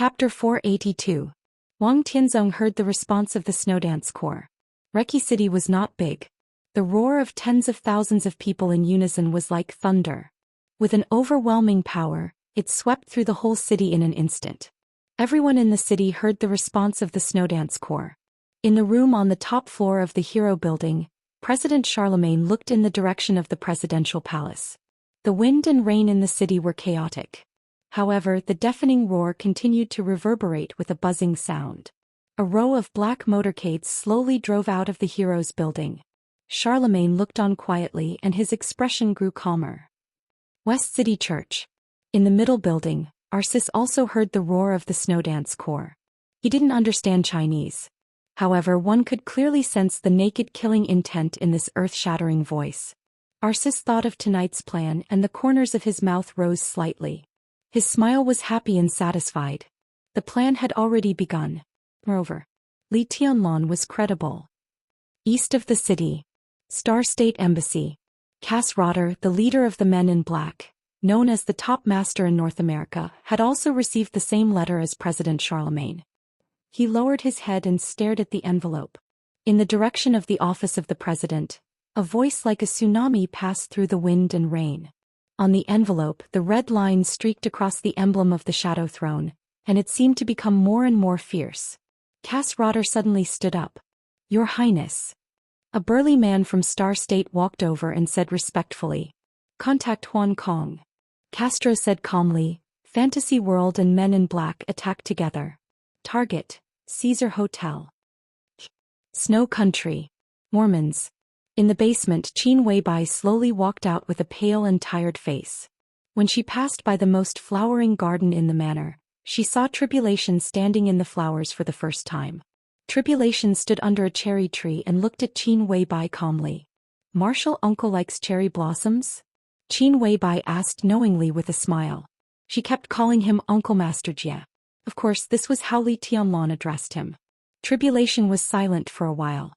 Chapter 482. Wang Tianzong heard the response of the Snowdance Corps. Reki City was not big. The roar of tens of thousands of people in unison was like thunder. With an overwhelming power, it swept through the whole city in an instant. Everyone in the city heard the response of the Snowdance Corps. In the room on the top floor of the Hero Building, President Charlemagne looked in the direction of the presidential palace. The wind and rain in the city were chaotic. However, the deafening roar continued to reverberate with a buzzing sound. A row of black motorcades slowly drove out of the Hero's building. Charlemagne looked on quietly and his expression grew calmer. West City Church. In the middle building, Arcis also heard the roar of the Snowdance Corps. He didn't understand Chinese. However, one could clearly sense the naked killing intent in this earth-shattering voice. Arcis thought of tonight's plan and the corners of his mouth rose slightly. His smile was happy and satisfied. The plan had already begun. Moreover, Li Tianlan was credible. East of the city. Star State Embassy. Cass Rotter, the leader of the Men in Black, known as the top master in North America, had also received the same letter as President Charlemagne. He lowered his head and stared at the envelope. In the direction of the office of the president, a voice like a tsunami passed through the wind and rain. On the envelope, the red line streaked across the emblem of the Shadow Throne, and it seemed to become more and more fierce. Cass Rotter suddenly stood up. "Your Highness." A burly man from Star State walked over and said respectfully, "Contact Hong Kong." Castro said calmly, "Fantasy World and Men in Black attack together. Target, Caesar Hotel." Snow Country. Mormons. In the basement, Qin Weibai slowly walked out with a pale and tired face. When she passed by the most flowering garden in the manor, she saw Tribulation standing in the flowers for the first time. Tribulation stood under a cherry tree and looked at Qin Weibai calmly. "Marshal Uncle likes cherry blossoms?" Qin Weibai asked knowingly with a smile. She kept calling him Uncle Master Jia. Of course, this was how Li Tianlan addressed him. Tribulation was silent for a while.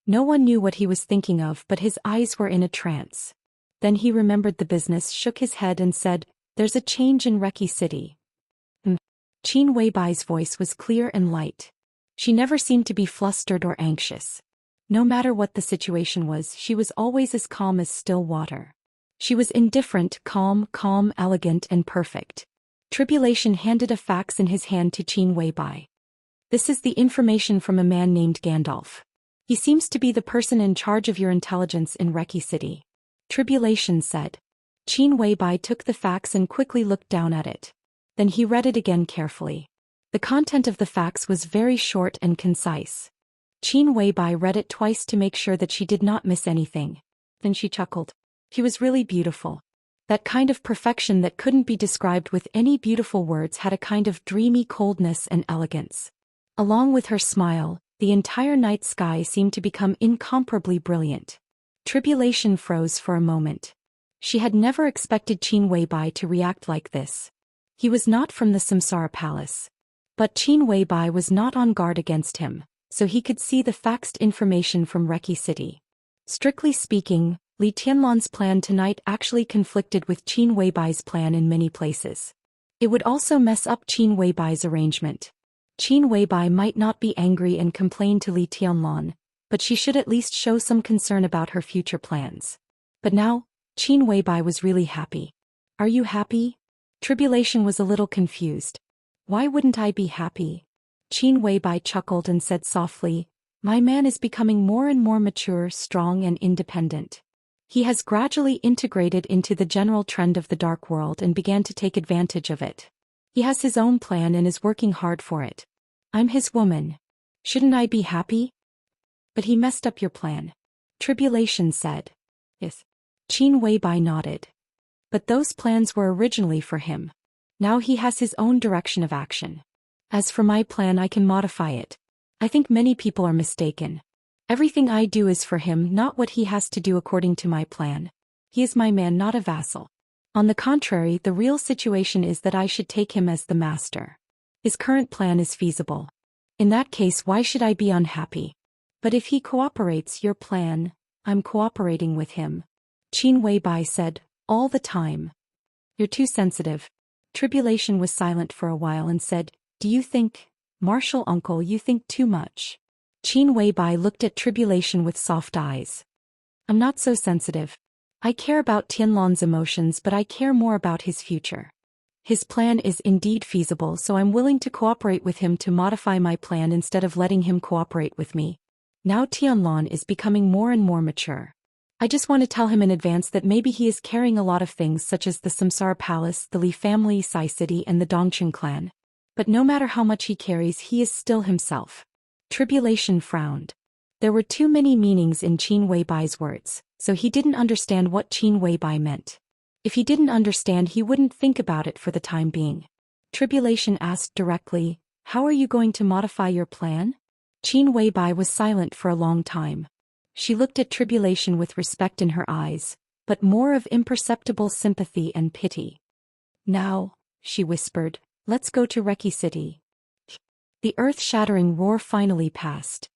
No one knew what he was thinking of, but his eyes were in a trance. Then he remembered the business, shook his head and said, "There's a change in Reki City." Qin Weibai's voice was clear and light. She never seemed to be flustered or anxious. No matter what the situation was, she was always as calm as still water. She was indifferent, calm, elegant and perfect. Tribulation handed a fax in his hand to Qin Weibai. "This is the information from a man named Gandalf. He seems to be the person in charge of your intelligence in Reki City," Tribulation said. Qin Weibai took the fax and quickly looked down at it. Then he read it again carefully. The content of the fax was very short and concise. Qin Weibai read it twice to make sure that she did not miss anything. Then she chuckled. He was really beautiful. That kind of perfection that couldn't be described with any beautiful words had a kind of dreamy coldness and elegance. Along with her smile, the entire night sky seemed to become incomparably brilliant. Tribulation froze for a moment. She had never expected Qin Weibai to react like this. He was not from the Samsara Palace. But Qin Weibai was not on guard against him, so he could see the faxed information from Reki City. Strictly speaking, Li Tianlan's plan tonight actually conflicted with Qin Weibai's plan in many places. It would also mess up Qin Weibai's arrangement. Qin Weibai might not be angry and complain to Li Tianlan, but she should at least show some concern about her future plans. But now, Qin Weibai was really happy. "Are you happy?" Tribulation was a little confused. "Why wouldn't I be happy?" Qin Weibai chuckled and said softly, "My man is becoming more and more mature, strong and independent. He has gradually integrated into the general trend of the dark world and began to take advantage of it. He has his own plan and is working hard for it. I'm his woman. Shouldn't I be happy?" "But he messed up your plan," Tribulation said. "Yes." Qin Weibai nodded. "But those plans were originally for him. Now he has his own direction of action. As for my plan, I can modify it. I think many people are mistaken. Everything I do is for him, not what he has to do according to my plan. He is my man, not a vassal. On the contrary, the real situation is that I should take him as the master. His current plan is feasible. In that case, why should I be unhappy? But if he cooperates your plan, I'm cooperating with him." Qin Weibai said, "All the time." "You're too sensitive." Tribulation was silent for a while and said, Do you think, Martial Uncle, you think too much? Qin Weibai looked at Tribulation with soft eyes. I'm not so sensitive. I care about Tianlan's emotions, but I care more about his future. His plan is indeed feasible, so I'm willing to cooperate with him to modify my plan instead of letting him cooperate with me. Now Tianlan is becoming more and more mature. I just want to tell him in advance that maybe he is carrying a lot of things such as the Samsara Palace, the Li family, Sai City, and the Dongqing clan. But no matter how much he carries, he is still himself. Tribulation frowned. There were too many meanings in Qin Weibai's words, so he didn't understand what Qin Weibai meant. If he didn't understand, he wouldn't think about it for the time being. Tribulation asked directly, "How are you going to modify your plan?" Qin Weibai was silent for a long time. She looked at Tribulation with respect in her eyes, but more of imperceptible sympathy and pity. "Now," she whispered, "let's go to Reki City." The earth-shattering roar finally passed.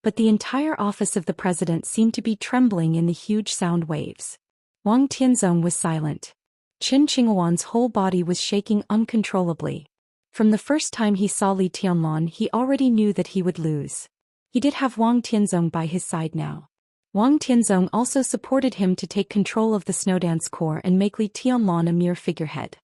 But the entire office of the president seemed to be trembling in the huge sound waves. Wang Tianzong was silent. Qin Qinghuan's whole body was shaking uncontrollably. From the first time he saw Li Tianlan, he already knew that he would lose. He did have Wang Tianzong by his side now. Wang Tianzong also supported him to take control of the Snowdance Corps and make Li Tianlan a mere figurehead.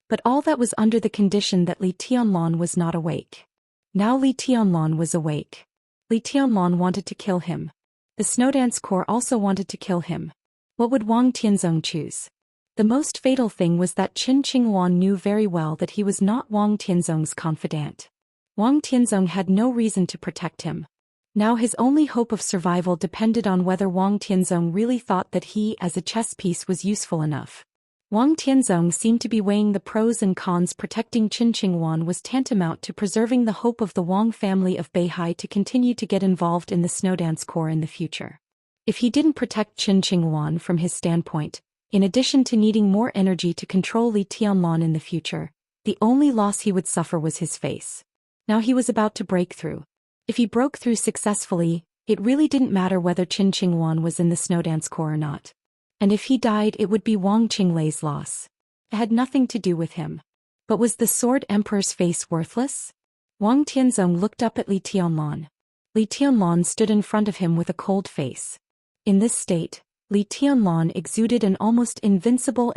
But all that was under the condition that Li Tianlan was not awake. Now Li Tianlan was awake. Li Tianlan wanted to kill him. The Snowdance Corps also wanted to kill him. What would Wang Tianzong choose? The most fatal thing was that Qin Qinghuan knew very well that he was not Wang Tianzong's confidant. Wang Tianzong had no reason to protect him. Now his only hope of survival depended on whether Wang Tianzong really thought that he as a chess piece was useful enough. Wang Tianzong seemed to be weighing the pros and cons. Protecting Qin Qinghuan was tantamount to preserving the hope of the Wang family of Beihai to continue to get involved in the Snowdance Corps in the future. If he didn't protect Qin Qinghuan from his standpoint, in addition to needing more energy to control Li Tianlan in the future, the only loss he would suffer was his face. Now he was about to break through. If he broke through successfully, it really didn't matter whether Qin Qinghuan was in the Snowdance Corps or not. And if he died, it would be Wang Qinglei's loss. It had nothing to do with him. But was the Sword Emperor's face worthless? Wang Tianzong looked up at Li Tianlan. Li Tianlan stood in front of him with a cold face. In this state, Li Tianlan exuded an almost invincible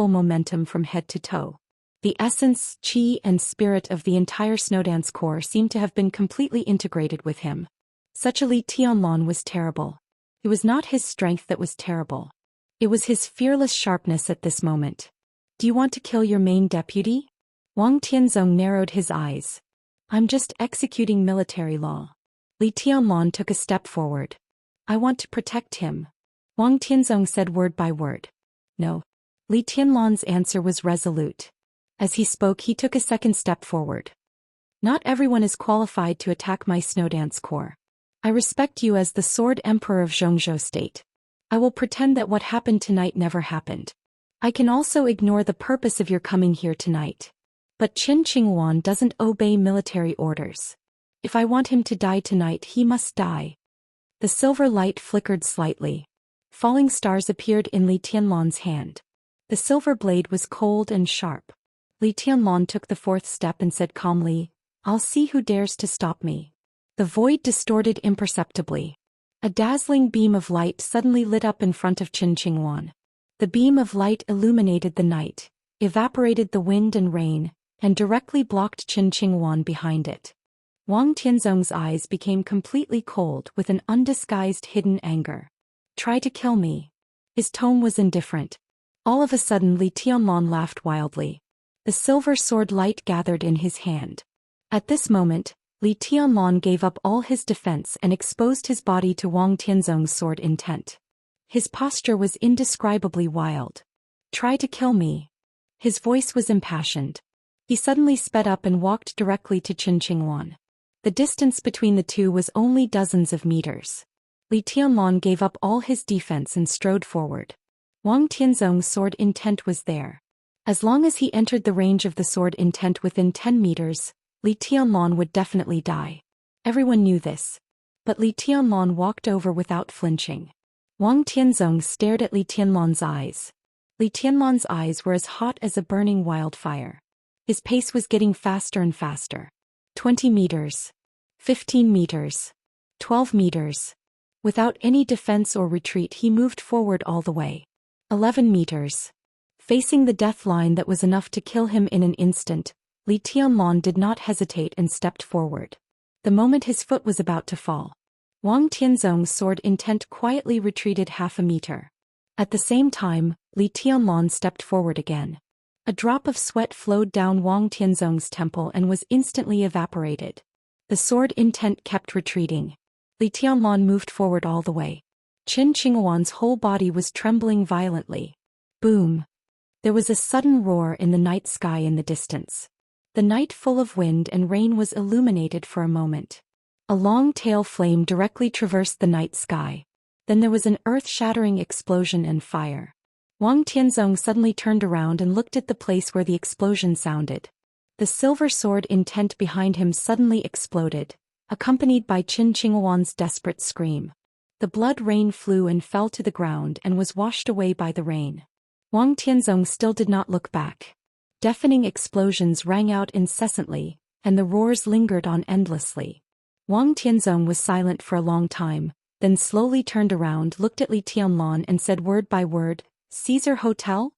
momentum from head to toe. The essence, qi, and spirit of the entire Snowdance Corps seemed to have been completely integrated with him. Such a Li Tianlan was terrible. It was not his strength that was terrible. It was his fearless sharpness at this moment. "Do you want to kill your main deputy?" Wang Tianzong narrowed his eyes. "I'm just executing military law." Li Tianlan took a step forward. "I want to protect him." Wang Tianzong said word by word. "No." Li Tianlan's answer was resolute. As he spoke, he took a second step forward. "Not everyone is qualified to attack my Snowdance Corps. I respect you as the Sword Emperor of Zhongzhou State. I will pretend that what happened tonight never happened. I can also ignore the purpose of your coming here tonight. But Qin Qinghuan doesn't obey military orders. If I want him to die tonight, he must die." The silver light flickered slightly. Falling stars appeared in Li Tianlan's hand. The silver blade was cold and sharp. Li Tianlan took the fourth step and said calmly, "I'll see who dares to stop me." The void distorted imperceptibly. A dazzling beam of light suddenly lit up in front of Qin Qinghuan. The beam of light illuminated the night, evaporated the wind and rain, and directly blocked Qin Qinghuan behind it. Wang Tianzong's eyes became completely cold with an undisguised hidden anger. "Try to kill me." His tone was indifferent. All of a sudden Li Tianlan laughed wildly. The silver sword light gathered in his hand. At this moment, Li Tianlan gave up all his defense and exposed his body to Wang Tianzong's sword intent. His posture was indescribably wild. "Try to kill me." His voice was impassioned. He suddenly sped up and walked directly to Qin Qinghuan. The distance between the two was only dozens of meters. Li Tianlan gave up all his defense and strode forward. Wang Tianzong's sword intent was there. As long as he entered the range of the sword intent within 10 meters, Li Tianlan would definitely die. Everyone knew this. But Li Tianlan walked over without flinching. Wang Tianzong stared at Li Tianlan's eyes. Li Tianlan's eyes were as hot as a burning wildfire. His pace was getting faster and faster. 20 meters. 15 meters. 12 meters. Without any defense or retreat, he moved forward all the way. 11 meters. Facing the death line that was enough to kill him in an instant, Li Tianlan did not hesitate and stepped forward. The moment his foot was about to fall, Wang Tianzong's sword intent quietly retreated half a meter. At the same time, Li Tianlan stepped forward again. A drop of sweat flowed down Wang Tianzong's temple and was instantly evaporated. The sword intent kept retreating. Li Tianlan moved forward all the way. Qin Qinghuan's whole body was trembling violently. Boom! There was a sudden roar in the night sky in the distance. The night full of wind and rain was illuminated for a moment. A long tail flame directly traversed the night sky. Then there was an earth-shattering explosion and fire. Wang Tianzong suddenly turned around and looked at the place where the explosion sounded. The silver sword intent behind him suddenly exploded, accompanied by Qin Qinghuan's desperate scream. The blood rain flew and fell to the ground and was washed away by the rain. Wang Tianzong still did not look back. Deafening explosions rang out incessantly, and the roars lingered on endlessly. Wang Tianzong was silent for a long time, then slowly turned around, looked at Li Tianlan and said word by word, "Caesar Hotel?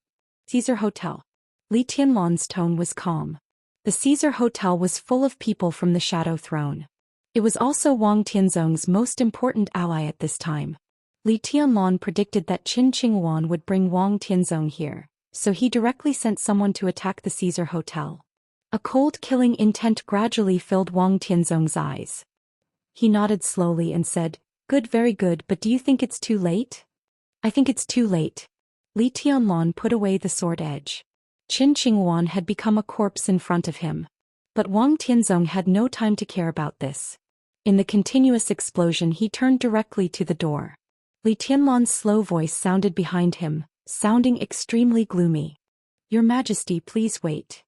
Caesar Hotel." Li Tianlan's tone was calm. The Caesar Hotel was full of people from the Shadow Throne. It was also Wang Tianzong's most important ally at this time. Li Tianlan predicted that Qin Qinghuan would bring Wang Tianzong here, so he directly sent someone to attack the Caesar Hotel. A cold killing intent gradually filled Wang Tianzong's eyes. He nodded slowly and said, "Good, very good, but do you think it's too late?" "I think it's too late." Li Tianlan put away the sword edge. Qin Qinghuan had become a corpse in front of him. But Wang Tianzong had no time to care about this. In the continuous explosion, he turned directly to the door. Li Tianlan's slow voice sounded behind him, sounding extremely gloomy. "Your Majesty, please wait."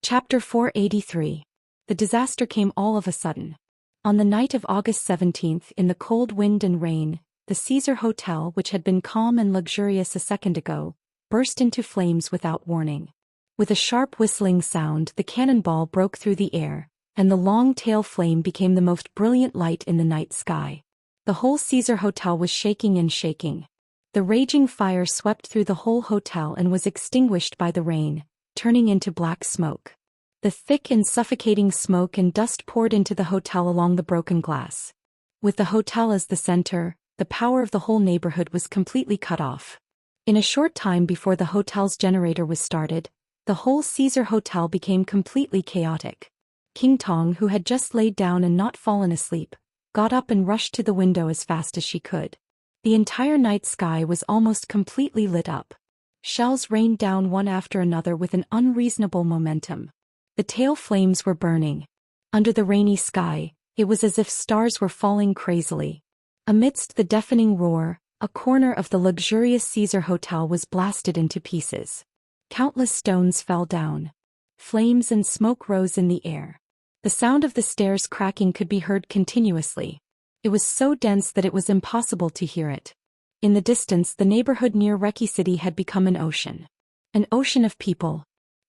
Chapter 483. The disaster came all of a sudden. On the night of August 17th, in the cold wind and rain, the Caesar Hotel, which had been calm and luxurious a second ago, burst into flames without warning. With a sharp whistling sound, the cannonball broke through the air, and the long tail flame became the most brilliant light in the night sky. The whole Caesar Hotel was shaking and shaking. The raging fire swept through the whole hotel and was extinguished by the rain, turning into black smoke. The thick and suffocating smoke and dust poured into the hotel along the broken glass. With the hotel as the center, the power of the whole neighborhood was completely cut off. In a short time before the hotel's generator was started, the whole Caesar Hotel became completely chaotic. King Tong, who had just laid down and not fallen asleep, got up and rushed to the window as fast as she could. The entire night sky was almost completely lit up. Shells rained down one after another with an unreasonable momentum. The tail flames were burning. Under the rainy sky, it was as if stars were falling crazily. Amidst the deafening roar, a corner of the luxurious Caesar Hotel was blasted into pieces. Countless stones fell down. Flames and smoke rose in the air. The sound of the stairs cracking could be heard continuously. It was so dense that it was impossible to hear it. In the distance, the neighborhood near Reki City had become an ocean. An ocean of people.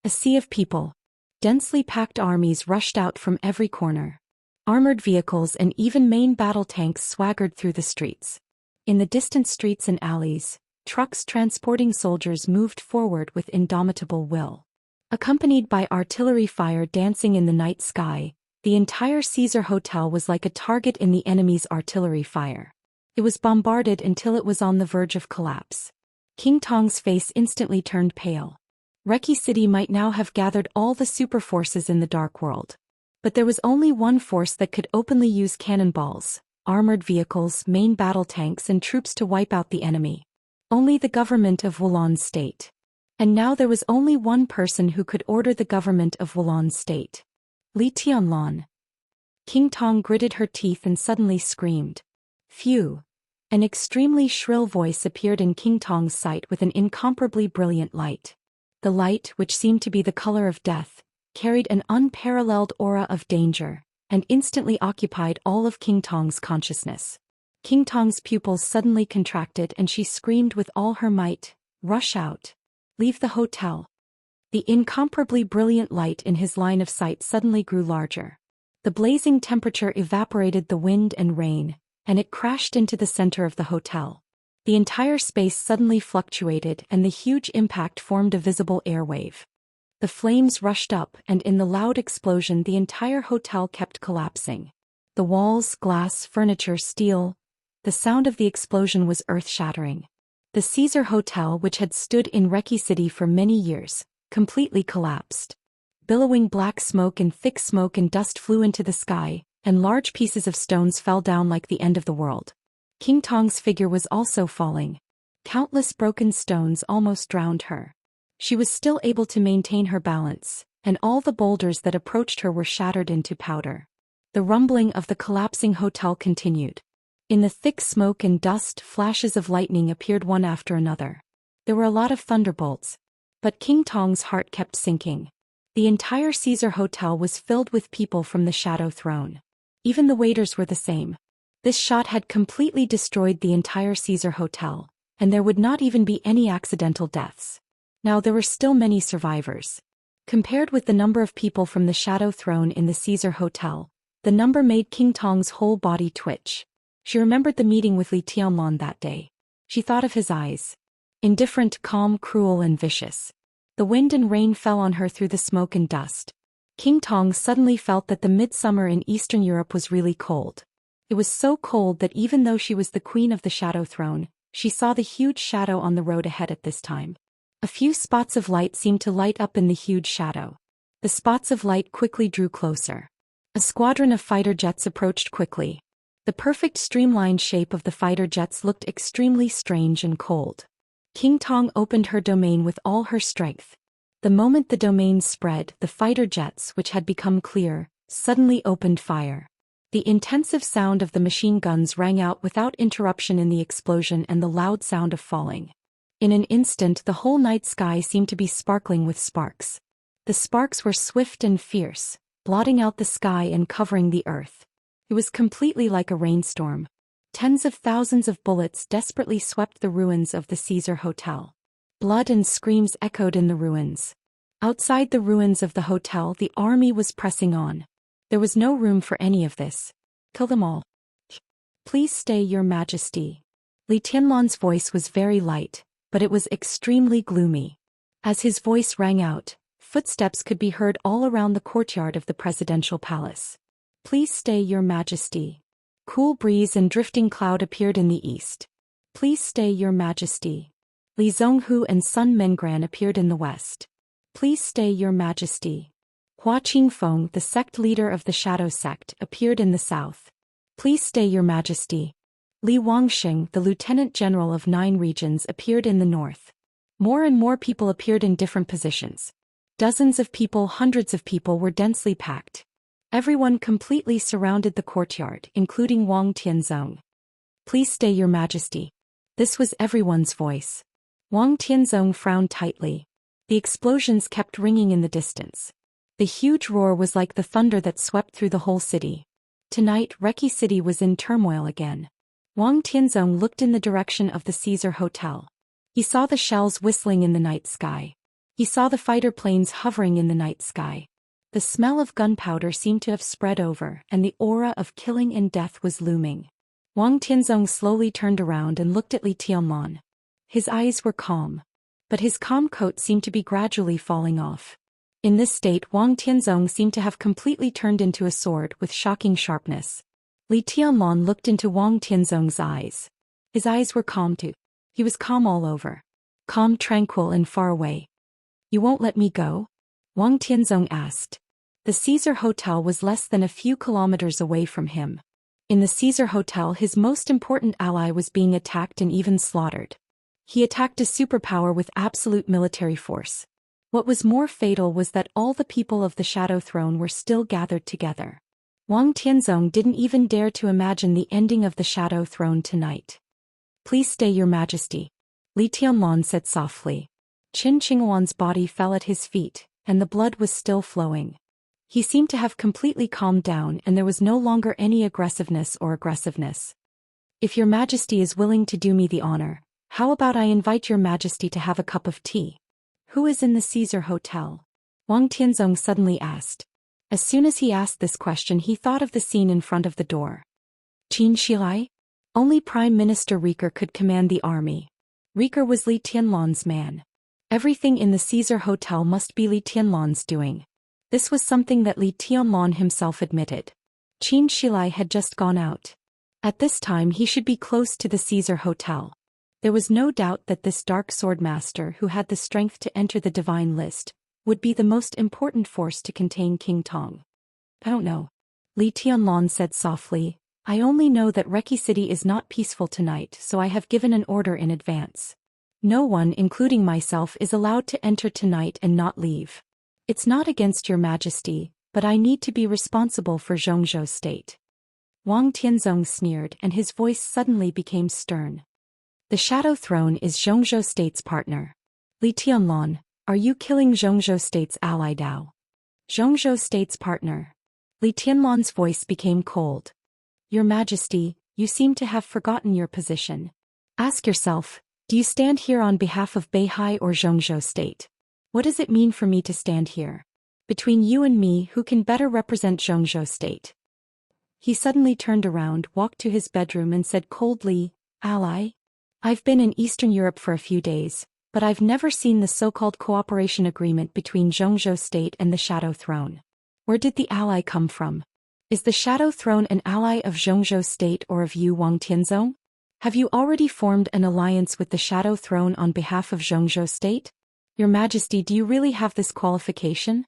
A sea of people. Densely packed armies rushed out from every corner. Armored vehicles and even main battle tanks swaggered through the streets. In the distant streets and alleys, trucks transporting soldiers moved forward with indomitable will. Accompanied by artillery fire dancing in the night sky, the entire Caesar Hotel was like a target in the enemy's artillery fire. It was bombarded until it was on the verge of collapse. King Tong's face instantly turned pale. Reki City might now have gathered all the super forces in the Dark World. But there was only one force that could openly use cannonballs, armored vehicles, main battle tanks and troops to wipe out the enemy. Only the government of Wulan State. And now there was only one person who could order the government of Wulan State. Li Tianlan. King Tong gritted her teeth and suddenly screamed. Phew! An extremely shrill voice appeared in King Tong's sight with an incomparably brilliant light. The light, which seemed to be the color of death, carried an unparalleled aura of danger, and instantly occupied all of King Tong's consciousness. King Tong's pupils suddenly contracted and she screamed with all her might, "Rush out! Leave the hotel!" The incomparably brilliant light in his line of sight suddenly grew larger. The blazing temperature evaporated the wind and rain, and it crashed into the center of the hotel. The entire space suddenly fluctuated and the huge impact formed a visible air wave. The flames rushed up and in the loud explosion the entire hotel kept collapsing. The walls, glass, furniture, steel. The sound of the explosion was earth-shattering. The Caesar Hotel, which had stood in Reki City for many years, completely collapsed. Billowing black smoke and thick smoke and dust flew into the sky, and large pieces of stones fell down like the end of the world. King Tong's figure was also falling. Countless broken stones almost drowned her. She was still able to maintain her balance, and all the boulders that approached her were shattered into powder. The rumbling of the collapsing hotel continued. In the thick smoke and dust, flashes of lightning appeared one after another. There were a lot of thunderbolts. But King Tong's heart kept sinking. The entire Caesar Hotel was filled with people from the Shadow Throne. Even the waiters were the same. This shot had completely destroyed the entire Caesar Hotel, and there would not even be any accidental deaths. Now there were still many survivors. Compared with the number of people from the Shadow Throne in the Caesar Hotel, the number made King Tong's whole body twitch. She remembered the meeting with Li Tianlan that day. She thought of his eyes. Indifferent, calm, cruel and vicious. The wind and rain fell on her through the smoke and dust. King Tong suddenly felt that the midsummer in Eastern Europe was really cold. It was so cold that even though she was the queen of the Shadow Throne, she saw the huge shadow on the road ahead at this time. A few spots of light seemed to light up in the huge shadow. The spots of light quickly drew closer. A squadron of fighter jets approached quickly. The perfect streamlined shape of the fighter jets looked extremely strange and cold. King Tong opened her domain with all her strength. The moment the domain spread, the fighter jets, which had become clear, suddenly opened fire. The intensive sound of the machine guns rang out without interruption in the explosion and the loud sound of falling. In an instant the whole night sky seemed to be sparkling with sparks. The sparks were swift and fierce, blotting out the sky and covering the earth. It was completely like a rainstorm. Tens of thousands of bullets desperately swept the ruins of the Caesar Hotel. Blood and screams echoed in the ruins. Outside the ruins of the hotel, the army was pressing on. There was no room for any of this. Kill them all. Please stay, Your Majesty. Li Tianlan's voice was very light, but it was extremely gloomy. As his voice rang out, footsteps could be heard all around the courtyard of the presidential palace. Please stay, Your Majesty. Cool breeze and drifting cloud appeared in the east. Please stay, Your Majesty. Li Zhonghu and Sun Mengran appeared in the west. Please stay, Your Majesty. Hua Qingfeng, the sect leader of the Shadow Sect, appeared in the south. Please stay, Your Majesty. Li Wangxing, the Lieutenant General of 9 regions, appeared in the north. More and more people appeared in different positions. Dozens of people, hundreds of people were densely packed. Everyone completely surrounded the courtyard, including Wang Tianzong. Please stay, Your Majesty. This was everyone's voice. Wang Tianzong frowned tightly. The explosions kept ringing in the distance. The huge roar was like the thunder that swept through the whole city. Tonight, Reki City was in turmoil again. Wang Tianzong looked in the direction of the Caesar Hotel. He saw the shells whistling in the night sky. He saw the fighter planes hovering in the night sky. The smell of gunpowder seemed to have spread over, and the aura of killing and death was looming. Wang Tianzong slowly turned around and looked at Li Tianlan. His eyes were calm. But his calm coat seemed to be gradually falling off. In this state, Wang Tianzong seemed to have completely turned into a sword with shocking sharpness. Li Tianlan looked into Wang Tianzong's eyes. His eyes were calm too. He was calm all over. Calm, tranquil and far away. You won't let me go? Wang Tianzong asked. The Caesar Hotel was less than a few kilometers away from him. In the Caesar Hotel, his most important ally was being attacked and even slaughtered. He attacked a superpower with absolute military force. What was more fatal was that all the people of the Shadow Throne were still gathered together. Wang Tianzong didn't even dare to imagine the ending of the Shadow Throne tonight. Please stay, Your Majesty. Li Tianlan said softly. Qin Qinghuan's body fell at his feet, and the blood was still flowing. He seemed to have completely calmed down and there was no longer any aggressiveness. If Your Majesty is willing to do me the honor, how about I invite Your Majesty to have a cup of tea? Who is in the Caesar Hotel? Wang Tianzong suddenly asked. As soon as he asked this question, he thought of the scene in front of the door. Xianxia? Only Prime Minister Rieger could command the army. Rieger was Li Tianlan's man. Everything in the Caesar Hotel must be Li Tianlan's doing. This was something that Li Tianlan himself admitted. Qin Shilai had just gone out. At this time he should be close to the Caesar Hotel. There was no doubt that this dark sword master who had the strength to enter the divine list would be the most important force to contain King Tong. I don't know. Li Tianlan said softly. I only know that Reki City is not peaceful tonight, so I have given an order in advance. No one, including myself, is allowed to enter tonight and not leave. It's not against your majesty, but I need to be responsible for Zhongzhou's state. Wang Tianzong sneered and his voice suddenly became stern. The Shadow Throne is Zhongzhou state's partner. Li Tianlan, are you killing Zhongzhou state's ally Dao? Zhongzhou state's partner. Li Tianlan's voice became cold. Your Majesty, you seem to have forgotten your position. Ask yourself, do you stand here on behalf of Beihai or Zhongzhou state? What does it mean for me to stand here? Between you and me, who can better represent Zhongzhou state? He suddenly turned around, walked to his bedroom and said coldly, Ally? I've been in Eastern Europe for a few days, but I've never seen the so-called cooperation agreement between Zhongzhou state and the Shadow Throne. Where did the ally come from? Is the Shadow Throne an ally of Zhongzhou state or of you, Wang Tianzong? Have you already formed an alliance with the Shadow Throne on behalf of Zhongzhou state? Your Majesty, do you really have this qualification?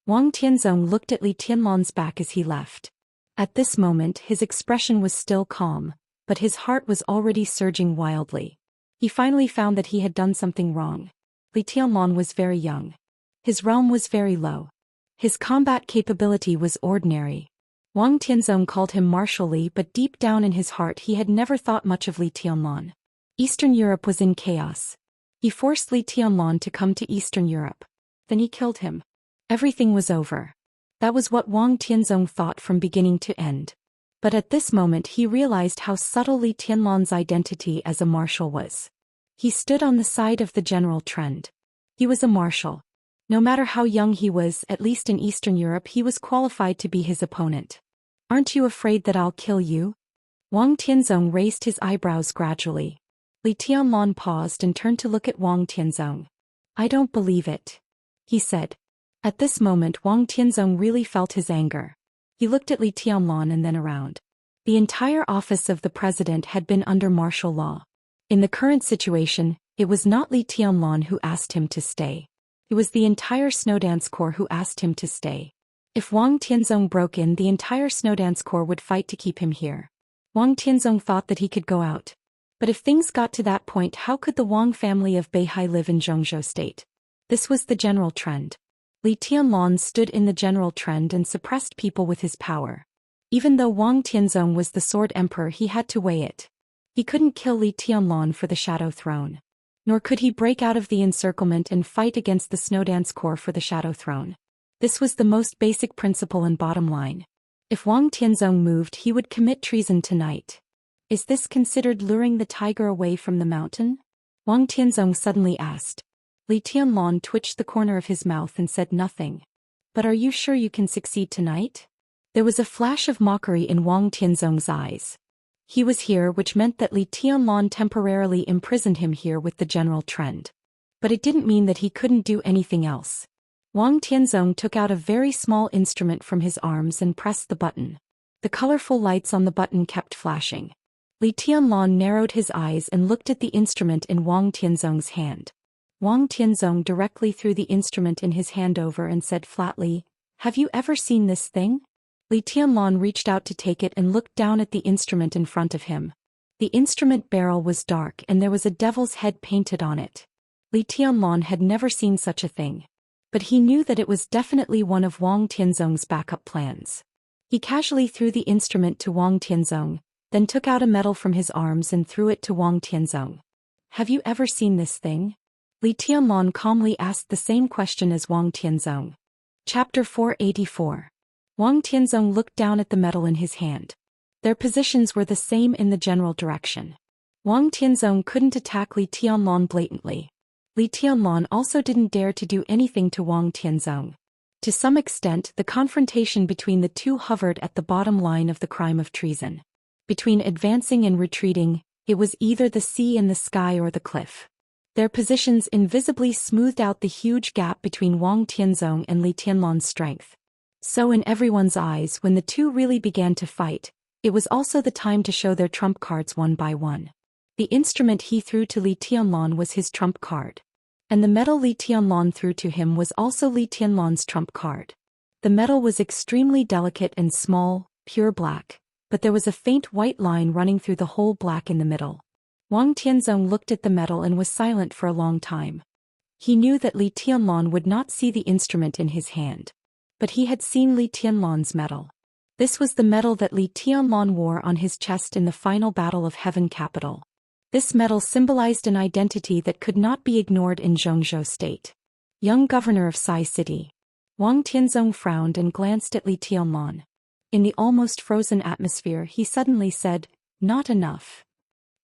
Wang Tianzong looked at Li Tianlan's back as he left. At this moment his expression was still calm, but his heart was already surging wildly. He finally found that he had done something wrong. Li Tianlan was very young. His realm was very low. His combat capability was ordinary. Wang Tianzong called him Marshal Li, but deep down in his heart he had never thought much of Li Tianlan. Eastern Europe was in chaos. He forced Li Tianlan to come to Eastern Europe. Then he killed him. Everything was over. That was what Wang Tianzong thought from beginning to end. But at this moment he realized how subtle Li Tianlan's identity as a marshal was. He stood on the side of the general trend. He was a marshal. No matter how young he was, at least in Eastern Europe he was qualified to be his opponent. Aren't you afraid that I'll kill you? Wang Tianzong raised his eyebrows gradually. Li Tianlan paused and turned to look at Wang Tianzong. I don't believe it, he said. At this moment Wang Tianzong really felt his anger. He looked at Li Tianlan and then around. The entire office of the president had been under martial law. In the current situation, it was not Li Tianlan who asked him to stay. It was the entire Snowdance Corps who asked him to stay. If Wang Tianzong broke in, the entire Snowdance Corps would fight to keep him here. Wang Tianzong thought that he could go out. But if things got to that point, how could the Wang family of Beihai live in Zhongzhou state? This was the general trend. Li Tianlan stood in the general trend and suppressed people with his power. Even though Wang Tianzong was the Sword Emperor, he had to weigh it. He couldn't kill Li Tianlan for the Shadow Throne. Nor could he break out of the encirclement and fight against the Snowdance Corps for the Shadow Throne. This was the most basic principle and bottom line. If Wang Tianzong moved, he would commit treason tonight. Is this considered luring the tiger away from the mountain? Wang Tianzong suddenly asked. Li Tianlan twitched the corner of his mouth and said nothing. But are you sure you can succeed tonight? There was a flash of mockery in Wang Tianzong's eyes. He was here, which meant that Li Tianlan temporarily imprisoned him here with the general trend. But it didn't mean that he couldn't do anything else. Wang Tianzong took out a very small instrument from his arms and pressed the button. The colorful lights on the button kept flashing. Li Tianlan narrowed his eyes and looked at the instrument in Wang Tianzong's hand. Wang Tianzong directly threw the instrument in his hand over and said flatly, "Have you ever seen this thing?" Li Tianlan reached out to take it and looked down at the instrument in front of him. The instrument barrel was dark and there was a devil's head painted on it. Li Tianlan had never seen such a thing. But he knew that it was definitely one of Wang Tianzong's backup plans. He casually threw the instrument to Wang Tianzong, then took out a medal from his arms and threw it to Wang Tianzong. "Have you ever seen this thing?" Li Tianlan calmly asked the same question as Wang Tianzong. Chapter 484. Wang Tianzong looked down at the medal in his hand. Their positions were the same in the general direction. Wang Tianzong couldn't attack Li Tianlan blatantly. Li Tianlan also didn't dare to do anything to Wang Tianzong. To some extent, the confrontation between the two hovered at the bottom line of the crime of treason. Between advancing and retreating, it was either the sea and the sky or the cliff. Their positions invisibly smoothed out the huge gap between Wang Tianzong and Li Tianlan's strength. So in everyone's eyes, when the two really began to fight, it was also the time to show their trump cards one by one. The instrument he threw to Li Tianlan was his trump card. And the metal Li Tianlan threw to him was also Li Tianlan's trump card. The metal was extremely delicate and small, pure black, but there was a faint white line running through the whole black in the middle. Wang Tianzong looked at the metal and was silent for a long time. He knew that Li Tianlan would not see the instrument in his hand. But he had seen Li Tianlan's metal. This was the metal that Li Tianlan wore on his chest in the final battle of Heaven Capital. This metal symbolized an identity that could not be ignored in Zhou State. Young governor of Sai City. Wang Tianzong frowned and glanced at Li Tianlan. In the almost frozen atmosphere, he suddenly said, "Not enough.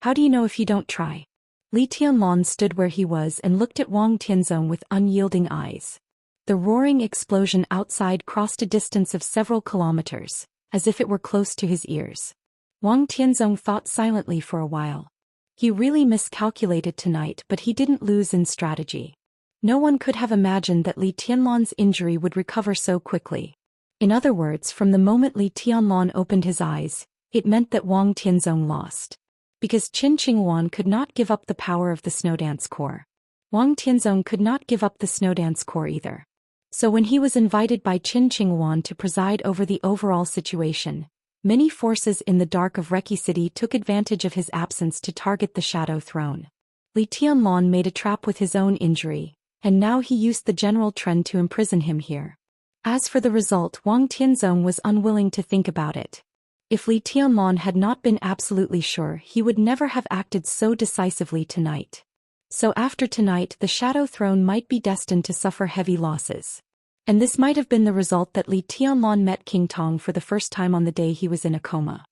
How do you know if you don't try?" Li Tianlan stood where he was and looked at Wang Tianzong with unyielding eyes. The roaring explosion outside crossed a distance of several kilometers, as if it were close to his ears. Wang Tianzong thought silently for a while. He really miscalculated tonight, but he didn't lose in strategy. No one could have imagined that Li Tianlan's injury would recover so quickly. In other words, from the moment Li Tianlan opened his eyes, it meant that Wang Tianzong lost. Because Qin Qingwan could not give up the power of the Snowdance Corps. Wang Tianzong could not give up the Snowdance Corps either. So when he was invited by Qin Qingwan to preside over the overall situation, many forces in the dark of Reki City took advantage of his absence to target the Shadow Throne. Li Tianlan made a trap with his own injury, and now he used the general trend to imprison him here. As for the result, Wang Tianzong was unwilling to think about it. If Li Tianlan had not been absolutely sure, he would never have acted so decisively tonight. So after tonight, the Shadow Throne might be destined to suffer heavy losses. And this might have been the result that Li Tianlan met King Tong for the first time on the day he was in a coma.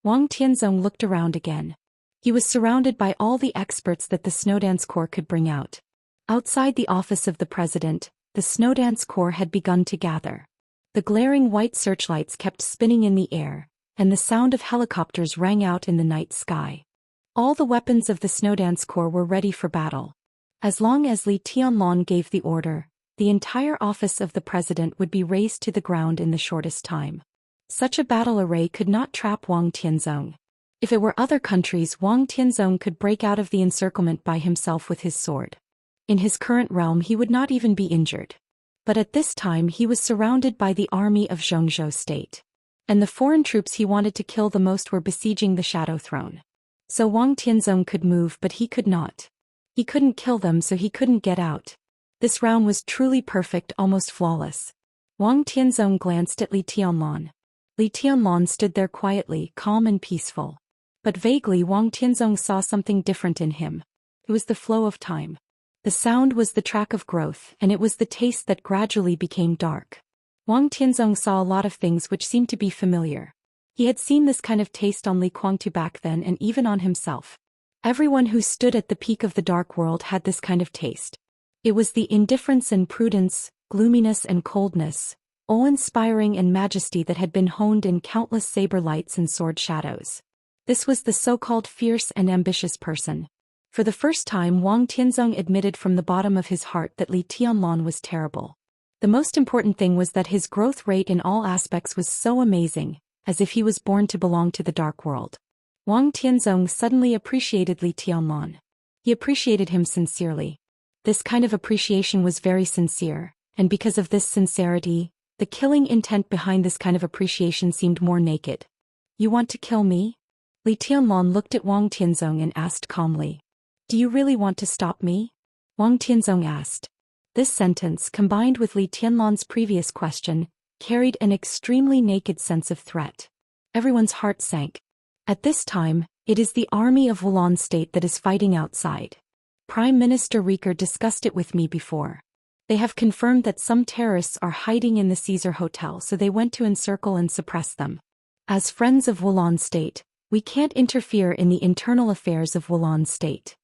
Wang Tianzong looked around again. He was surrounded by all the experts that the Snowdance Corps could bring out. Outside the office of the president, the Snowdance Corps had begun to gather. The glaring white searchlights kept spinning in the air, and the sound of helicopters rang out in the night sky. All the weapons of the Snowdance Corps were ready for battle. As long as Li Tianlan gave the order, the entire office of the president would be razed to the ground in the shortest time. Such a battle array could not trap Wang Tianzong. If it were other countries, Wang Tianzong could break out of the encirclement by himself with his sword. In his current realm he would not even be injured. But at this time he was surrounded by the army of Zhou State. And the foreign troops he wanted to kill the most were besieging the Shadow Throne. So Wang Tianzong could move, but he could not. He couldn't kill them, so he couldn't get out. This round was truly perfect, almost flawless. Wang Tianzong glanced at Li Tianlan. Li Tianlan stood there quietly, calm and peaceful. But vaguely Wang Tianzong saw something different in him. It was the flow of time. The sound was the track of growth, and it was the taste that gradually became dark. Wang Tianzong saw a lot of things which seemed to be familiar. He had seen this kind of taste on Li Guangtu back then and even on himself. Everyone who stood at the peak of the dark world had this kind of taste. It was the indifference and prudence, gloominess and coldness, awe-inspiring and majesty that had been honed in countless saber lights and sword shadows. This was the so-called fierce and ambitious person. For the first time, Wang Tianzong admitted from the bottom of his heart that Li Tianlan was terrible. The most important thing was that his growth rate in all aspects was so amazing, as if he was born to belong to the dark world. Wang Tianzong suddenly appreciated Li Tianlan. He appreciated him sincerely. This kind of appreciation was very sincere, and because of this sincerity, the killing intent behind this kind of appreciation seemed more naked. "You want to kill me?" Li Tianlan looked at Wang Tianzong and asked calmly. "Do you really want to stop me?" Wang Tianzong asked. This sentence, combined with Li Tianlan's previous question, carried an extremely naked sense of threat. Everyone's heart sank. At this time, it is the army of Wulan State that is fighting outside. Prime Minister Rieker discussed it with me before. They have confirmed that some terrorists are hiding in the Caesar Hotel, so they went to encircle and suppress them. As friends of Wulan State, we can't interfere in the internal affairs of Wulan State.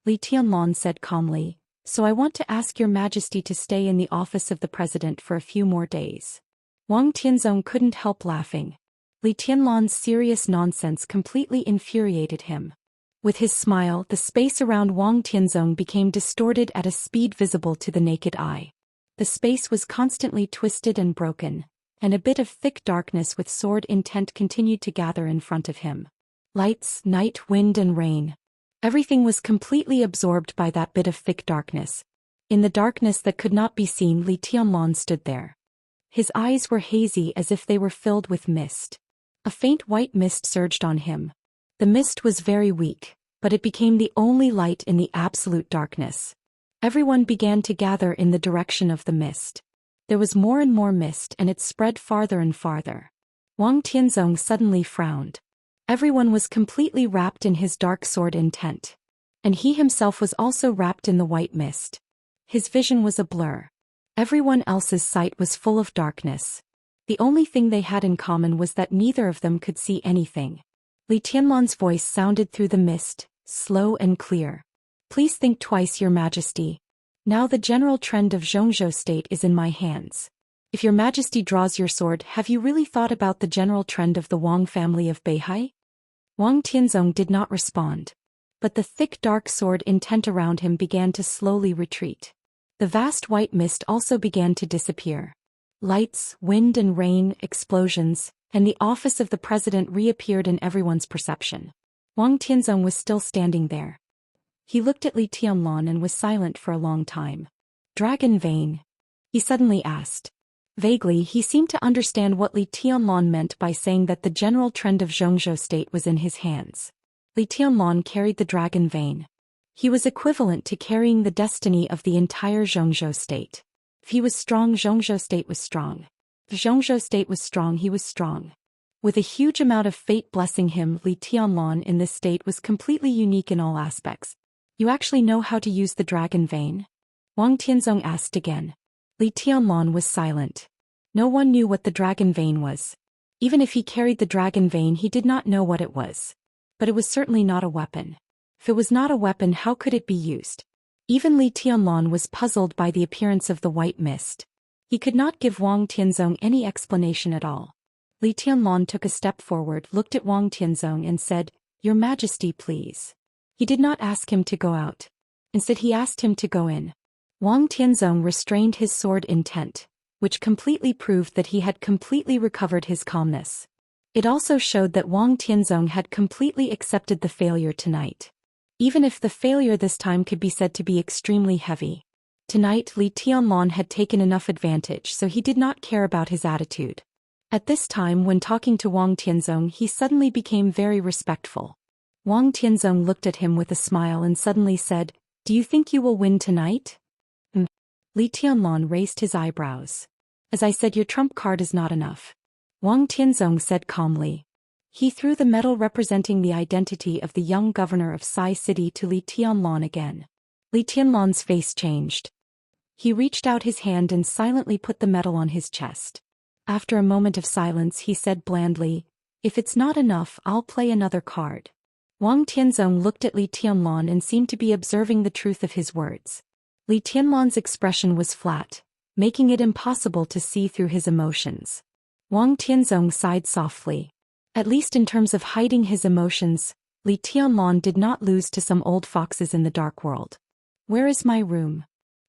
Li Tianlan said calmly, So I want to ask your majesty to stay in the office of the president for a few more days. Wang Tianzong couldn't help laughing. Li Tianlan's serious nonsense completely infuriated him. With his smile, the space around Wang Tianzong became distorted at a speed visible to the naked eye. The space was constantly twisted and broken, and a bit of thick darkness with sword intent continued to gather in front of him. Lights, night, wind and rain. Everything was completely absorbed by that bit of thick darkness. In the darkness that could not be seen, Li Tianlan stood there. His eyes were hazy as if they were filled with mist. A faint white mist surged on him. The mist was very weak, but it became the only light in the absolute darkness. Everyone began to gather in the direction of the mist. There was more and more mist and it spread farther and farther. Wang Tianzong suddenly frowned. Everyone was completely wrapped in his dark sword intent. And he himself was also wrapped in the white mist. His vision was a blur. Everyone else's sight was full of darkness. The only thing they had in common was that neither of them could see anything. Li Tianlan's voice sounded through the mist, slow and clear. Please think twice, Your Majesty. Now the general trend of Xianxia state is in my hands. If Your Majesty draws your sword, have you really thought about the general trend of the Wang family of Beihai? Wang Tianzong did not respond. But the thick dark sword intent around him began to slowly retreat. The vast white mist also began to disappear. Lights, wind and rain, explosions, and the office of the president reappeared in everyone's perception. Wang Tianzong was still standing there. He looked at Li Tianlan and was silent for a long time. Dragon vein? He suddenly asked. Vaguely, he seemed to understand what Li Tianlan meant by saying that the general trend of Xianxia state was in his hands. Li Tianlan carried the dragon vein. He was equivalent to carrying the destiny of the entire Xianxia state. If he was strong, Xianxia state was strong. If Xianxia state was strong, he was strong. With a huge amount of fate blessing him, Li Tianlan in this state was completely unique in all aspects. You actually know how to use the dragon vein? Wang Tianzong asked again. Li Tianlan was silent. No one knew what the dragon vein was. Even if he carried the dragon vein, he did not know what it was. But it was certainly not a weapon. If it was not a weapon, how could it be used? Even Li Tianlan was puzzled by the appearance of the white mist. He could not give Wang Tianzong any explanation at all. Li Tianlan took a step forward, looked at Wang Tianzong and said, Your Majesty, please. He did not ask him to go out. Instead, he asked him to go in. Wang Tianzong restrained his sword intent, which completely proved that he had completely recovered his calmness. It also showed that Wang Tianzong had completely accepted the failure tonight. Even if the failure this time could be said to be extremely heavy. Tonight Li Tianlan had taken enough advantage, so he did not care about his attitude. At this time, when talking to Wang Tianzong, he suddenly became very respectful. Wang Tianzong looked at him with a smile and suddenly said, Do you think you will win tonight? Li Tianlan raised his eyebrows. As I said, your trump card is not enough. Wang Tianzong said calmly. He threw the medal representing the identity of the young governor of Sai City to Li Tianlan again. Li Tianlan's face changed. He reached out his hand and silently put the medal on his chest. After a moment of silence, he said blandly, If it's not enough, I'll play another card. Wang Tianzong looked at Li Tianlan and seemed to be observing the truth of his words. Li Tianlan's expression was flat, making it impossible to see through his emotions. Wang Tianzong sighed softly. At least in terms of hiding his emotions, Li Tianlan did not lose to some old foxes in the dark world. Where is my room?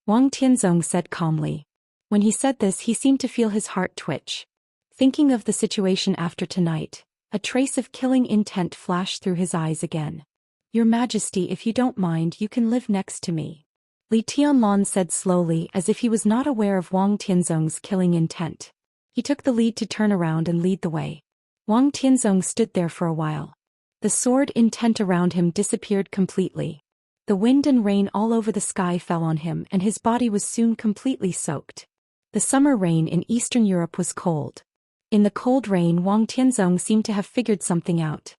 Wang Tianzong said calmly. When he said this, he seemed to feel his heart twitch. Thinking of the situation after tonight, a trace of killing intent flashed through his eyes again. Your Majesty, if you don't mind, you can live next to me. Li Tianlan said slowly, as if he was not aware of Wang Tianzong's killing intent. He took the lead to turn around and lead the way. Wang Tianzong stood there for a while. The sword intent around him disappeared completely. The wind and rain all over the sky fell on him and his body was soon completely soaked. The summer rain in Eastern Europe was cold. In the cold rain, Wang Tianzong seemed to have figured something out.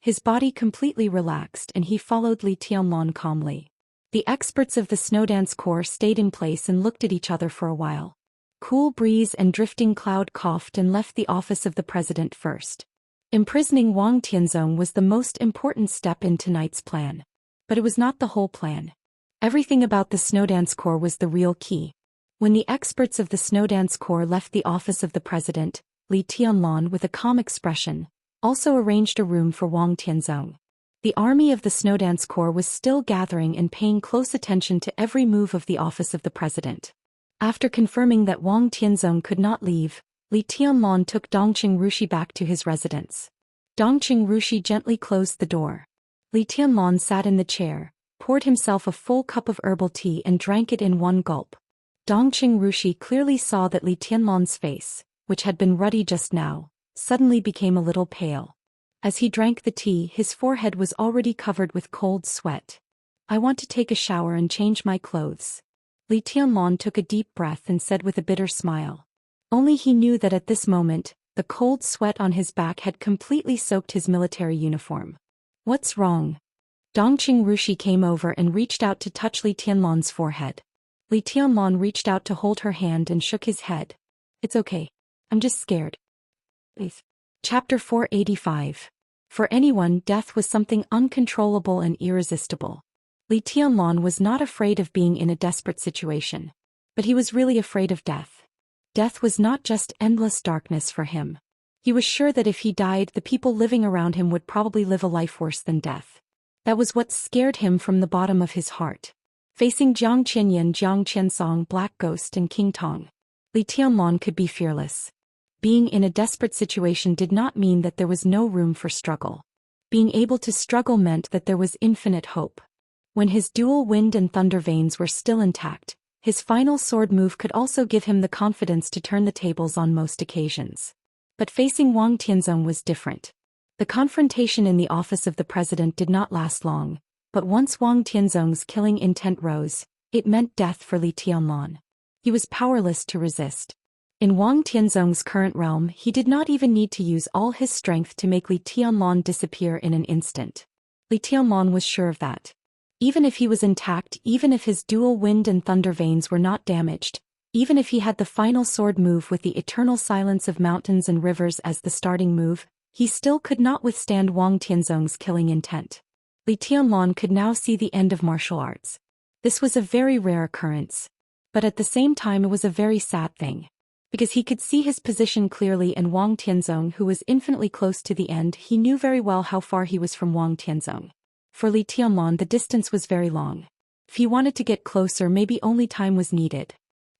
His body completely relaxed and he followed Li Tianlan calmly. The experts of the Snowdance Corps stayed in place and looked at each other for a while. Cool breeze and drifting cloud coughed and left the office of the president first. Imprisoning Wang Tianzong was the most important step in tonight's plan. But it was not the whole plan. Everything about the Snowdance Corps was the real key. When the experts of the Snowdance Corps left the office of the president, Li Tianlan, with a calm expression, also arranged a room for Wang Tianzong. The army of the Snowdance Corps was still gathering and paying close attention to every move of the office of the president. After confirming that Wang Tianzong could not leave, Li Tianlan took Dongqing Rushi back to his residence. Dongqing Rushi gently closed the door. Li Tianlan sat in the chair, poured himself a full cup of herbal tea and drank it in one gulp. Dongqing Rushi clearly saw that Li Tianlan's face, which had been ruddy just now, suddenly became a little pale. As he drank the tea, his forehead was already covered with cold sweat. "I want to take a shower and change my clothes." Li Tianlan took a deep breath and said with a bitter smile. Only he knew that at this moment, the cold sweat on his back had completely soaked his military uniform. "What's wrong?" Dongqing Rushi came over and reached out to touch Li Tianlan's forehead. Li Tianlan reached out to hold her hand and shook his head. "It's okay. I'm just scared." Chapter 485. For anyone, death was something uncontrollable and irresistible. Li Tianlan was not afraid of being in a desperate situation. But he was really afraid of death. Death was not just endless darkness for him. He was sure that if he died, the people living around him would probably live a life worse than death. That was what scared him from the bottom of his heart. Facing Jiang Qinyan, Jiang Qiansong, Black Ghost and King Tong, Li Tianlan could be fearless. Being in a desperate situation did not mean that there was no room for struggle. Being able to struggle meant that there was infinite hope. When his dual wind and thunder veins were still intact, his final sword move could also give him the confidence to turn the tables on most occasions. But facing Wang Tianzong was different. The confrontation in the office of the president did not last long, but once Wang Tianzong's killing intent rose, it meant death for Li Tianlan. He was powerless to resist. In Wang Tianzong's current realm, he did not even need to use all his strength to make Li Tianlan disappear in an instant. Li Tianlan was sure of that. Even if he was intact, even if his dual wind and thunder veins were not damaged, even if he had the final sword move with the eternal silence of mountains and rivers as the starting move, he still could not withstand Wang Tianzong's killing intent. Li Tianlan could now see the end of martial arts. This was a very rare occurrence. But at the same time it was a very sad thing. Because he could see his position clearly, and Wang Tianzong, who was infinitely close to the end, he knew very well how far he was from Wang Tianzong. For Li Tianlan, the distance was very long. If he wanted to get closer, maybe only time was needed.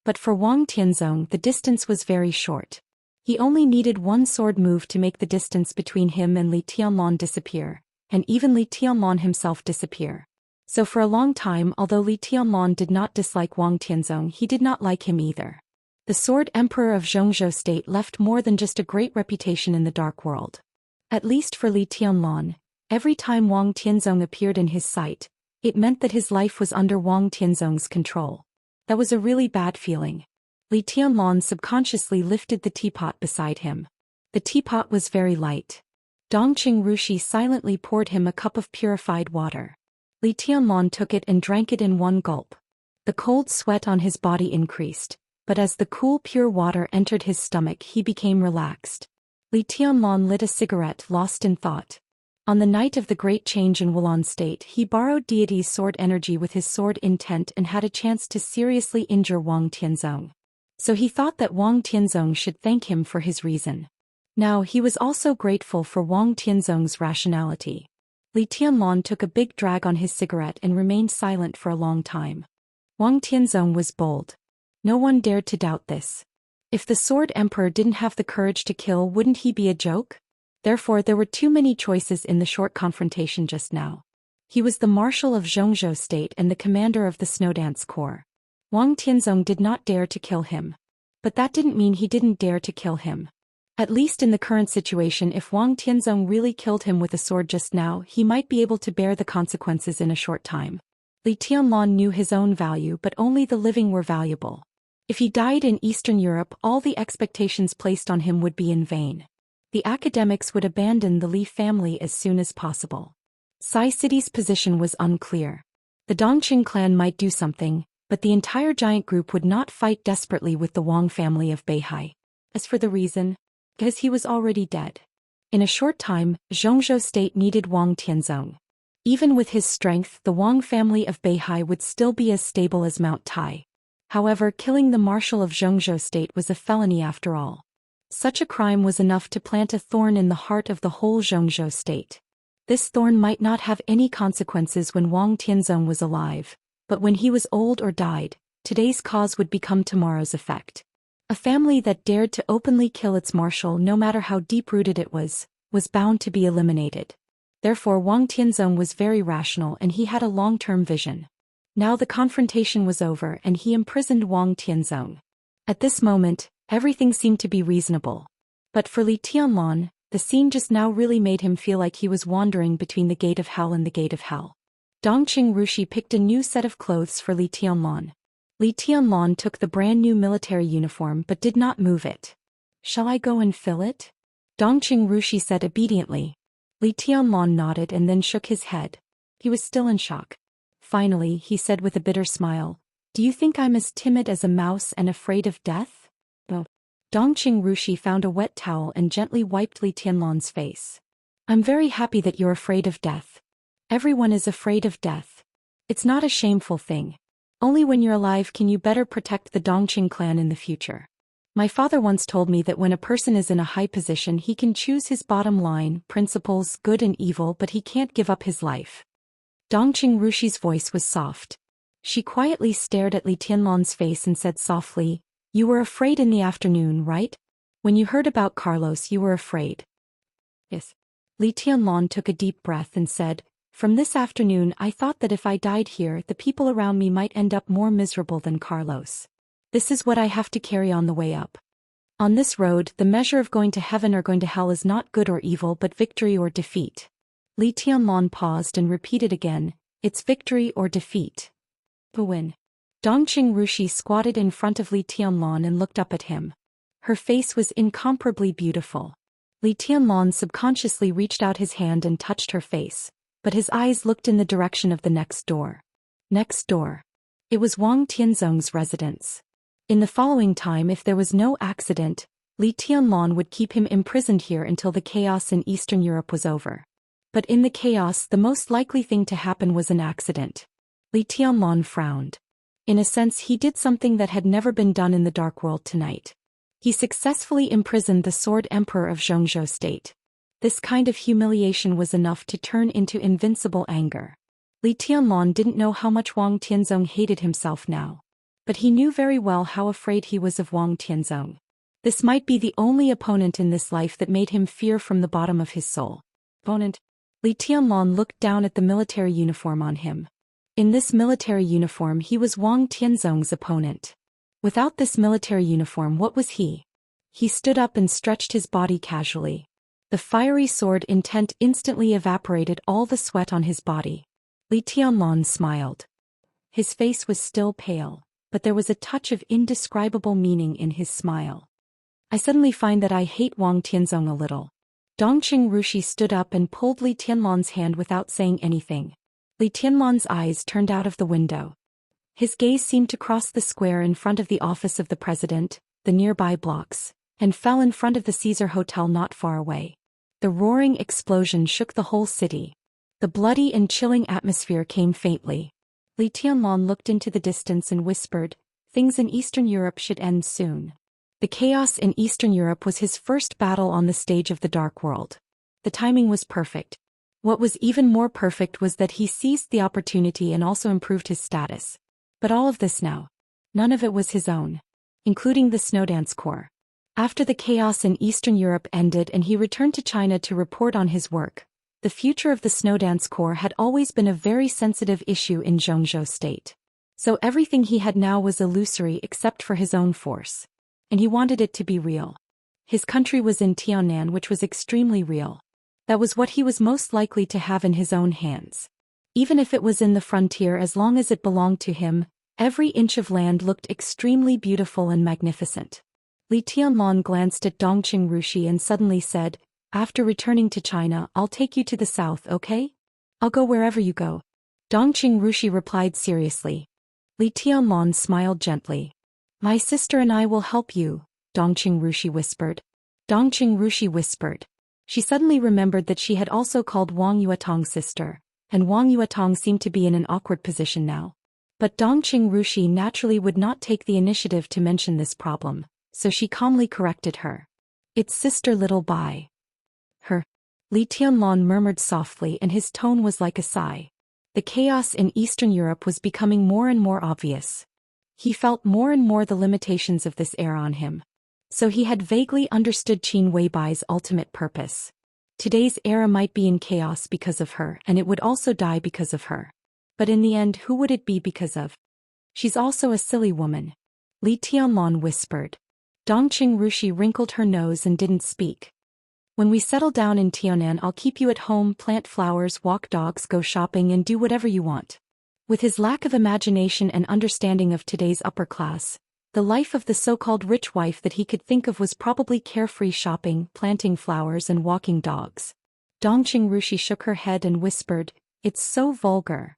But for Wang Tianzong, the distance was very short. He only needed one sword move to make the distance between him and Li Tianlan disappear, and even Li Tianlan himself disappear. So for a long time, although Li Tianlan did not dislike Wang Tianzong, he did not like him either. The Sword Emperor of Zhou State left more than just a great reputation in the dark world. At least for Li Tianlan, every time Wang Tianzong appeared in his sight, it meant that his life was under Wang Tianzong's control. That was a really bad feeling. Li Tianlan subconsciously lifted the teapot beside him. The teapot was very light. Dongqing Rushi silently poured him a cup of purified water. Li Tianlan took it and drank it in one gulp. The cold sweat on his body increased, but as the cool pure water entered his stomach he became relaxed. Li Tianlan lit a cigarette, lost in thought. On the night of the Great Change in Wulan State, he borrowed deity's sword energy with his sword intent and had a chance to seriously injure Wang Tianzong. So he thought that Wang Tianzong should thank him for his reason. Now he was also grateful for Wang Tianzong's rationality. Li Tianlan took a big drag on his cigarette and remained silent for a long time. Wang Tianzong was bold. No one dared to doubt this. If the Sword Emperor didn't have the courage to kill, wouldn't he be a joke? Therefore there were too many choices in the short confrontation just now. He was the Marshal of Zhou State and the commander of the Snowdance Corps. Wang Tianzong did not dare to kill him. But that didn't mean he didn't dare to kill him. At least in the current situation, if Wang Tianzong really killed him with a sword just now, he might be able to bear the consequences in a short time. Li Tianlan knew his own value, but only the living were valuable. If he died in Eastern Europe, all the expectations placed on him would be in vain. The academics would abandon the Li family as soon as possible. Sai City's position was unclear. The Dongqing clan might do something, but the entire giant group would not fight desperately with the Wang family of Beihai. As for the reason, because he was already dead. In a short time, Zhou State needed Wang Tianzong. Even with his strength, the Wang family of Beihai would still be as stable as Mount Tai. However, killing the marshal of Zhou state was a felony after all. Such a crime was enough to plant a thorn in the heart of the whole Zhou state. This thorn might not have any consequences when Wang Tianzong was alive, but when he was old or died, today's cause would become tomorrow's effect. A family that dared to openly kill its marshal, no matter how deep-rooted it was bound to be eliminated. Therefore Wang Tianzong was very rational and he had a long-term vision. Now the confrontation was over and he imprisoned Wang Tianzong. At this moment, everything seemed to be reasonable. But for Li Tianlan, the scene just now really made him feel like he was wandering between the gate of hell and the gate of hell. Dongqing Rushi picked a new set of clothes for Li Tianlan. Li Tianlan took the brand new military uniform but did not move it. "Shall I go and fill it?" Dongqing Rushi said obediently. Li Tianlan nodded and then shook his head. He was still in shock. Finally, he said with a bitter smile, "Do you think I'm as timid as a mouse and afraid of death?" Oh. Dongqing Rushi found a wet towel and gently wiped Li Tianlan's face. "I'm very happy that you're afraid of death. Everyone is afraid of death. It's not a shameful thing. Only when you're alive can you better protect the Dongqing clan in the future. My father once told me that when a person is in a high position he can choose his bottom line, principles, good and evil, but he can't give up his life." Dongqing Rushi's voice was soft. She quietly stared at Li Tianlan's face and said softly, "You were afraid in the afternoon, right? When you heard about Carlos you were afraid." "Yes." Li Tianlan took a deep breath and said, "From this afternoon I thought that if I died here the people around me might end up more miserable than Carlos. This is what I have to carry on the way up. On this road, the measure of going to heaven or going to hell is not good or evil but victory or defeat." Li Tianlan paused and repeated again, "It's victory or defeat. The win." Dongqing Rushi squatted in front of Li Tianlan and looked up at him. Her face was incomparably beautiful. Li Tianlan subconsciously reached out his hand and touched her face, but his eyes looked in the direction of the next door. Next door. It was Wang Tianzong's residence. In the following time, if there was no accident, Li Tianlan would keep him imprisoned here until the chaos in Eastern Europe was over. But in the chaos the most likely thing to happen was an accident. Li Tianlan frowned. In a sense he did something that had never been done in the Dark World tonight. He successfully imprisoned the Sword Emperor of Zhou state. This kind of humiliation was enough to turn into invincible anger. Li Tianlan didn't know how much Wang Tianzong hated himself now. But he knew very well how afraid he was of Wang Tianzong. This might be the only opponent in this life that made him fear from the bottom of his soul. Opponent? Li Tianlan looked down at the military uniform on him. In this military uniform he was Wang Tianzong's opponent. Without this military uniform what was he? He stood up and stretched his body casually. The fiery sword intent instantly evaporated all the sweat on his body. Li Tianlan smiled. His face was still pale, but there was a touch of indescribable meaning in his smile. "I suddenly find that I hate Wang Tianzong a little." Dongqing Rushi stood up and pulled Li Tianlan's hand without saying anything. Li Tianlan's eyes turned out of the window. His gaze seemed to cross the square in front of the office of the president, the nearby blocks, and fell in front of the Caesar Hotel not far away. The roaring explosion shook the whole city. The bloody and chilling atmosphere came faintly. Li Tianlan looked into the distance and whispered, "Things in Eastern Europe should end soon." The chaos in Eastern Europe was his first battle on the stage of the Dark World. The timing was perfect. What was even more perfect was that he seized the opportunity and also improved his status. But all of this now, none of it was his own, including the Snowdance Corps. After the chaos in Eastern Europe ended and he returned to China to report on his work, the future of the Snowdance Corps had always been a very sensitive issue in Zhou state. So everything he had now was illusory except for his own force. And he wanted it to be real. His country was in Tiannan, which was extremely real. That was what he was most likely to have in his own hands. Even if it was in the frontier, as long as it belonged to him, every inch of land looked extremely beautiful and magnificent. Li Tianlan glanced at Dongqing Rushi and suddenly said, "After returning to China, I'll take you to the south, okay? I'll go wherever you go." Dongqing Rushi replied seriously. Li Tianlan smiled gently. "My sister and I will help you," Dongqing Rushi whispered. Dongqing Rushi whispered. She suddenly remembered that she had also called Wang Yuetong's sister, and Wang Yuetong seemed to be in an awkward position now. But Dongqing Rushi naturally would not take the initiative to mention this problem, so she calmly corrected her. It's Sister Little Bai. Her. Li Tianlong murmured softly, and his tone was like a sigh. The chaos in Eastern Europe was becoming more and more obvious. He felt more and more the limitations of this era on him. So he had vaguely understood Qin Weibai's ultimate purpose. Today's era might be in chaos because of her, and it would also die because of her. But in the end, who would it be because of? She's also a silly woman. Li Tianlong whispered. Dongqing Rushi wrinkled her nose and didn't speak. When we settle down in Tianan, I'll keep you at home, plant flowers, walk dogs, go shopping, and do whatever you want. With his lack of imagination and understanding of today's upper class, the life of the so-called rich wife that he could think of was probably carefree shopping, planting flowers, and walking dogs. Dongqing Rushi shook her head and whispered, "It's so vulgar.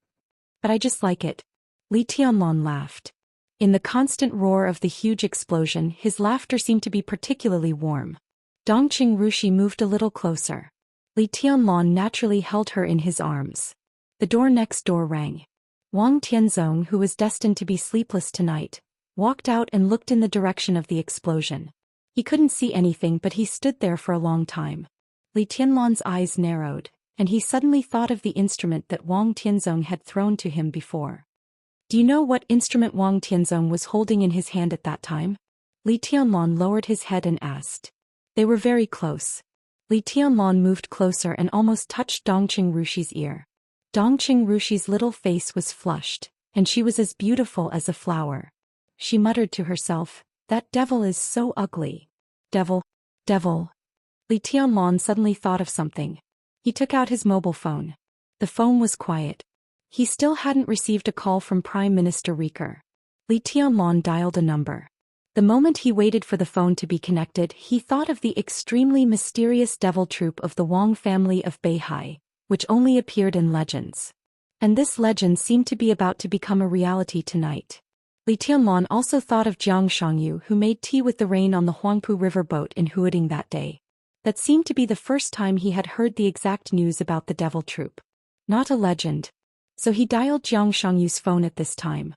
But I just like it." Li Tianlong laughed. In the constant roar of the huge explosion, his laughter seemed to be particularly warm. Dongqing Rushi moved a little closer. Li Tianlong naturally held her in his arms. The door next door rang. Wang Tianzong, who was destined to be sleepless tonight, walked out and looked in the direction of the explosion. He couldn't see anything, but he stood there for a long time. Li Tianlong's eyes narrowed, and he suddenly thought of the instrument that Wang Tianzong had thrown to him before. Do you know what instrument Wang Tianzong was holding in his hand at that time? Li Tianlong lowered his head and asked. They were very close. Li Tianlong moved closer and almost touched Dongqing Rushi's ear. Dongqing Rushi's little face was flushed, and she was as beautiful as a flower. She muttered to herself, "That devil is so ugly." Devil. Li Tianlong suddenly thought of something. He took out his mobile phone. The phone was quiet. He still hadn't received a call from Prime Minister Riker. Li Tianlong dialed a number. The moment he waited for the phone to be connected, he thought of the extremely mysterious devil troop of the Wang family of Beihai, which only appeared in legends. And this legend seemed to be about to become a reality tonight. Li Tianlong also thought of Jiang Shangyu, who made tea with the rain on the Huangpu River boat in Huading that day. That seemed to be the first time he had heard the exact news about the devil troop. Not a legend. So he dialed Jiang Shangyu's phone at this time.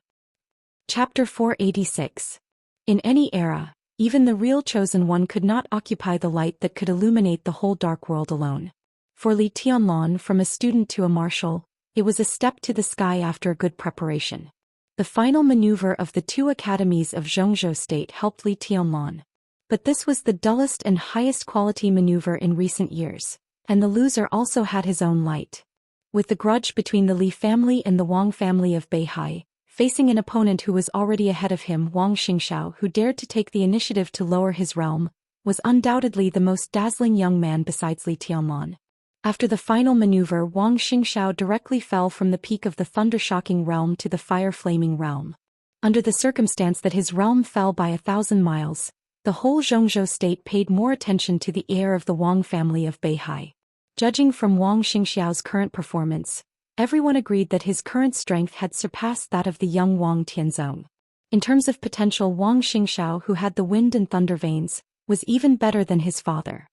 Chapter 486. In any era, even the real chosen one could not occupy the light that could illuminate the whole dark world alone. For Li Tianlong, from a student to a marshal, it was a step to the sky after a good preparation. The final maneuver of the two academies of Zhongzhou State helped Li Tianlong. But this was the dullest and highest quality maneuver in recent years, and the loser also had his own light. With the grudge between the Li family and the Wang family of Beihai, facing an opponent who was already ahead of him, Wang Xingxiao, who dared to take the initiative to lower his realm, was undoubtedly the most dazzling young man besides Li Tianlong. After the final maneuver, Wang Xingxiao directly fell from the peak of the thunder-shocking realm to the fire-flaming realm. Under the circumstance that his realm fell by 1,000 miles, the whole Zhongzhou state paid more attention to the heir of the Wang family of Beihai. Judging from Wang Xingxiao's current performance, everyone agreed that his current strength had surpassed that of the young Wang Tianzong. In terms of potential, Wang Xingxiao, who had the wind and thunder veins, was even better than his father.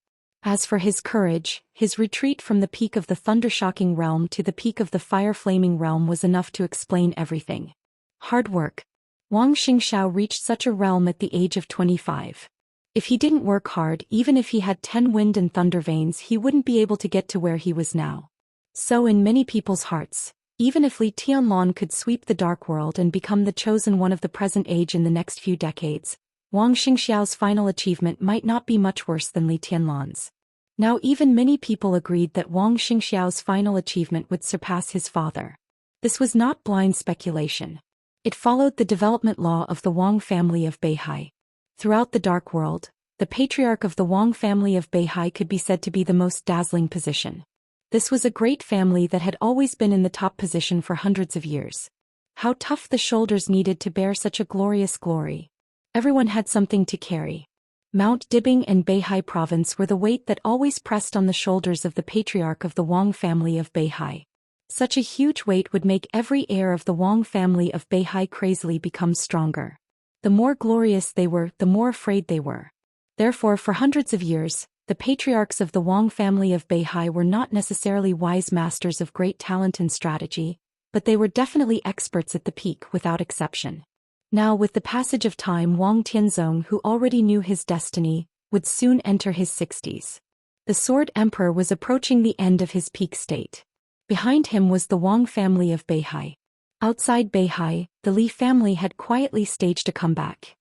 As for his courage, his retreat from the peak of the thunder-shocking realm to the peak of the fire-flaming realm was enough to explain everything. Hard work. Wang Xingxiao reached such a realm at the age of 25. If he didn't work hard, even if he had 10 wind and thunder veins, he wouldn't be able to get to where he was now. So in many people's hearts, even if Li Tianlong could sweep the dark world and become the chosen one of the present age in the next few decades, Wang Xingxiao's final achievement might not be much worse than Li Tianlong's. Now even many people agreed that Wang Xingxiao's final achievement would surpass his father. This was not blind speculation. It followed the development law of the Wang family of Beihai. Throughout the dark world, the patriarch of the Wang family of Beihai could be said to be the most dazzling position. This was a great family that had always been in the top position for hundreds of years. How tough the shoulders needed to bear such a glorious glory. Everyone had something to carry. Mount Dibing and Beihai province were the weight that always pressed on the shoulders of the patriarch of the Wang family of Beihai. Such a huge weight would make every heir of the Wang family of Beihai crazily become stronger. The more glorious they were, the more afraid they were. Therefore, for hundreds of years, the patriarchs of the Wang family of Beihai were not necessarily wise masters of great talent and strategy, but they were definitely experts at the peak without exception. Now with the passage of time, Wang Tianzong, who already knew his destiny, would soon enter his 60s. The Sword Emperor was approaching the end of his peak state. Behind him was the Wang family of Beihai. Outside Beihai, the Li family had quietly staged a comeback.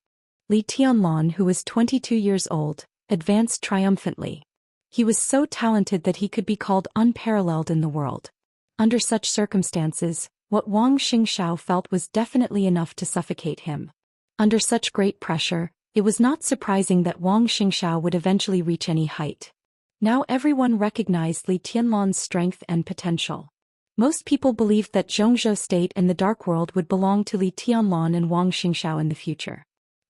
Li Tianlan, who was 22 years old, advanced triumphantly. He was so talented that he could be called unparalleled in the world. Under such circumstances, what Wang Xingxiao felt was definitely enough to suffocate him. Under such great pressure, it was not surprising that Wang Xingxiao would eventually reach any height. Now everyone recognized Li Tianlan's strength and potential. Most people believed that Zhou State and the Dark World would belong to Li Tianlan and Wang Xingxiao in the future.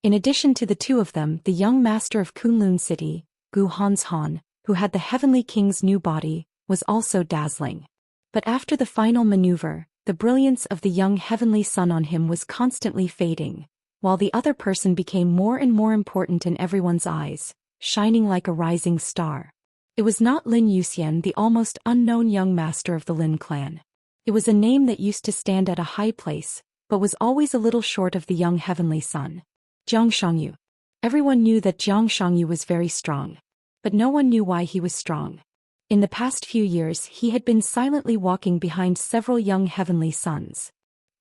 In addition to the two of them, the young master of Kunlun City, Gu Hanshan, who had the Heavenly King's new body, was also dazzling. But after the final maneuver, the brilliance of the young heavenly sun on him was constantly fading, while the other person became more and more important in everyone's eyes, shining like a rising star. It was not Lin Yuxian, the almost unknown young master of the Lin clan. It was a name that used to stand at a high place, but was always a little short of the young heavenly sun. Jiang Shangyu. Everyone knew that Jiang Shangyu was very strong. But no one knew why he was strong. In the past few years he had been silently walking behind several young heavenly suns.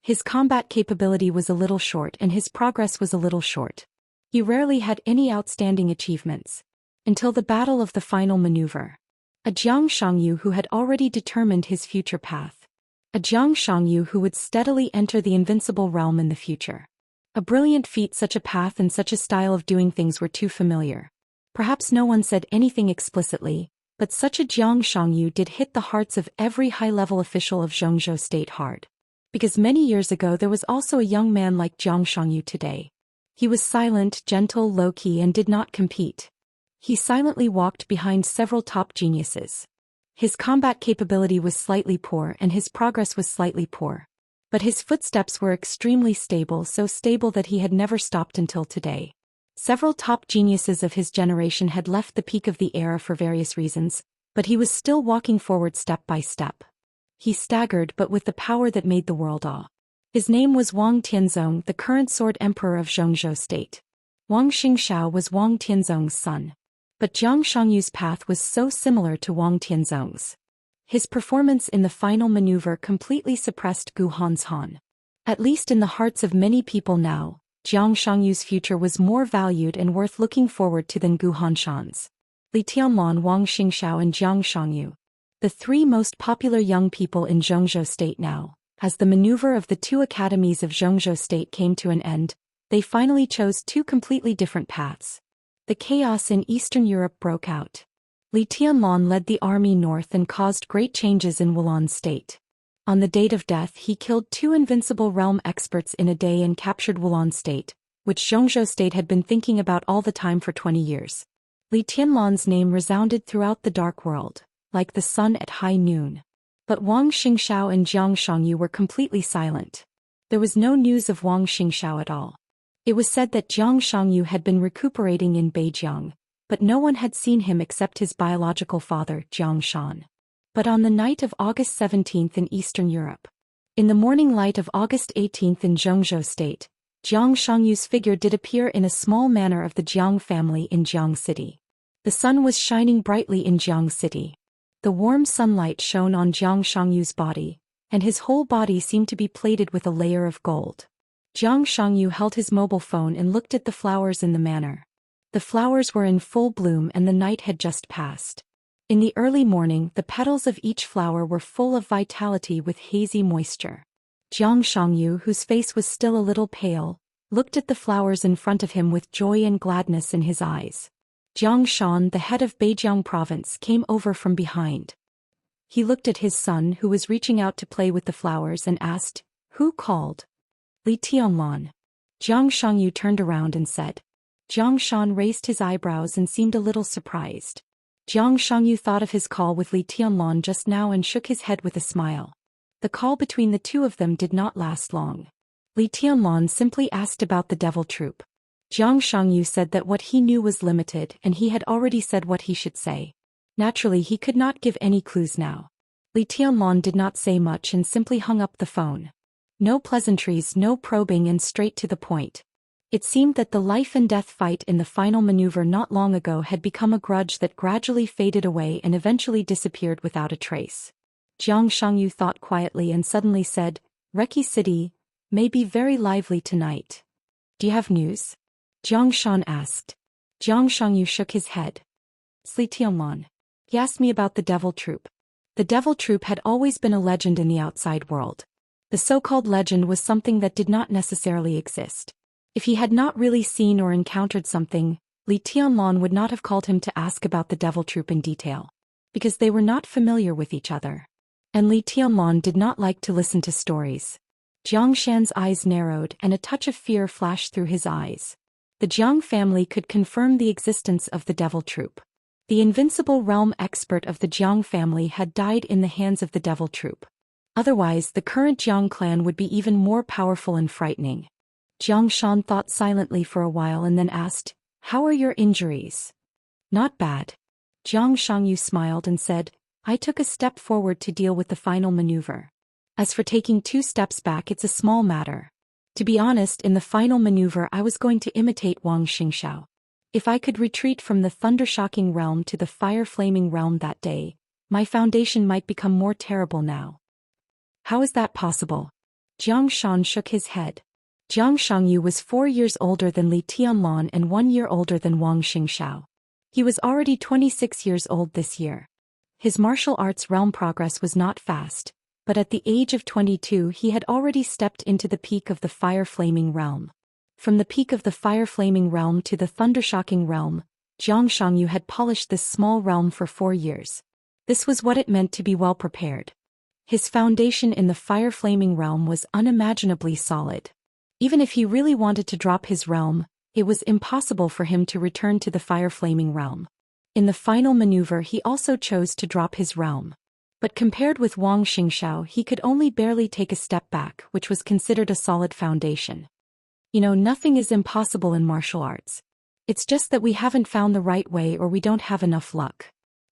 His combat capability was a little short and his progress was a little short. He rarely had any outstanding achievements. Until the battle of the final maneuver. A Jiang Shangyu who had already determined his future path. A Jiang Shangyu who would steadily enter the invincible realm in the future. A brilliant feat. Such a path and such a style of doing things were too familiar. Perhaps no one said anything explicitly, but such a Jiang Shangyu did hit the hearts of every high-level official of Zhou State hard. Because many years ago there was also a young man like Jiang Shangyu today. He was silent, gentle, low-key and did not compete. He silently walked behind several top geniuses. His combat capability was slightly poor and his progress was slightly poor. But his footsteps were extremely stable, so stable that he had never stopped until today. Several top geniuses of his generation had left the peak of the era for various reasons, but he was still walking forward step by step. He staggered but with the power that made the world awe. His name was Wang Tianzong, the current Sword Emperor of Zhou State. Wang Xingxiao was Wang Tianzong's son. But Jiang Shangyu's path was so similar to Wang Tianzong's. His performance in the final maneuver completely suppressed Gu Hanshan. At least in the hearts of many people now, Jiang Shangyu's future was more valued and worth looking forward to than Gu Hanshan's. Li Tianlan, Wang Xingxiao and Jiang Shangyu. The three most popular young people in Zhou State now. As the maneuver of the two academies of Zhou State came to an end, they finally chose two completely different paths. The chaos in Eastern Europe broke out. Li Tianlan led the army north and caused great changes in Wulan State. On the date of death he killed two invincible realm experts in a day and captured Wulan State, which Zhou State had been thinking about all the time for 20 years. Li Tianlan's name resounded throughout the Dark World, like the sun at high noon. But Wang Xingxiao and Jiang Shangyu were completely silent. There was no news of Wang Xingxiao at all. It was said that Jiang Shangyu had been recuperating in Beijing, but no one had seen him except his biological father, Jiang Shan. But on the night of August 17th in Eastern Europe, in the morning light of August 18th in Zhou State, Jiang Shangyu's figure did appear in a small manor of the Jiang family in Jiang City. The sun was shining brightly in Jiang City. The warm sunlight shone on Jiang Shangyu's body, and his whole body seemed to be plated with a layer of gold. Jiang Shangyu held his mobile phone and looked at the flowers in the manor. The flowers were in full bloom and the night had just passed. In the early morning, the petals of each flower were full of vitality with hazy moisture. Jiang Shangyu, whose face was still a little pale, looked at the flowers in front of him with joy and gladness in his eyes. Jiang Shan, the head of Beijing province, came over from behind. He looked at his son who was reaching out to play with the flowers and asked, "Who called?" Li Tianlan. Jiang Shangyu turned around and said. Jiang Shan raised his eyebrows and seemed a little surprised. Jiang Shangyu thought of his call with Li Tianlan just now and shook his head with a smile. The call between the two of them did not last long. Li Tianlan simply asked about the devil troop. Jiang Shangyu said that what he knew was limited and he had already said what he should say. Naturally, he could not give any clues now. Li Tianlong did not say much and simply hung up the phone. No pleasantries, no probing, and straight to the point. It seemed that the life and death fight in the final maneuver not long ago had become a grudge that gradually faded away and eventually disappeared without a trace. Jiang Shangyu thought quietly and suddenly said, "Reki City may be very lively tonight. Do you have news?" Jiang Shan asked. Jiang Shangyu shook his head. "Li Tianlong. He asked me about the Devil Troop." The Devil Troop had always been a legend in the outside world. The so-called legend was something that did not necessarily exist. If he had not really seen or encountered something, Li Tianlong would not have called him to ask about the Devil Troop in detail. Because they were not familiar with each other. And Li Tianlong did not like to listen to stories. Jiang Shan's eyes narrowed and a touch of fear flashed through his eyes. The Jiang family could confirm the existence of the Devil Troop. The invincible realm expert of the Jiang family had died in the hands of the Devil Troop. Otherwise, the current Jiang clan would be even more powerful and frightening. Jiang Shan thought silently for a while and then asked, "How are your injuries?" "Not bad." Jiang Shangyu smiled and said, "I took a step forward to deal with the final maneuver. As for taking 2 steps back, it's a small matter. To be honest, in the final maneuver I was going to imitate Wang Xingxiao. If I could retreat from the thunder-shocking realm to the fire-flaming realm that day, my foundation might become more terrible now." "How is that possible?" Jiang Shan shook his head. Jiang Shangyu was 4 years older than Li Tianlong and 1 year older than Wang Xingxiao. He was already 26 years old this year. His martial arts realm progress was not fast, but at the age of 22 he had already stepped into the peak of the fire-flaming realm. From the peak of the fire-flaming realm to the thunder-shocking realm, Jiang Shangyu had polished this small realm for 4 years. This was what it meant to be well prepared. His foundation in the fire-flaming realm was unimaginably solid. Even if he really wanted to drop his realm, it was impossible for him to return to the fire-flaming realm. In the final maneuver he also chose to drop his realm. But compared with Wang Xingxiao, he could only barely take a step back, which was considered a solid foundation. Nothing is impossible in martial arts. It's just that we haven't found the right way or we don't have enough luck.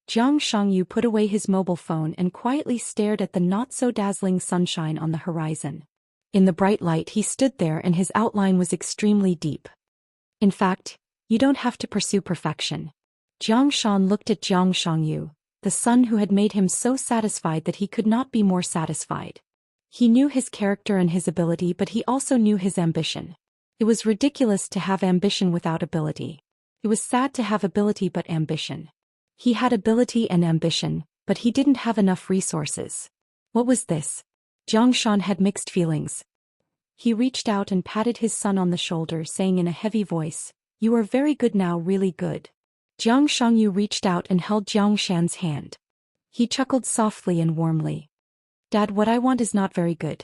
Jiang Shangyu put away his mobile phone and quietly stared at the not-so-dazzling sunshine on the horizon. In the bright light he stood there and his outline was extremely deep. "In fact, you don't have to pursue perfection." Jiang Shan looked at Jiang Shangyu, the son who had made him so satisfied that he could not be more satisfied. He knew his character and his ability, but he also knew his ambition. It was ridiculous to have ambition without ability. It was sad to have ability but ambition. He had ability and ambition, but he didn't have enough resources. What was this? Jiang Shan had mixed feelings. He reached out and patted his son on the shoulder, saying in a heavy voice, "You are very good now, really good." Jiang Shangyu reached out and held Jiang Shan's hand. He chuckled softly and warmly. "Dad, what I want is not very good.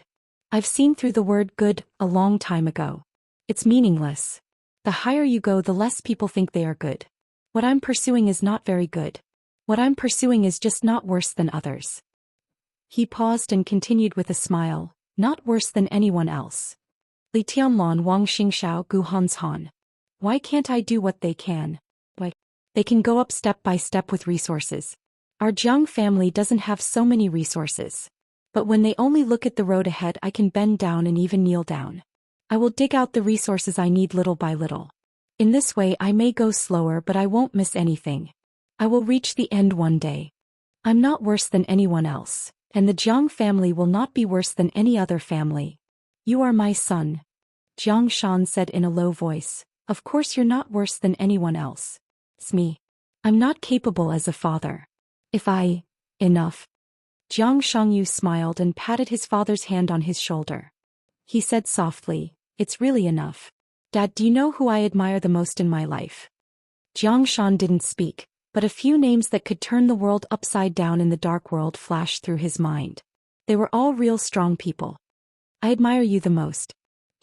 I've seen through the word good a long time ago. It's meaningless. The higher you go, the less people think they are good. What I'm pursuing is not very good. What I'm pursuing is just not worse than others." He paused and continued with a smile, "Not worse than anyone else. Li Tianlong, Wang Xingxiao, Gu Hanshan. Why can't I do what they can? Why? They can go up step by step with resources. Our Jiang family doesn't have so many resources. But when they only look at the road ahead, I can bend down and even kneel down. I will dig out the resources I need little by little. In this way I may go slower, but I won't miss anything. I will reach the end one day. I'm not worse than anyone else. And the Jiang family will not be worse than any other family. You are my son." Jiang Shan said in a low voice, "Of course you're not worse than anyone else. It's me. I'm not capable as a father. Enough." Jiang Shangyu smiled and patted his father's hand on his shoulder. He said softly, "It's really enough. Dad, do you know who I admire the most in my life?" Jiang Shan didn't speak, but a few names that could turn the world upside down in the dark world flashed through his mind. They were all real strong people. "I admire you the most."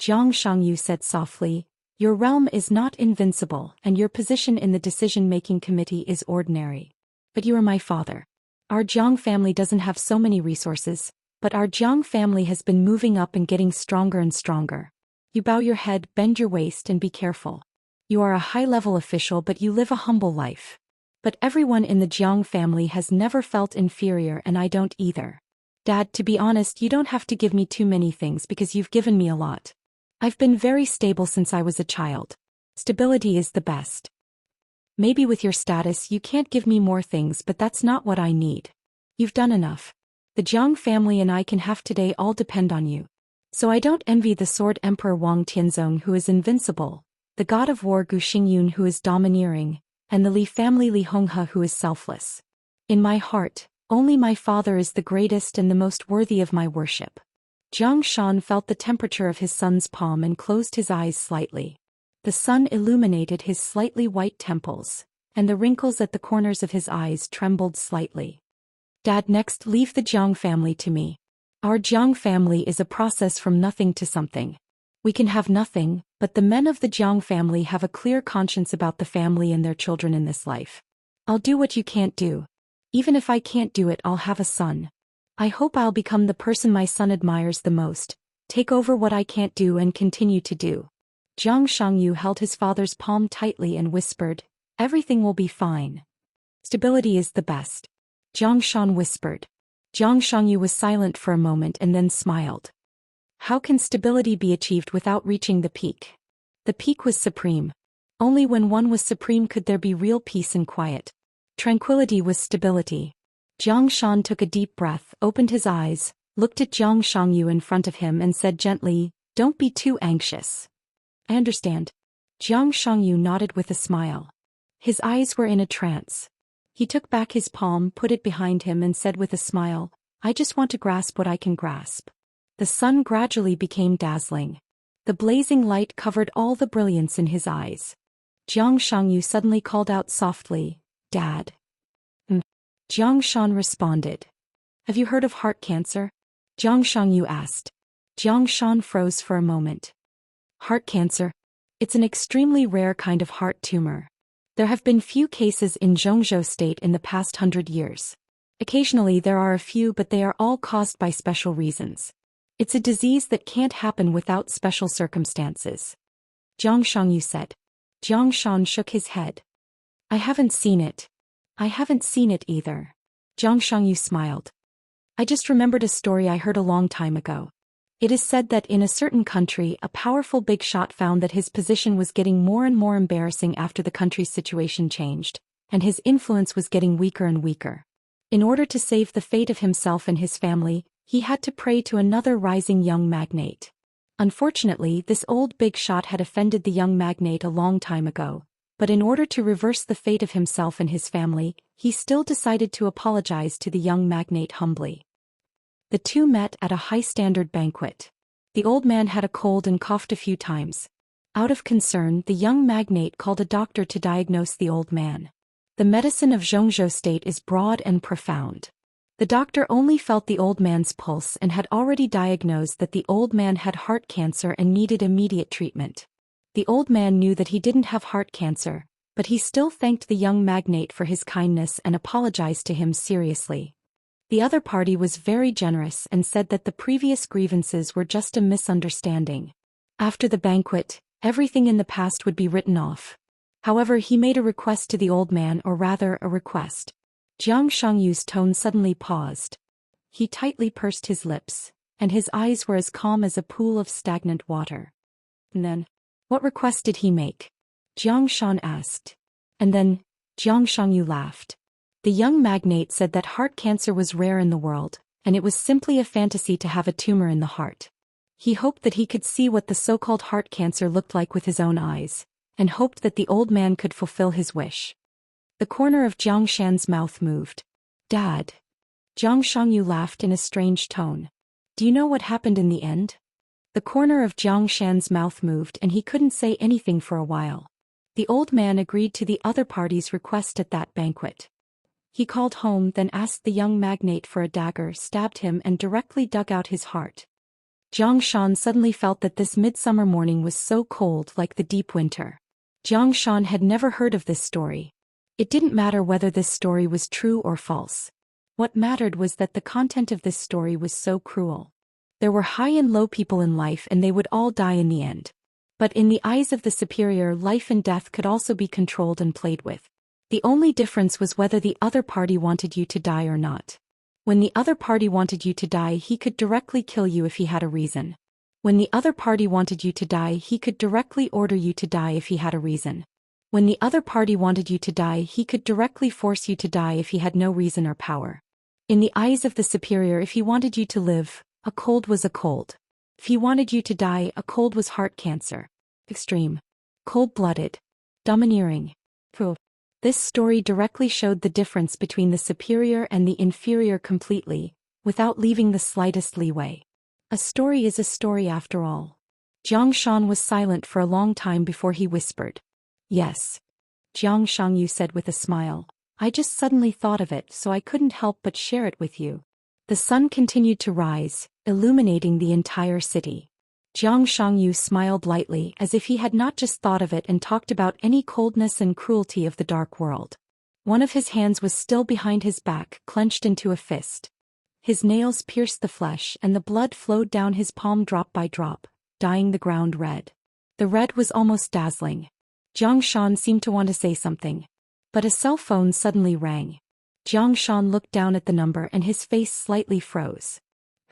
Jiang Shangyu said softly, "Your realm is not invincible and your position in the decision-making committee is ordinary. But you are my father. Our Jiang family doesn't have so many resources, but our Jiang family has been moving up and getting stronger and stronger. You bow your head, bend your waist, and be careful. You are a high-level official but you live a humble life. But everyone in the Jiang family has never felt inferior and I don't either. Dad, to be honest, you don't have to give me too many things because you've given me a lot. I've been very stable since I was a child. Stability is the best. Maybe with your status you can't give me more things, but that's not what I need. You've done enough. The Jiang family and I can have today all depend on you. So I don't envy the Sword Emperor Wang Tianzong who is invincible, the god of war Gu Xingyun who is domineering, and the Li family Li Honghe who is selfless. In my heart, only my father is the greatest and the most worthy of my worship. Zhou Xian felt the temperature of his son's palm and closed his eyes slightly. The sun illuminated his slightly white temples, and the wrinkles at the corners of his eyes trembled slightly. Dad, next leave the Jiang family to me. Our Jiang family is a process from nothing to something. We can have nothing, but the men of the Jiang family have a clear conscience about the family and their children in this life. I'll do what you can't do. Even if I can't do it, I'll have a son. I hope I'll become the person my son admires the most, take over what I can't do and continue to do. Zhang Shangyu held his father's palm tightly and whispered, everything will be fine. Stability is the best. Zhang Shan whispered. Zhang Shangyu was silent for a moment and then smiled. How can stability be achieved without reaching the peak? The peak was supreme. Only when one was supreme could there be real peace and quiet. Tranquility was stability. Zhang Shan took a deep breath, opened his eyes, looked at Zhang Shangyu in front of him and said gently, don't be too anxious. I understand. Zhang Shangyu nodded with a smile. His eyes were in a trance. He took back his palm, put it behind him and said with a smile, I just want to grasp what I can grasp. The sun gradually became dazzling. The blazing light covered all the brilliance in his eyes. Zhang Shangyu suddenly called out softly, Dad. Zhang Shan responded. Have you heard of heart cancer? Zhang Shangyu asked. Zhang Shan froze for a moment. Heart cancer? It's an extremely rare kind of heart tumor. There have been few cases in Zhongzhou state in the past 100 years. Occasionally there are a few, but they are all caused by special reasons. It's a disease that can't happen without special circumstances. Zhang Shangyu said. Zhang Shan shook his head. I haven't seen it. I haven't seen it either. Zhang Shangyu smiled. I just remembered a story I heard a long time ago. It is said that in a certain country a powerful big shot found that his position was getting more and more embarrassing after the country's situation changed, and his influence was getting weaker and weaker. In order to save the fate of himself and his family, he had to pray to another rising young magnate. Unfortunately, this old big shot had offended the young magnate a long time ago, but in order to reverse the fate of himself and his family, he still decided to apologize to the young magnate humbly. The two met at a high-standard banquet. The old man had a cold and coughed a few times. Out of concern, the young magnate called a doctor to diagnose the old man. The medicine of Zhongzhou state is broad and profound. The doctor only felt the old man's pulse and had already diagnosed that the old man had heart cancer and needed immediate treatment. The old man knew that he didn't have heart cancer, but he still thanked the young magnate for his kindness and apologized to him seriously. The other party was very generous and said that the previous grievances were just a misunderstanding. After the banquet, everything in the past would be written off. However, he made a request to the old man, or rather a request. Zhang Shangyu's tone suddenly paused. He tightly pursed his lips, and his eyes were as calm as a pool of stagnant water. And then, what request did he make? Zhang Shan asked. And then, Zhang Shangyu laughed. The young magnate said that heart cancer was rare in the world, and it was simply a fantasy to have a tumor in the heart. He hoped that he could see what the so-called heart cancer looked like with his own eyes, and hoped that the old man could fulfill his wish. The corner of Jiang Shan's mouth moved. Dad. Zhang Shangyu laughed in a strange tone. Do you know what happened in the end? The corner of Jiang Shan's mouth moved and he couldn't say anything for a while. The old man agreed to the other party's request at that banquet. He called home, then asked the young magnate for a dagger, stabbed him and directly dug out his heart. Zhang Shan suddenly felt that this midsummer morning was so cold, like the deep winter. Zhang Shan had never heard of this story. It didn't matter whether this story was true or false. What mattered was that the content of this story was so cruel. There were high and low people in life and they would all die in the end. But in the eyes of the superior, life and death could also be controlled and played with. The only difference was whether the other party wanted you to die or not. When the other party wanted you to die, he could directly kill you if he had a reason. When the other party wanted you to die, he could directly order you to die if he had a reason. When the other party wanted you to die, he could directly force you to die if he had no reason or power. In the eyes of the superior, if he wanted you to live, a cold was a cold. If he wanted you to die, a cold was heart cancer. Extreme. Cold-blooded. Domineering. Cruel. This story directly showed the difference between the superior and the inferior completely, without leaving the slightest leeway. A story is a story after all. Zhou Xian was silent for a long time before he whispered. Yes. Zhang Shangyu said with a smile. I just suddenly thought of it, so I couldn't help but share it with you. The sun continued to rise, illuminating the entire city. Zhang Shangyu smiled lightly as if he had not just thought of it and talked about any coldness and cruelty of the dark world. One of his hands was still behind his back, clenched into a fist. His nails pierced the flesh and the blood flowed down his palm drop by drop, dyeing the ground red. The red was almost dazzling. Zhang Shan seemed to want to say something. But a cell phone suddenly rang. Zhang Shan looked down at the number and his face slightly froze.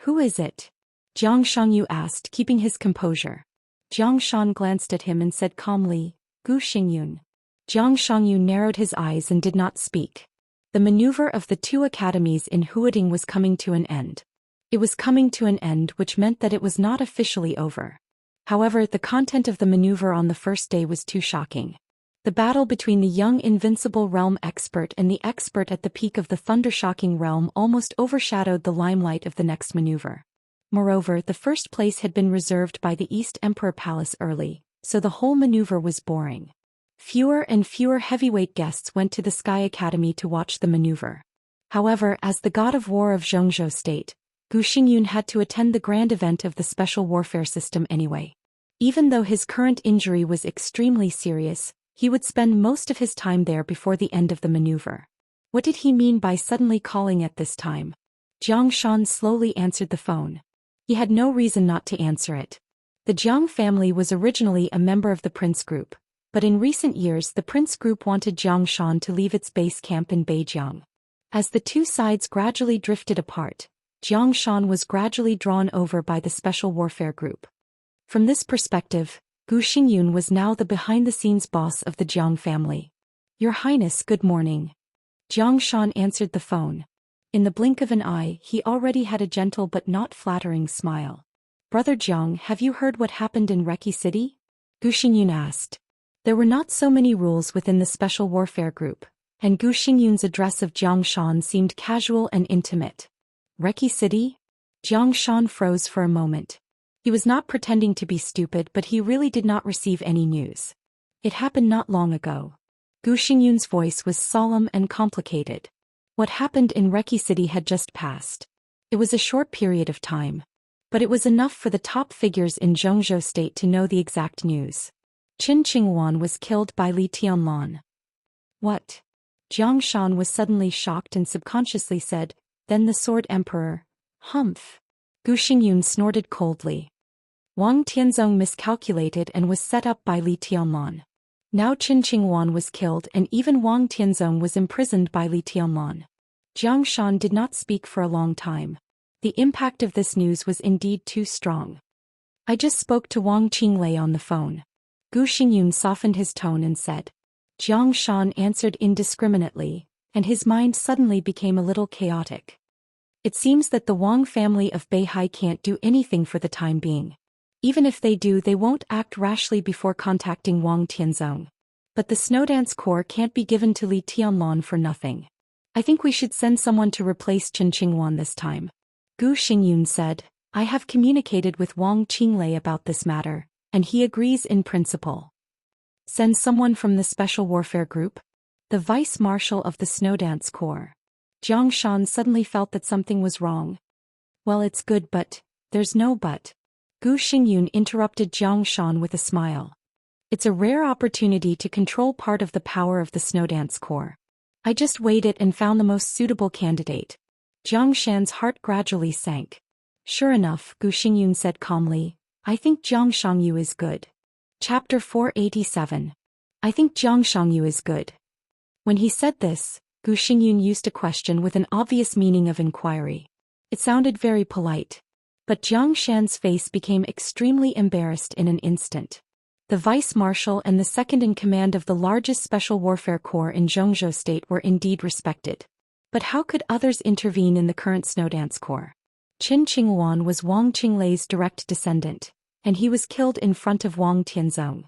Who is it? Zhang Shangyu asked, keeping his composure. Zhang Shan glanced at him and said calmly, Gu Xingyun. Zhang Shangyu narrowed his eyes and did not speak. The maneuver of the two academies in Huading was coming to an end. It was coming to an end, which meant that it was not officially over. However, the content of the maneuver on the first day was too shocking. The battle between the young invincible realm expert and the expert at the peak of the thunder-shocking realm almost overshadowed the limelight of the next maneuver. Moreover, the first place had been reserved by the East Emperor Palace early, so the whole maneuver was boring. Fewer and fewer heavyweight guests went to the Sky Academy to watch the maneuver. However, as the god of war of Zhongzhou State, Gu Xingyun had to attend the grand event of the special warfare system anyway. Even though his current injury was extremely serious, he would spend most of his time there before the end of the maneuver. What did he mean by suddenly calling at this time? Zhang Shan slowly answered the phone. He had no reason not to answer it. The Jiang family was originally a member of the Prince Group, but in recent years the Prince Group wanted Zhang Shan to leave its base camp in Beijiang. As the two sides gradually drifted apart, Zhang Shan was gradually drawn over by the Special Warfare Group. From this perspective, Gu Xingyun was now the behind-the-scenes boss of the Jiang family. Your Highness, good morning. Zhang Shan answered the phone. In the blink of an eye, he already had a gentle but not flattering smile. Brother Jiang, have you heard what happened in Reki City? Gu Xingyun asked. There were not so many rules within the Special Warfare Group, and Gu Xingyun's address of Zhang Shan seemed casual and intimate. Reki City? Zhang Shan froze for a moment. He was not pretending to be stupid, but he really did not receive any news. It happened not long ago. Gu Xingyun's voice was solemn and complicated. What happened in Reki City had just passed. It was a short period of time. But it was enough for the top figures in Zhongzhou State to know the exact news. Qin Qingwan was killed by Li Tianlan. What? Zhang Shan was suddenly shocked and subconsciously said, then the Sword Emperor. Humph. Gu Xingyun snorted coldly. Wang Tianzong miscalculated and was set up by Li Tianlan. Now Qin Qingwan was killed and even Wang Tianzong was imprisoned by Li Tianlan. Zhang Shan did not speak for a long time. The impact of this news was indeed too strong. I just spoke to Wang Qinglei on the phone. Gu Xingyun softened his tone and said. Zhang Shan answered indiscriminately, and his mind suddenly became a little chaotic. It seems that the Wang family of Beihai can't do anything for the time being. Even if they do, they won't act rashly before contacting Wang Tianzong. But the Snowdance Corps can't be given to Li Tianlan for nothing. I think we should send someone to replace Qin Qingwan this time. Gu Xingyun said, I have communicated with Wang Qinglei about this matter, and he agrees in principle. Send someone from the Special Warfare Group? The Vice Marshal of the Snowdance Corps. Zhang Shan suddenly felt that something was wrong. Well, it's good, but there's no but. Gu Xingyun interrupted Zhang Shan with a smile. It's a rare opportunity to control part of the power of the Snowdance Corps. I just weighed it and found the most suitable candidate. Zhang Shan's heart gradually sank. Sure enough, Gu Xingyun said calmly, I think Zhang Shangyu is good. Chapter 487. I think Zhang Shangyu is good. When he said this, Gu Xingyun used a question with an obvious meaning of inquiry. It sounded very polite. But Jiang Shan's face became extremely embarrassed in an instant. The vice-marshal and the second-in-command of the largest special warfare corps in Zhongzhou state were indeed respected. But how could others intervene in the current Snowdance Corps? Qin Qinghuan was Wang Qinglei's direct descendant, and he was killed in front of Wang Tianzong.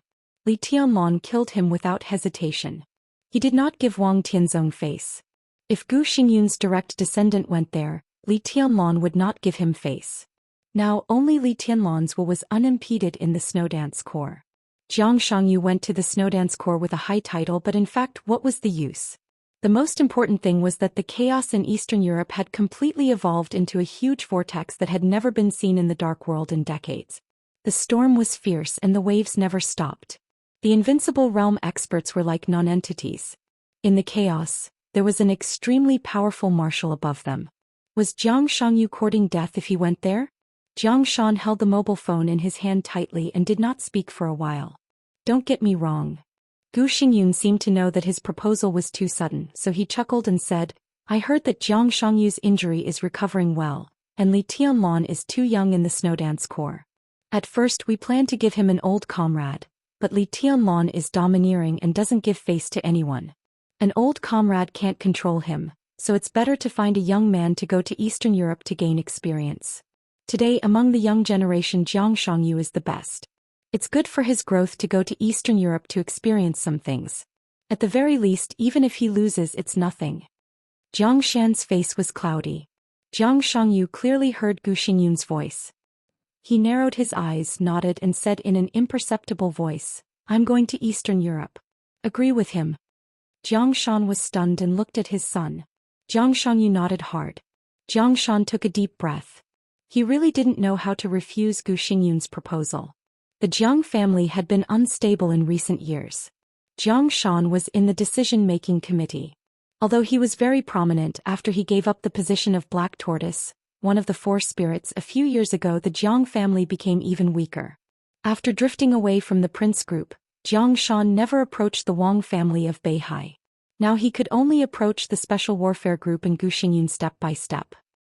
Li Tianlong killed him without hesitation. He did not give Wang Tianzong face. If Gu Xingyun's direct descendant went there, Li Tianlong would not give him face. Now only Li Tianlong's will was unimpeded in the Snowdance Corps. Zhang Shangyu went to the Snowdance Corps with a high title, but in fact what was the use? The most important thing was that the chaos in Eastern Europe had completely evolved into a huge vortex that had never been seen in the Dark World in decades. The storm was fierce and the waves never stopped. The invincible realm experts were like non-entities. In the chaos, there was an extremely powerful marshal above them. Was Zhang Shangyu courting death if he went there? Jiang Shan held the mobile phone in his hand tightly and did not speak for a while. Don't get me wrong. Gu Xingyun seemed to know that his proposal was too sudden, so he chuckled and said, I heard that Jiang Shangyu's injury is recovering well, and Li Tianlong is too young in the Snowdance Corps. At first we planned to give him an old comrade, but Li Tianlong is domineering and doesn't give face to anyone. An old comrade can't control him, so it's better to find a young man to go to Eastern Europe to gain experience. Today among the young generation Jiang Shangyu is the best. It's good for his growth to go to Eastern Europe to experience some things. At the very least, even if he loses, it's nothing. Jiang Shan's face was cloudy. Jiang Shangyu clearly heard Gu Xingyun's voice. He narrowed his eyes, nodded and said in an imperceptible voice, I'm going to Eastern Europe. Agree with him. Jiang Shan was stunned and looked at his son. Jiang Shangyu nodded hard. Jiang Shan took a deep breath. He really didn't know how to refuse Gu Xingyun's proposal. The Jiang family had been unstable in recent years. Jiang Shan was in the decision-making committee. Although he was very prominent after he gave up the position of Black Tortoise, one of the four spirits a few years ago, the Jiang family became even weaker. After drifting away from the prince group, Jiang Shan never approached the Wang family of Beihai. Now he could only approach the special warfare group and Gu Xingyun step by step.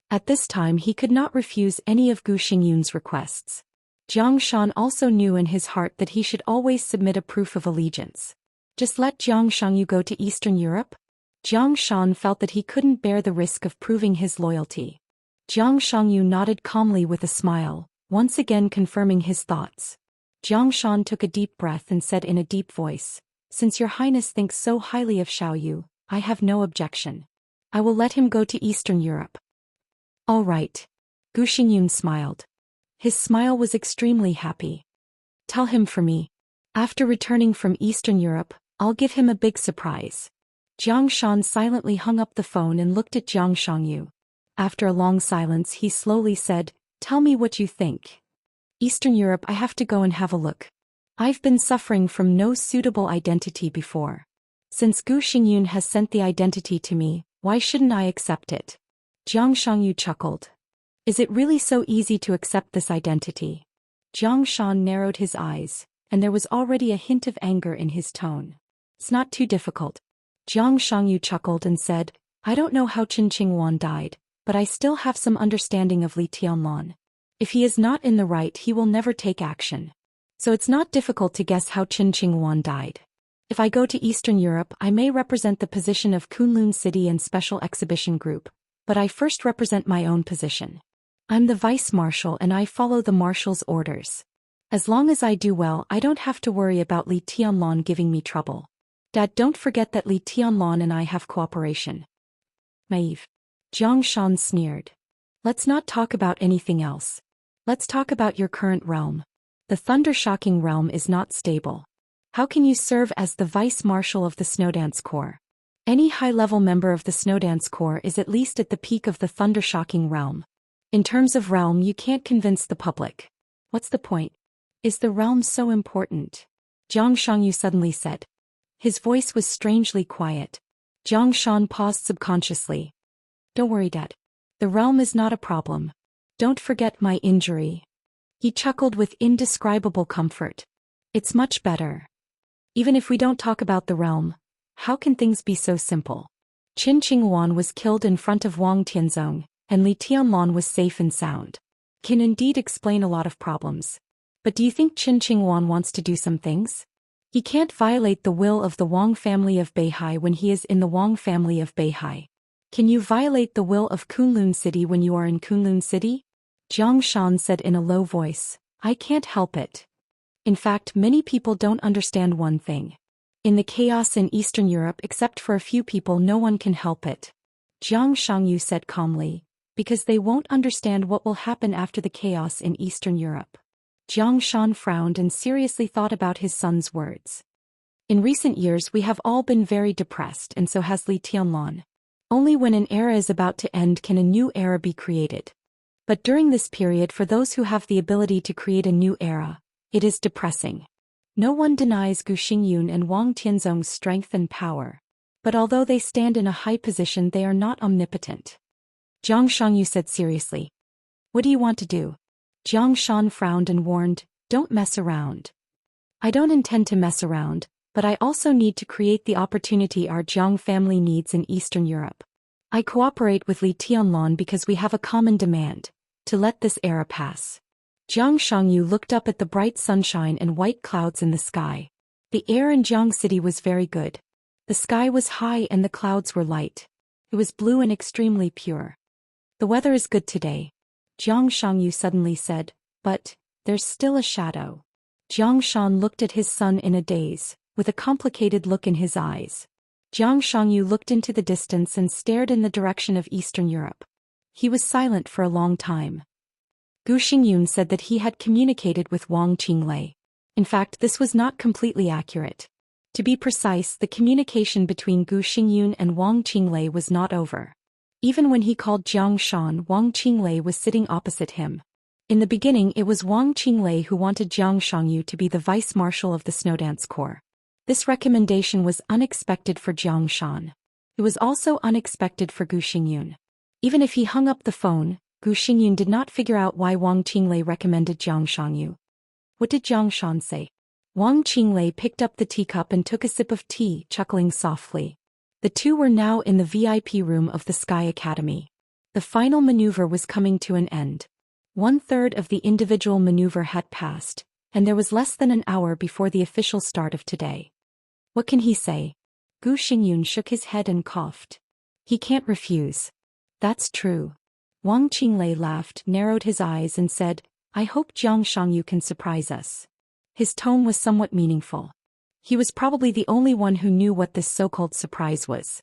At this time he could not refuse any of Gu Xingyun's requests. Jiang Shan also knew in his heart that he should always submit a proof of allegiance. Just let Jiang Shangyu go to Eastern Europe? Jiang Shan felt that he couldn't bear the risk of proving his loyalty. Jiang Shangyu nodded calmly with a smile, once again confirming his thoughts. Jiang Shan took a deep breath and said in a deep voice, Since your highness thinks so highly of Xiaoyu, I have no objection. I will let him go to Eastern Europe. All right. Gu Xingyun smiled. His smile was extremely happy. Tell him for me. After returning from Eastern Europe, I'll give him a big surprise. Jiang Shan silently hung up the phone and looked at Jiang Shangyu. After a long silence he slowly said, Tell me what you think. Eastern Europe, I have to go and have a look. I've been suffering from no suitable identity before. Since Gu Xingyun has sent the identity to me, why shouldn't I accept it? Jiang Shangyu chuckled. Is it really so easy to accept this identity? Jiang Shan narrowed his eyes, and there was already a hint of anger in his tone. It's not too difficult. Jiang Shangyu chuckled and said, I don't know how Qin Qinghuan died, but I still have some understanding of Li Tianlong. If he is not in the right, he will never take action. So it's not difficult to guess how Qin Qinghuan died. If I go to Eastern Europe, I may represent the position of Kunlun City and Special Exhibition Group, but I first represent my own position. I'm the vice-marshal and I follow the marshal's orders. As long as I do well, I don't have to worry about Li Tianlong giving me trouble. Dad, don't forget that Li Tianlong and I have cooperation. Naive. Jiang Shan sneered. Let's not talk about anything else. Let's talk about your current realm. The Thunder-Shocking realm is not stable. How can you serve as the vice-marshal of the Snowdance Corps? Any high-level member of the Snowdance Corps is at least at the peak of the Thunder-Shocking realm. In terms of realm, you can't convince the public. What's the point? Is the realm so important? Jiang Shangyu suddenly said. His voice was strangely quiet. Jiang Shan paused subconsciously. Don't worry, Dad. The realm is not a problem. Don't forget my injury. He chuckled with indescribable comfort. It's much better. Even if we don't talk about the realm, how can things be so simple? Qin Qinghuan was killed in front of Wang Tianzong, and Li Tianlan was safe and sound. Can indeed explain a lot of problems. But do you think Qin Qinghuan wants to do some things? He can't violate the will of the Wang family of Beihai when he is in the Wang family of Beihai. Can you violate the will of Kunlun City when you are in Kunlun City? Zhang Xian said in a low voice, I can't help it. In fact, many people don't understand one thing. In the chaos in Eastern Europe, except for a few people, no one can help it. Jiang Shangyu said calmly, because they won't understand what will happen after the chaos in Eastern Europe. Jiang Shan frowned and seriously thought about his son's words. In recent years we have all been very depressed, and so has Li Tianlan. Only when an era is about to end can a new era be created. But during this period, for those who have the ability to create a new era, it is depressing. No one denies Gu Xingyun and Wang Tianzong's strength and power. But although they stand in a high position, they are not omnipotent. Jiang Shangyu said seriously. What do you want to do? Jiang Shan frowned and warned, don't mess around. I don't intend to mess around, but I also need to create the opportunity our Jiang family needs in Eastern Europe. I cooperate with Li Tianlan because we have a common demand, to let this era pass. Jiang Shangyu looked up at the bright sunshine and white clouds in the sky. The air in Jiang City was very good. The sky was high and the clouds were light. It was blue and extremely pure. The weather is good today. Jiang Shangyu suddenly said, but there's still a shadow. Jiang Shan looked at his son in a daze, with a complicated look in his eyes. Jiang Shangyu looked into the distance and stared in the direction of Eastern Europe. He was silent for a long time. Gu Xingyun said that he had communicated with Wang Qinglei. In fact, this was not completely accurate. To be precise, the communication between Gu Xingyun and Wang Qinglei was not over. Even when he called Jiang Shan, Wang Qinglei was sitting opposite him. In the beginning, it was Wang Qinglei who wanted Jiang Shangyu to be the vice-marshal of the Snowdance Corps. This recommendation was unexpected for Jiang Shan. It was also unexpected for Gu Xingyun. Even if he hung up the phone, Gu Xingyun did not figure out why Wang Qinglei recommended Jiang Shangyu. What did Jiang Shan say? Wang Qinglei picked up the teacup and took a sip of tea, chuckling softly. The two were now in the VIP room of the Sky Academy. The final maneuver was coming to an end. 1/3 of the individual maneuver had passed, and there was less than an hour before the official start of today. What can he say? Gu Xingyun shook his head and coughed. He can't refuse. That's true. Wang Qinglei laughed, narrowed his eyes and said, I hope Jiang Shangyu can surprise us. His tone was somewhat meaningful. He was probably the only one who knew what this so-called surprise was.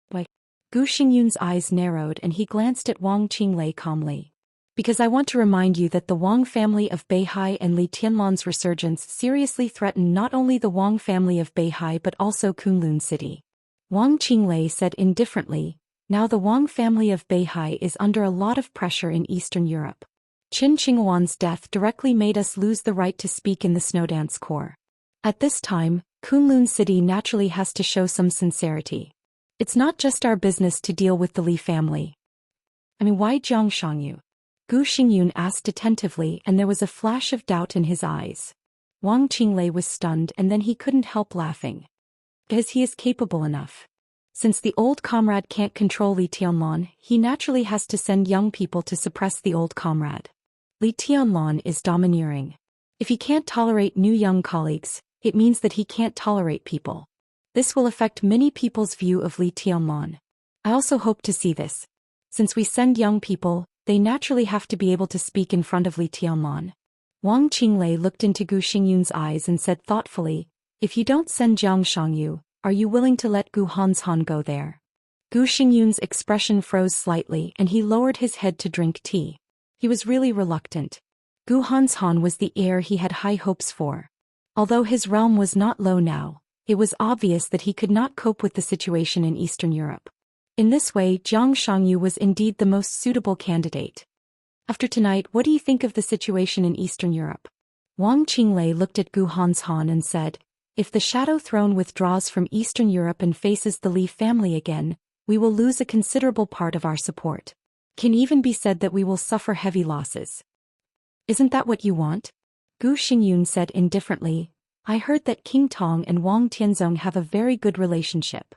Why? Gu Xingyun's eyes narrowed and he glanced at Wang Qinglei calmly. Because I want to remind you that the Wang family of Beihai and Li Tianlan's resurgence seriously threaten not only the Wang family of Beihai but also Kunlun City. Wang Qinglei said indifferently, now the Wang family of Beihai is under a lot of pressure in Eastern Europe. Qin Qinghuan's death directly made us lose the right to speak in the Snowdance Corps. At this time, Kunlun City naturally has to show some sincerity. It's not just our business to deal with the Li family. Why Jiang Shangyu? Gu Xingyun asked attentively, and there was a flash of doubt in his eyes. Wang Qinglei was stunned, and then he couldn't help laughing. Because he is capable enough. Since the old comrade can't control Li Tianlan, he naturally has to send young people to suppress the old comrade. Li Tianlan is domineering. If he can't tolerate new young colleagues, it means that he can't tolerate people. This will affect many people's view of Li Tianlan. I also hope to see this. Since we send young people, they naturally have to be able to speak in front of Li Tianlan. Wang Qinglei looked into Gu Xingyun's eyes and said thoughtfully, if you don't send Jiang Shangyu, are you willing to let Gu Hanshan go there? Gu Xingyun's expression froze slightly and he lowered his head to drink tea. He was really reluctant. Gu Hanshan was the heir he had high hopes for. Although his realm was not low now, it was obvious that he could not cope with the situation in Eastern Europe. In this way, Jiang Shangyu was indeed the most suitable candidate. After tonight, what do you think of the situation in Eastern Europe? Wang Qinglei looked at Gu Hanshan and said, if the Shadow Throne withdraws from Eastern Europe and faces the Li family again, we will lose a considerable part of our support. Can even be said that we will suffer heavy losses. Isn't that what you want? Gu Xingyun said indifferently, I heard that King Tong and Wang Tianzong have a very good relationship.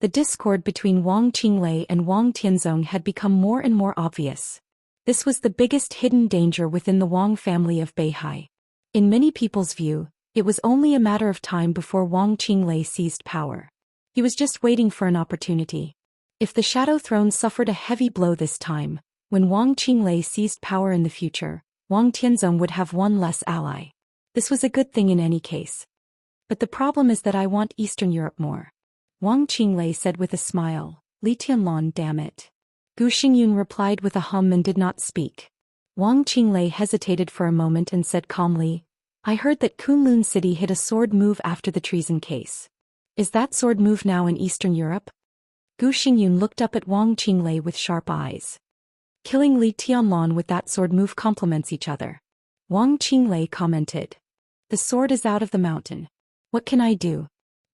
The discord between Wang Qinglei and Wang Tianzong had become more and more obvious. This was the biggest hidden danger within the Wang family of Beihai. In many people's view, it was only a matter of time before Wang Qinglei seized power. He was just waiting for an opportunity. If the Shadow Throne suffered a heavy blow this time, when Wang Qinglei seized power in the future, Wang Tianzong would have one less ally. This was a good thing in any case. But the problem is that I want Eastern Europe more. Wang Qinglei said with a smile, Li Tianlan, damn it. Gu Xingyun replied with a hum and did not speak. Wang Qinglei hesitated for a moment and said calmly, I heard that Kunlun City hit a sword move after the treason case. Is that sword move now in Eastern Europe? Gu Xingyun looked up at Wang Qinglei with sharp eyes. Killing Li Tianlan with that sword move complements each other. Wang Qinglei commented. The sword is out of the mountain. What can I do?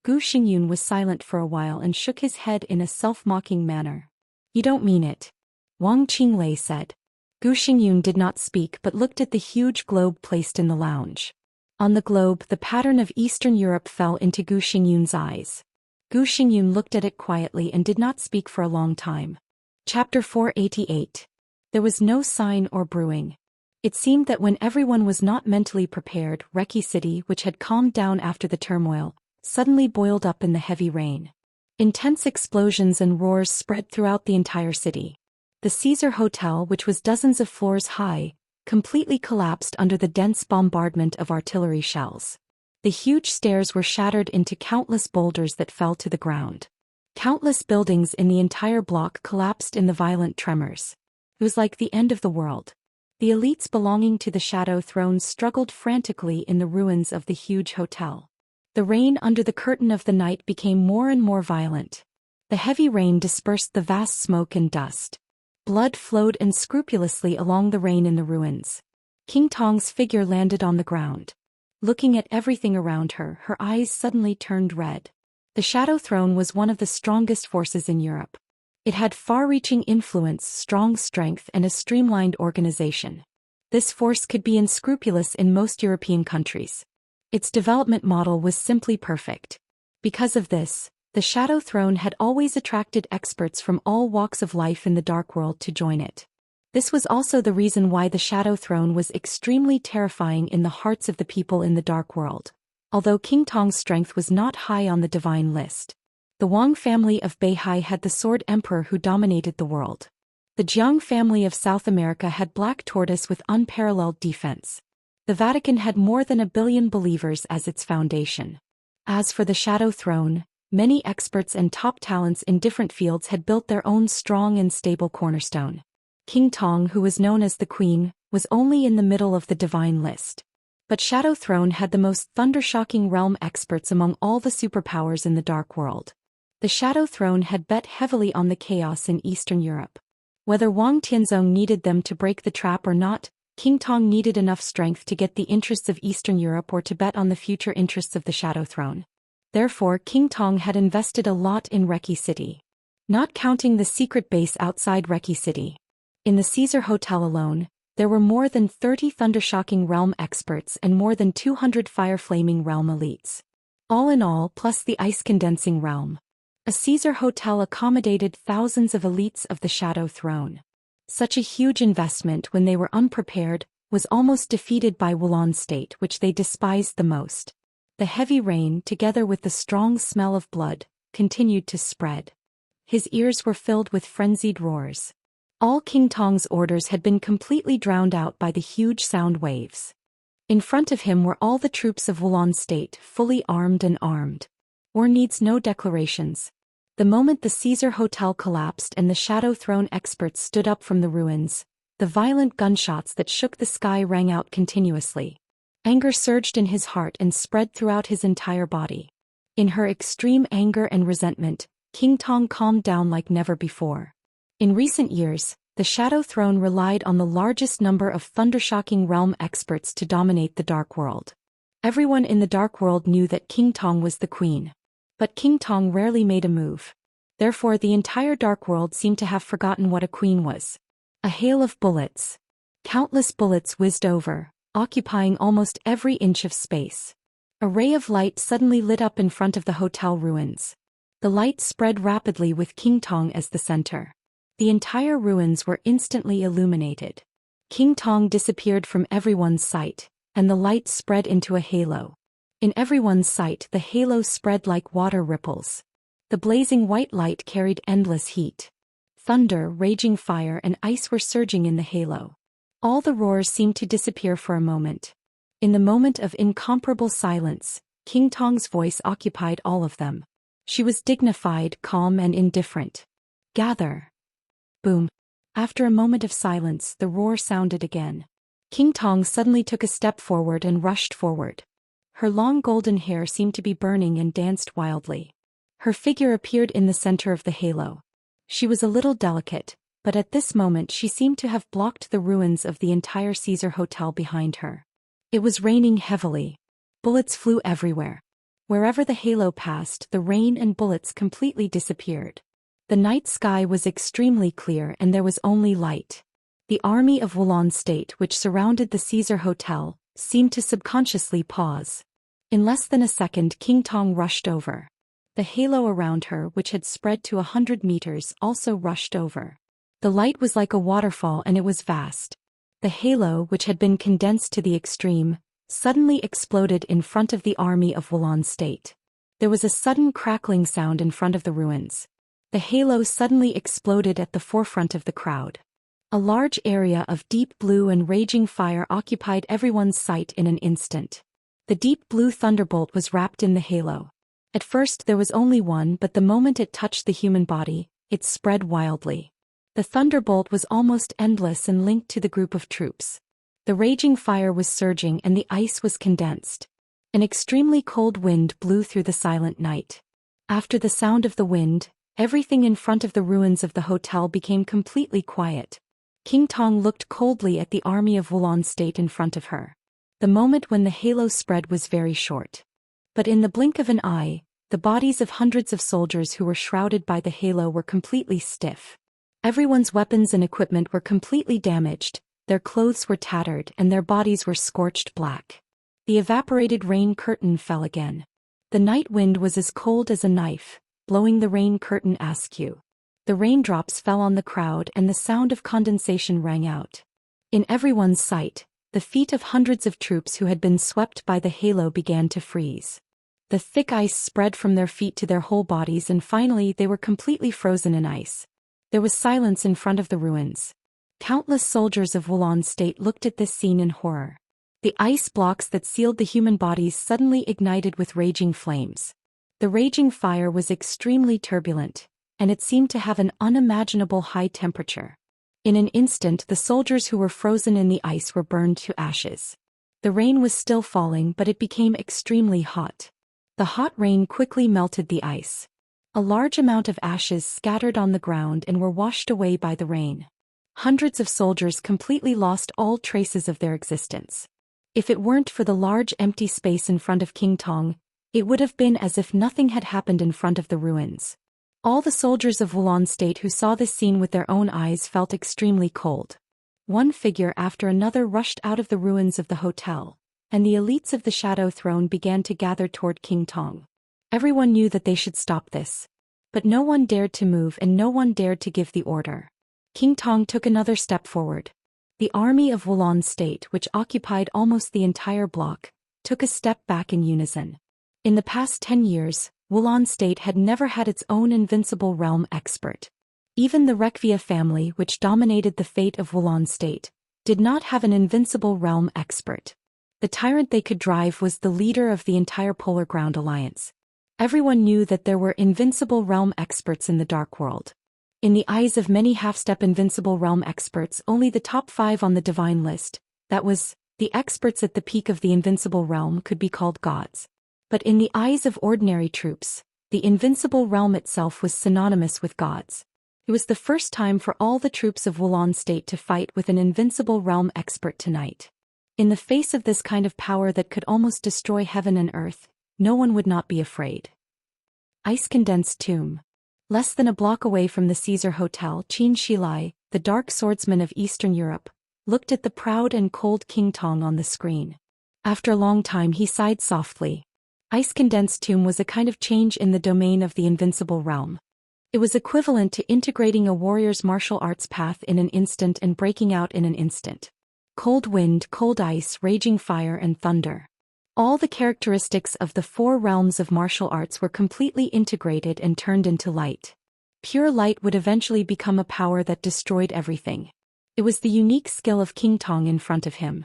Gu Xingyun was silent for a while and shook his head in a self-mocking manner. You don't mean it. Wang Qinglei said. Gu Xingyun did not speak but looked at the huge globe placed in the lounge. On the globe, the pattern of Eastern Europe fell into Gu Xingyun's eyes. Gu Xingyun looked at it quietly and did not speak for a long time. Chapter 488. There was no sign or brewing. It seemed that when everyone was not mentally prepared, Reki City, which had calmed down after the turmoil, suddenly boiled up in the heavy rain. Intense explosions and roars spread throughout the entire city. The Caesar Hotel, which was dozens of floors high, completely collapsed under the dense bombardment of artillery shells. The huge stairs were shattered into countless boulders that fell to the ground. Countless buildings in the entire block collapsed in the violent tremors. It was like the end of the world. The elites belonging to the Shadow Throne struggled frantically in the ruins of the huge hotel. The rain under the curtain of the night became more and more violent. The heavy rain dispersed the vast smoke and dust. Blood flowed unscrupulously along the rain in the ruins. King Tong's figure landed on the ground. Looking at everything around her, her eyes suddenly turned red. The Shadow Throne was one of the strongest forces in Europe. It had far-reaching influence, strong strength, and a streamlined organization. This force could be unscrupulous in most European countries. Its development model was simply perfect. Because of this, the Shadow Throne had always attracted experts from all walks of life in the Dark World to join it. This was also the reason why the Shadow Throne was extremely terrifying in the hearts of the people in the Dark World. Although King Tong's strength was not high on the divine list, the Wang family of Beihai had the Sword Emperor who dominated the world. The Jiang family of South America had Black Tortoise with unparalleled defense. The Vatican had more than 1 billion believers as its foundation. As for the Shadow Throne, many experts and top talents in different fields had built their own strong and stable cornerstone. King Tong, who was known as the Queen, was only in the middle of the divine list. But Shadow Throne had the most thunder-shocking realm experts among all the superpowers in the Dark World. The Shadow Throne had bet heavily on the chaos in Eastern Europe. Whether Wang Tianzong needed them to break the trap or not, King Tong needed enough strength to get the interests of Eastern Europe or to bet on the future interests of the Shadow Throne. Therefore, King Tong had invested a lot in Reki City. Not counting the secret base outside Reki City. In the Caesar Hotel alone, there were more than 30 thunder-shocking realm experts and more than 200 fire-flaming realm elites. All in all, plus the ice-condensing realm. A Caesar Hotel accommodated thousands of elites of the Shadow Throne. Such a huge investment when they were unprepared, was almost defeated by Wulan State, which they despised the most. The heavy rain, together with the strong smell of blood, continued to spread. His ears were filled with frenzied roars. All King Tong's orders had been completely drowned out by the huge sound waves. In front of him were all the troops of Wulan State, fully armed and armed. War needs no declarations. The moment the Caesar Hotel collapsed and the Shadow Throne experts stood up from the ruins, the violent gunshots that shook the sky rang out continuously. Anger surged in his heart and spread throughout his entire body. In her extreme anger and resentment, King Tong calmed down like never before. In recent years, the Shadow Throne relied on the largest number of thunder-shocking realm experts to dominate the Dark World. Everyone in the Dark World knew that King Tong was the queen. But King Tong rarely made a move. Therefore the entire Dark World seemed to have forgotten what a queen was. A hail of bullets. Countless bullets whizzed over, occupying almost every inch of space. A ray of light suddenly lit up in front of the hotel ruins. The light spread rapidly with King Tong as the center. The entire ruins were instantly illuminated. King Tong disappeared from everyone's sight, and the light spread into a halo. In everyone's sight, the halo spread like water ripples. The blazing white light carried endless heat. Thunder, raging fire, and ice were surging in the halo. All the roars seemed to disappear for a moment. In the moment of incomparable silence, King Tong's voice occupied all of them. She was dignified, calm, and indifferent. Gather. Boom. After a moment of silence, the roar sounded again. King Tong suddenly took a step forward and rushed forward. Her long golden hair seemed to be burning and danced wildly. Her figure appeared in the center of the halo. She was a little delicate, but at this moment she seemed to have blocked the ruins of the entire Caesar Hotel behind her. It was raining heavily. Bullets flew everywhere. Wherever the halo passed, the rain and bullets completely disappeared. The night sky was extremely clear and there was only light. The army of Wulan State, which surrounded the Caesar Hotel, seemed to subconsciously pause. In less than a second, King Tong rushed over. The halo around her, which had spread to 100 meters, also rushed over. The light was like a waterfall and it was vast. The halo, which had been condensed to the extreme, suddenly exploded in front of the army of Wulan State. There was a sudden crackling sound in front of the ruins. The halo suddenly exploded at the forefront of the crowd. A large area of deep blue and raging fire occupied everyone's sight in an instant. The deep blue thunderbolt was wrapped in the halo. At first there was only one, but the moment it touched the human body, it spread wildly. The thunderbolt was almost endless and linked to the group of troops. The raging fire was surging and the ice was condensed. An extremely cold wind blew through the silent night. After the sound of the wind, everything in front of the ruins of the hotel became completely quiet. King Tong looked coldly at the army of Wulan State in front of her. The moment when the halo spread was very short. But in the blink of an eye, the bodies of hundreds of soldiers who were shrouded by the halo were completely stiff. Everyone's weapons and equipment were completely damaged, their clothes were tattered and their bodies were scorched black. The evaporated rain curtain fell again. The night wind was as cold as a knife, blowing the rain curtain askew. The raindrops fell on the crowd and the sound of condensation rang out. In everyone's sight, the feet of hundreds of troops who had been swept by the halo began to freeze. The thick ice spread from their feet to their whole bodies and finally they were completely frozen in ice. There was silence in front of the ruins. Countless soldiers of Wulan State looked at this scene in horror. The ice blocks that sealed the human bodies suddenly ignited with raging flames. The raging fire was extremely turbulent, and it seemed to have an unimaginable high temperature. In an instant, the soldiers who were frozen in the ice were burned to ashes. The rain was still falling, but it became extremely hot. The hot rain quickly melted the ice. A large amount of ashes scattered on the ground and were washed away by the rain. Hundreds of soldiers completely lost all traces of their existence. If it weren't for the large empty space in front of King Tong, it would have been as if nothing had happened in front of the ruins. All the soldiers of Wulan State who saw this scene with their own eyes felt extremely cold. One figure after another rushed out of the ruins of the hotel, and the elites of the Shadow Throne began to gather toward King Tong. Everyone knew that they should stop this. But no one dared to move and no one dared to give the order. King Tong took another step forward. The army of Wulan State, which occupied almost the entire block, took a step back in unison. In the past 10 years, Wulan State had never had its own invincible realm expert. Even the Rekvia family, which dominated the fate of Wulan State, did not have an invincible realm expert. The tyrant they could drive was the leader of the entire Polar Ground Alliance. Everyone knew that there were invincible realm experts in the Dark World. In the eyes of many half-step invincible realm experts, only the top 5 on the divine list, that was, the experts at the peak of the invincible realm, could be called gods. But in the eyes of ordinary troops, the invincible realm itself was synonymous with gods. It was the first time for all the troops of Wulan State to fight with an invincible realm expert tonight. In the face of this kind of power that could almost destroy heaven and earth, no one would not be afraid. Ice-condensed tomb. Less than a block away from the Caesar Hotel, Qin Shilai, the dark swordsman of Eastern Europe, looked at the proud and cold King Tong on the screen. After a long time he sighed softly. Ice-condensed tomb was a kind of change in the domain of the invincible realm. It was equivalent to integrating a warrior's martial arts path in an instant and breaking out in an instant. Cold wind, cold ice, raging fire and thunder. All the characteristics of the 4 realms of martial arts were completely integrated and turned into light. Pure light would eventually become a power that destroyed everything. It was the unique skill of King Tong in front of him.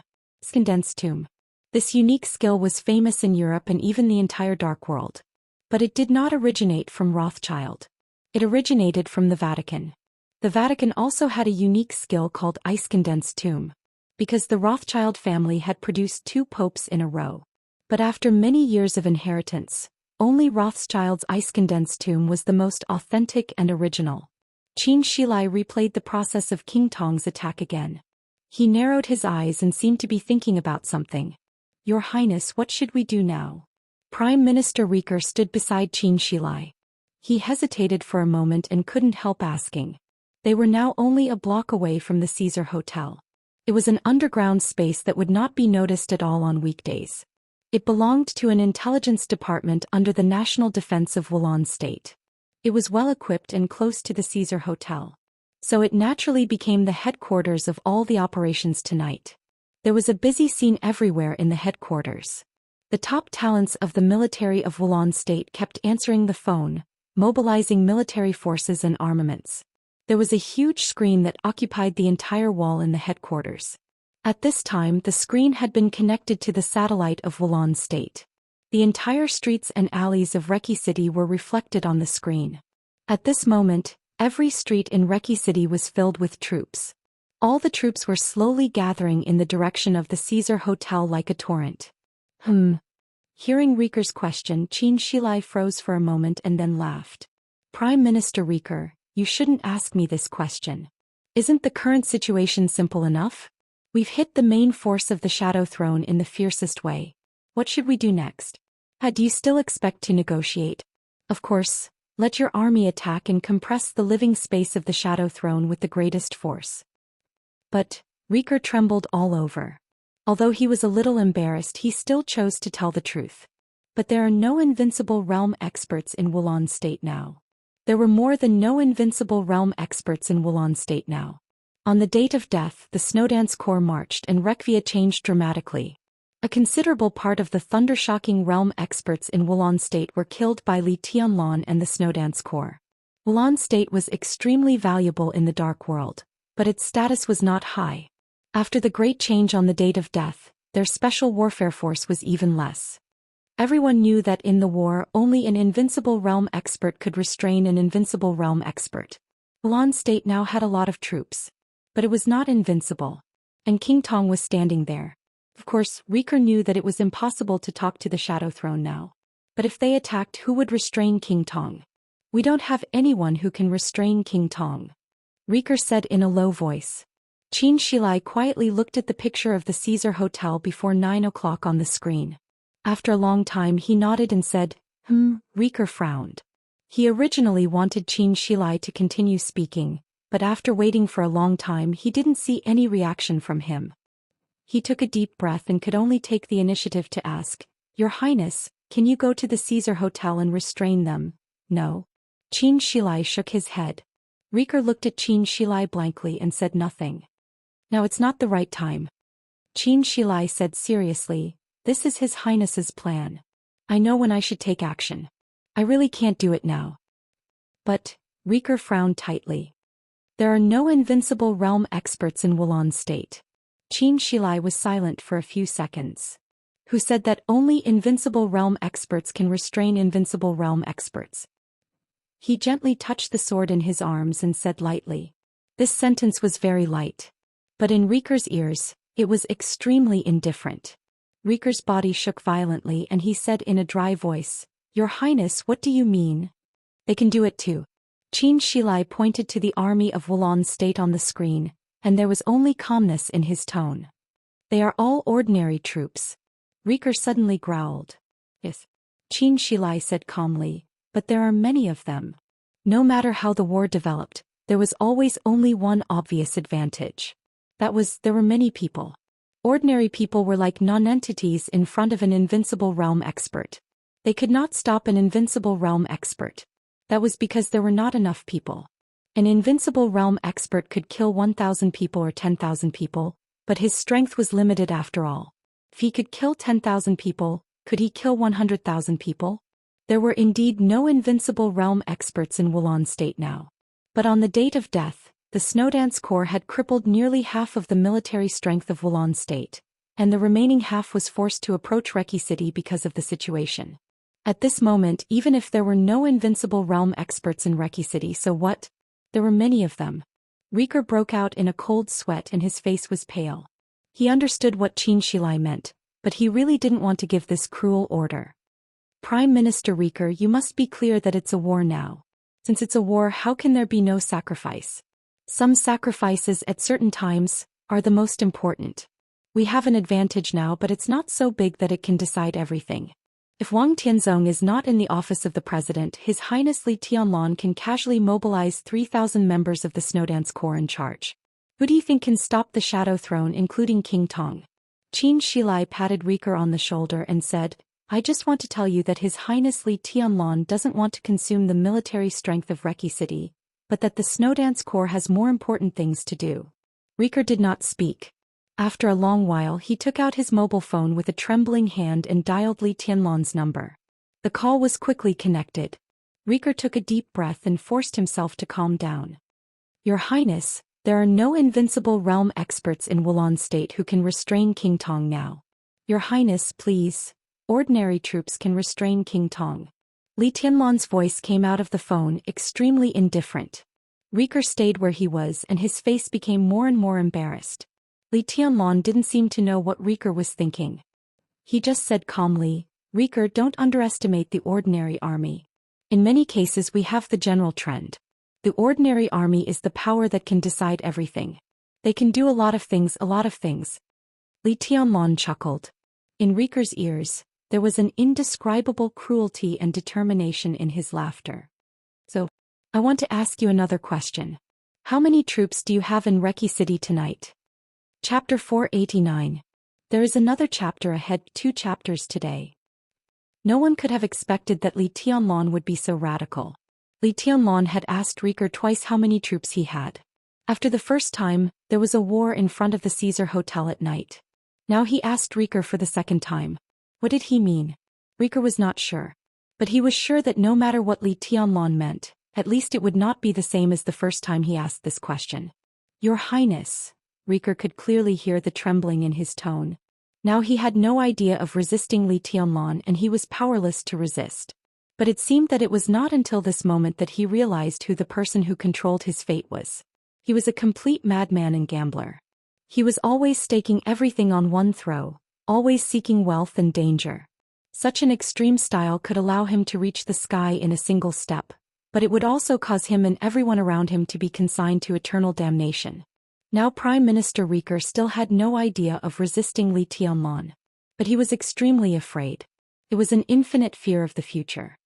Condensed tomb. This unique skill was famous in Europe and even the entire Dark World. But it did not originate from Rothschild. It originated from the Vatican. The Vatican also had a unique skill called ice-condensed tomb, because the Rothschild family had produced 2 popes in a row. But after many years of inheritance, only Rothschild's ice-condensed tomb was the most authentic and original. Qin Shilai replayed the process of King Tong's attack again. He narrowed his eyes and seemed to be thinking about something. "Your Highness, what should we do now?" Prime Minister Rieker stood beside Qin Shilai. He hesitated for a moment and couldn't help asking. They were now only a block away from the Caesar Hotel. It was an underground space that would not be noticed at all on weekdays. It belonged to an intelligence department under the National Defense of Wulan State. It was well equipped and close to the Caesar Hotel. So it naturally became the headquarters of all the operations tonight. There was a busy scene everywhere in the headquarters. The top talents of the military of Wulan State kept answering the phone, mobilizing military forces and armaments. There was a huge screen that occupied the entire wall in the headquarters. At this time, the screen had been connected to the satellite of Wulan State. The entire streets and alleys of Reki City were reflected on the screen. At this moment, every street in Reki City was filled with troops. All the troops were slowly gathering in the direction of the Caesar Hotel like a torrent. Hearing Rieker's question, Qin Shilai froze for a moment and then laughed. "Prime Minister Rieker, you shouldn't ask me this question. Isn't the current situation simple enough? We've hit the main force of the Shadow Throne in the fiercest way. What should we do next? Do you still expect to negotiate? Of course, let your army attack and compress the living space of the Shadow Throne with the greatest force." But Rieker trembled all over. Although he was a little embarrassed, he still chose to tell the truth. But there are no invincible realm experts in Wulan State now. There were more than no invincible realm experts in Wulan State now. On the date of death, the Snowdance Corps marched and Rekvia changed dramatically. A considerable part of the thunder-shocking realm experts in Wulan State were killed by Li Tianlan and the Snowdance Corps. Wulan State was extremely valuable in the Dark World, but its status was not high. After the great change on the date of death, their special warfare force was even less. Everyone knew that in the war only an invincible realm expert could restrain an invincible realm expert. Wulan State now had a lot of troops. But it was not invincible. And King Tong was standing there. Of course, Rieker knew that it was impossible to talk to the Shadow Throne now. But if they attacked, who would restrain King Tong? "We don't have anyone who can restrain King Tong," Rieker said in a low voice. Qin Shilai quietly looked at the picture of the Caesar Hotel before 9 o'clock on the screen. After a long time he nodded and said, Rieker frowned. He originally wanted Qin Shilai to continue speaking, but after waiting for a long time he didn't see any reaction from him. He took a deep breath and could only take the initiative to ask, "Your Highness, can you go to the Caesar Hotel and restrain them?" "No." Qin Shilai shook his head. Rieker looked at Qin Shilai blankly and said nothing. "Now it's not the right time." Qin Shilai said seriously, "This is His Highness's plan. I know when I should take action. I really can't do it now." But, Rieker frowned tightly. "There are no invincible realm experts in Wulan State." Qin Shilai was silent for a few seconds. "Who said that only invincible realm experts can restrain invincible realm experts?" He gently touched the sword in his arms and said lightly. This sentence was very light. But in Rieker's ears, it was extremely indifferent. Rieker's body shook violently and he said in a dry voice, "Your Highness, what do you mean?" "They can do it too." Qin Shilai pointed to the army of Wulan State on the screen, and there was only calmness in his tone. "They are all ordinary troops." Rieker suddenly growled. "Yes," Qin Shilai said calmly, "but there are many of them." No matter how the war developed, there was always only one obvious advantage. That was, there were many people. Ordinary people were like non-entities in front of an invincible realm expert. They could not stop an invincible realm expert. That was because there were not enough people. An invincible realm expert could kill 1,000 people or 10,000 people, but his strength was limited after all. If he could kill 10,000 people, could he kill 100,000 people? There were indeed no invincible realm experts in Wulan State now. But on the date of death, the Snowdance Corps had crippled nearly half of the military strength of Wulan State, and the remaining half was forced to approach Reki City because of the situation. At this moment, even if there were no invincible realm experts in Reki City, so what? There were many of them. Rieker broke out in a cold sweat and his face was pale. He understood what Xianxia meant, but he really didn't want to give this cruel order. Prime Minister Rieker, you must be clear that it's a war now. Since it's a war, how can there be no sacrifice? Some sacrifices at certain times are the most important. We have an advantage now, but it's not so big that it can decide everything. If Wang Tianzong is not in the office of the president, His Highness Li Tianlan can casually mobilize 3,000 members of the Snowdance Corps in charge. Who do you think can stop the Shadow Throne, including King Tong? Xianxia patted Rieker on the shoulder and said, I just want to tell you that His Highness Li Tianlan doesn't want to consume the military strength of Reki City, but that the Snowdance Corps has more important things to do. Rieker did not speak. After a long while, he took out his mobile phone with a trembling hand and dialed Li Tianlan's number. The call was quickly connected. Rieker took a deep breath and forced himself to calm down. Your Highness, there are no invincible realm experts in Wulan State who can restrain King Tong now. Your Highness, please. Ordinary troops can restrain King Tong. Li Tianlan's voice came out of the phone, extremely indifferent. Rieker stayed where he was and his face became more and more embarrassed. Li Tianlan didn't seem to know what Rieker was thinking. He just said calmly, Rieker, don't underestimate the ordinary army. In many cases we have the general trend. The ordinary army is the power that can decide everything. They can do a lot of things. Li Tianlan chuckled. In Rieker's ears, there was an indescribable cruelty and determination in his laughter. So, I want to ask you another question. How many troops do you have in Reki City tonight? Chapter 489. There is another chapter ahead, 2 chapters today. No one could have expected that Li Tianlan would be so radical. Li Tianlan had asked Rieker twice how many troops he had. After the first time, there was a war in front of the Caesar Hotel at night. Now he asked Rieker for the second time. What did he mean? Rieker was not sure. But he was sure that no matter what Li Tianlan meant, at least it would not be the same as the first time he asked this question. Your Highness. Rieker could clearly hear the trembling in his tone. Now he had no idea of resisting Li Tianlan and he was powerless to resist. But it seemed that it was not until this moment that he realized who the person who controlled his fate was. He was a complete madman and gambler. He was always staking everything on one throw, always seeking wealth and danger. Such an extreme style could allow him to reach the sky in a single step, but it would also cause him and everyone around him to be consigned to eternal damnation. Now Prime Minister Rieker still had no idea of resisting Li Tianlan. But he was extremely afraid. It was an infinite fear of the future.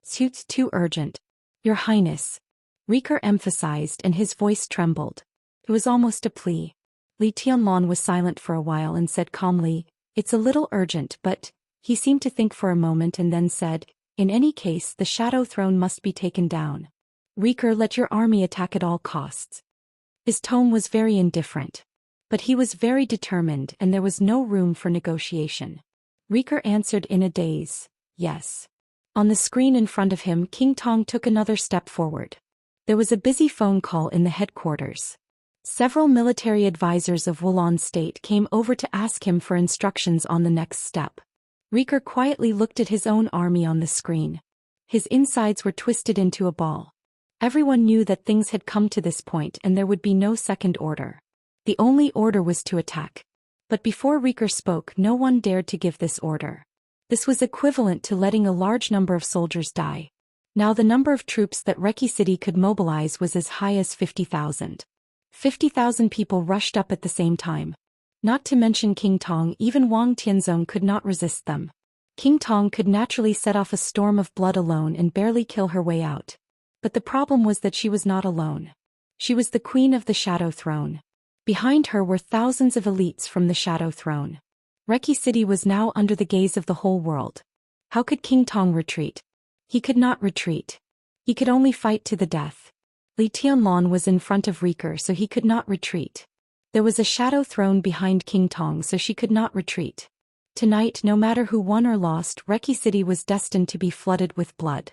It's too urgent. Your Highness. Rieker emphasized and his voice trembled. It was almost a plea. Li Tianlan was silent for a while and said calmly, It's a little urgent, but... He seemed to think for a moment and then said, In any case, the Shadow Throne must be taken down. Rieker, let your army attack at all costs. His tone was very indifferent. But he was very determined and there was no room for negotiation. Rieker answered in a daze, yes. On the screen in front of him, King Tong took another step forward. There was a busy phone call in the headquarters. Several military advisors of Wulan State came over to ask him for instructions on the next step. Rieker quietly looked at his own army on the screen. His insides were twisted into a ball. Everyone knew that things had come to this point and there would be no second order. The only order was to attack. But before Rieker spoke, no one dared to give this order. This was equivalent to letting a large number of soldiers die. Now the number of troops that Reki City could mobilize was as high as 50,000. 50,000 people rushed up at the same time. Not to mention King Tong, even Wang Tianzong could not resist them. King Tong could naturally set off a storm of blood alone and barely kill her way out. But the problem was that she was not alone. She was the queen of the Shadow Throne. Behind her were thousands of elites from the Shadow Throne. Reki City was now under the gaze of the whole world. How could King Tong retreat? He could not retreat. He could only fight to the death. Li Tianlan was in front of Riker, so he could not retreat. There was a shadow throne behind King Tong, so she could not retreat. Tonight, no matter who won or lost, Reki City was destined to be flooded with blood.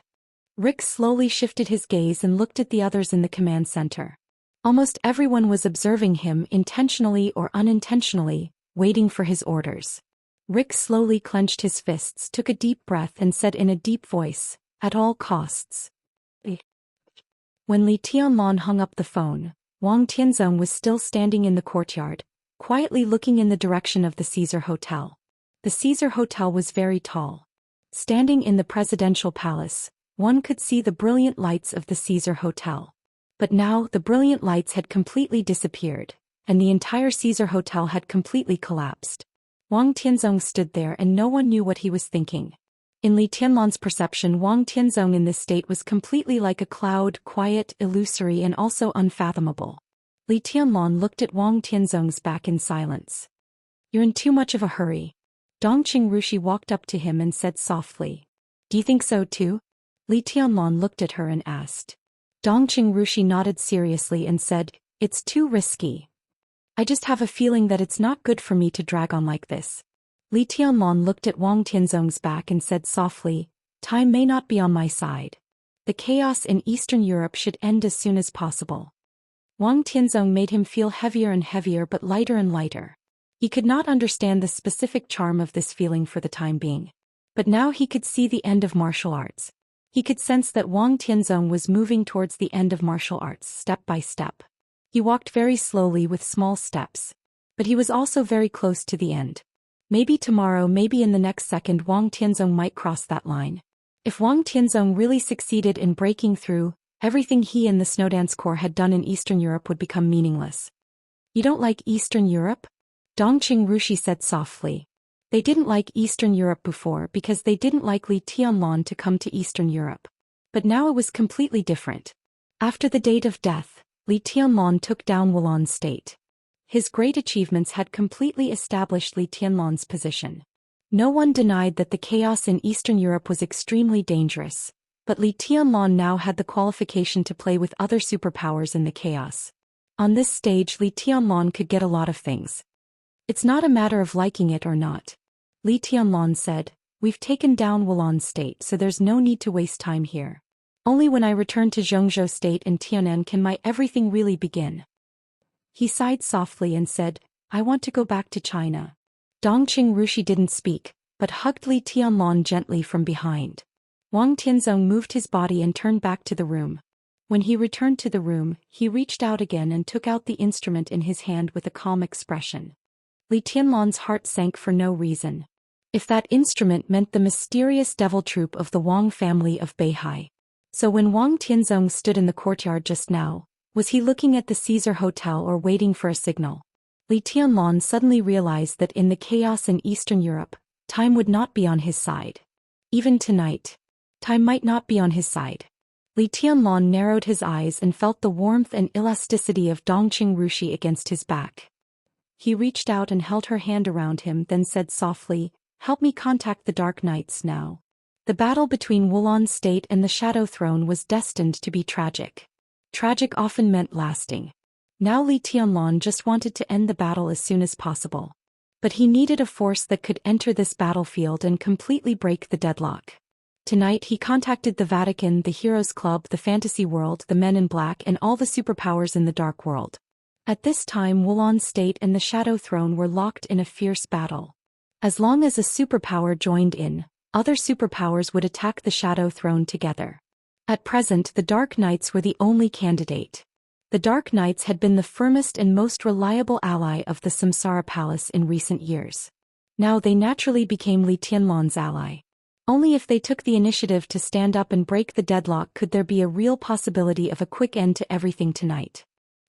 Rick slowly shifted his gaze and looked at the others in the command center. Almost everyone was observing him, intentionally or unintentionally, waiting for his orders. Rick slowly clenched his fists, took a deep breath and said in a deep voice, "At all costs." When Li Tianlan hung up the phone, Wang Tianzong was still standing in the courtyard, quietly looking in the direction of the Caesar Hotel. The Caesar Hotel was very tall. Standing in the presidential palace, one could see the brilliant lights of the Caesar Hotel. But now the brilliant lights had completely disappeared, and the entire Caesar Hotel had completely collapsed. Wang Tianzong stood there and no one knew what he was thinking. In Li Tianlan's perception, Wang Tianzong in this state was completely like a cloud, quiet, illusory and also unfathomable. Li Tianlan looked at Wang Tianzong's back in silence. "You're in too much of a hurry." Dongqing Rushi walked up to him and said softly. "Do you think so too?" Li Tianlan looked at her and asked. Dongqing Rushi nodded seriously and said, "It's too risky. I just have a feeling that it's not good for me to drag on like this." Li Tianlan looked at Wang Tianzong's back and said softly, "Time may not be on my side. The chaos in Eastern Europe should end as soon as possible." Wang Tianzong made him feel heavier and heavier but lighter and lighter. He could not understand the specific charm of this feeling for the time being. But now he could see the end of martial arts. He could sense that Wang Tianzong was moving towards the end of martial arts step by step. He walked very slowly with small steps. But he was also very close to the end. Maybe tomorrow, maybe in the next second, Wang Tianzong might cross that line. If Wang Tianzong really succeeded in breaking through, everything he and the Snowdance Corps had done in Eastern Europe would become meaningless. "You don't like Eastern Europe?" Dongqing Rushi said softly. They didn't like Eastern Europe before because they didn't like Li Tianlan to come to Eastern Europe. But now it was completely different. After the date of death, Li Tianlan took down Wulan state. His great achievements had completely established Li Tianlan's position. No one denied that the chaos in Eastern Europe was extremely dangerous, but Li Tianlan now had the qualification to play with other superpowers in the chaos. On this stage, Li Tianlan could get a lot of things. "It's not a matter of liking it or not," Li Tianlan said. "We've taken down Wulan state, so there's no need to waste time here. Only when I return to Zhongzhou state and Tianan can my everything really begin." He sighed softly and said, "I want to go back to China." Dongqing Rushi didn't speak, but hugged Li Tianlan gently from behind. Wang Tianzong moved his body and turned back to the room. When he returned to the room, he reached out again and took out the instrument in his hand with a calm expression. Li Tianlan's heart sank for no reason. If that instrument meant the mysterious devil troop of the Wang family of Beihai. So when Wang Tianzong stood in the courtyard just now, was he looking at the Caesar Hotel or waiting for a signal? Li Tianlan suddenly realized that in the chaos in Eastern Europe, time would not be on his side. Even tonight, time might not be on his side. Li Tianlan narrowed his eyes and felt the warmth and elasticity of Dongqing Rushi against his back. He reached out and held her hand around him, then said softly, "Help me contact the Dark Knights now." The battle between Wulan State and the Shadow Throne was destined to be tragic. Tragic often meant lasting. Now Li Tianlan just wanted to end the battle as soon as possible. But he needed a force that could enter this battlefield and completely break the deadlock. Tonight he contacted the Vatican, the Heroes Club, the Fantasy World, the Men in Black and all the superpowers in the Dark World. At this time Wulan State and the Shadow Throne were locked in a fierce battle. As long as a superpower joined in, other superpowers would attack the Shadow Throne together. At present the Dark Knights were the only candidate. The Dark Knights had been the firmest and most reliable ally of the Samsara Palace in recent years. Now they naturally became Li Tianlan's ally. Only if they took the initiative to stand up and break the deadlock could there be a real possibility of a quick end to everything tonight.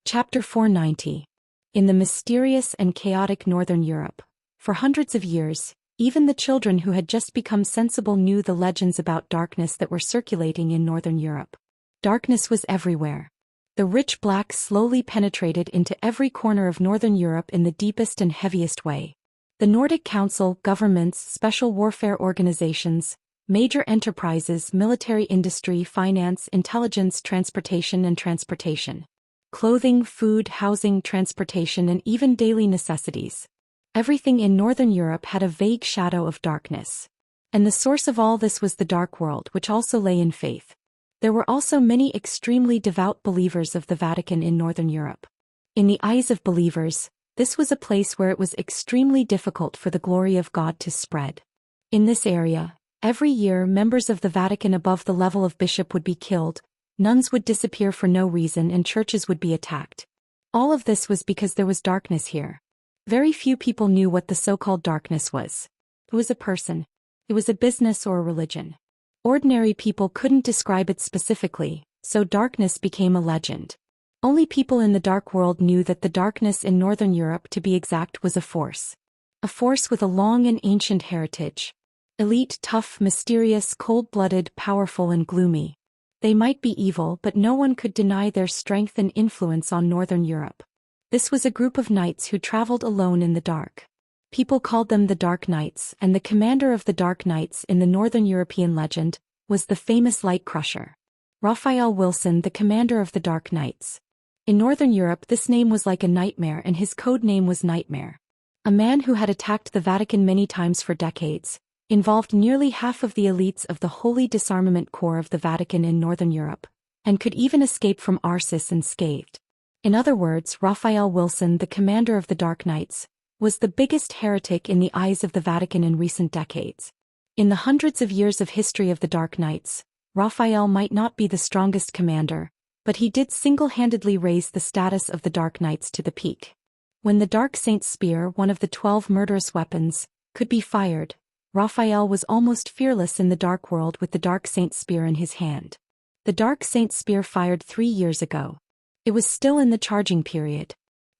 Chapter 490. In the mysterious and chaotic Northern Europe, for hundreds of years, even the children who had just become sensible knew the legends about darkness that were circulating in Northern Europe. Darkness was everywhere. The rich black slowly penetrated into every corner of Northern Europe in the deepest and heaviest way. The Nordic Council, governments, special warfare organizations, Major enterprises, military industry, finance, intelligence, transportation. Clothing, food, housing, transportation, and even daily necessities. Everything in Northern Europe had a vague shadow of darkness. And the source of all this was the dark world, which also lay in faith. There were also many extremely devout believers of the Vatican in Northern Europe. In the eyes of believers, this was a place where it was extremely difficult for the glory of God to spread. In this area, every year members of the Vatican above the level of bishop would be killed, nuns would disappear for no reason, and churches would be attacked. All of this was because there was darkness here. Very few people knew what the so-called darkness was. It was a person. It was a business or a religion. Ordinary people couldn't describe it specifically, so darkness became a legend. Only people in the dark world knew that the darkness in Northern Europe, to be exact, was a force. A force with a long and ancient heritage. Elite, tough, mysterious, cold-blooded, powerful and gloomy. They might be evil, but no one could deny their strength and influence on Northern Europe. This was a group of knights who traveled alone in the dark. People called them the Dark Knights, and the commander of the Dark Knights in the Northern European legend was the famous Light Crusher. Raphael Wilson, the commander of the Dark Knights. In Northern Europe, this name was like a nightmare, and his code name was Nightmare. A man who had attacked the Vatican many times for decades, involved nearly half of the elites of the Holy Disarmament Corps of the Vatican in Northern Europe, and could even escape from Arsis unscathed. In other words, Raphael Wilson, the commander of the Dark Knights, was the biggest heretic in the eyes of the Vatican in recent decades. In the hundreds of years of history of the Dark Knights, Raphael might not be the strongest commander, but he did single-handedly raise the status of the Dark Knights to the peak. When the Dark Saint's spear, one of the 12 murderous weapons, could be fired, Raphael was almost fearless in the dark world with the Dark Saint's spear in his hand. The Dark Saint's spear fired 3 years ago. It was still in the charging period.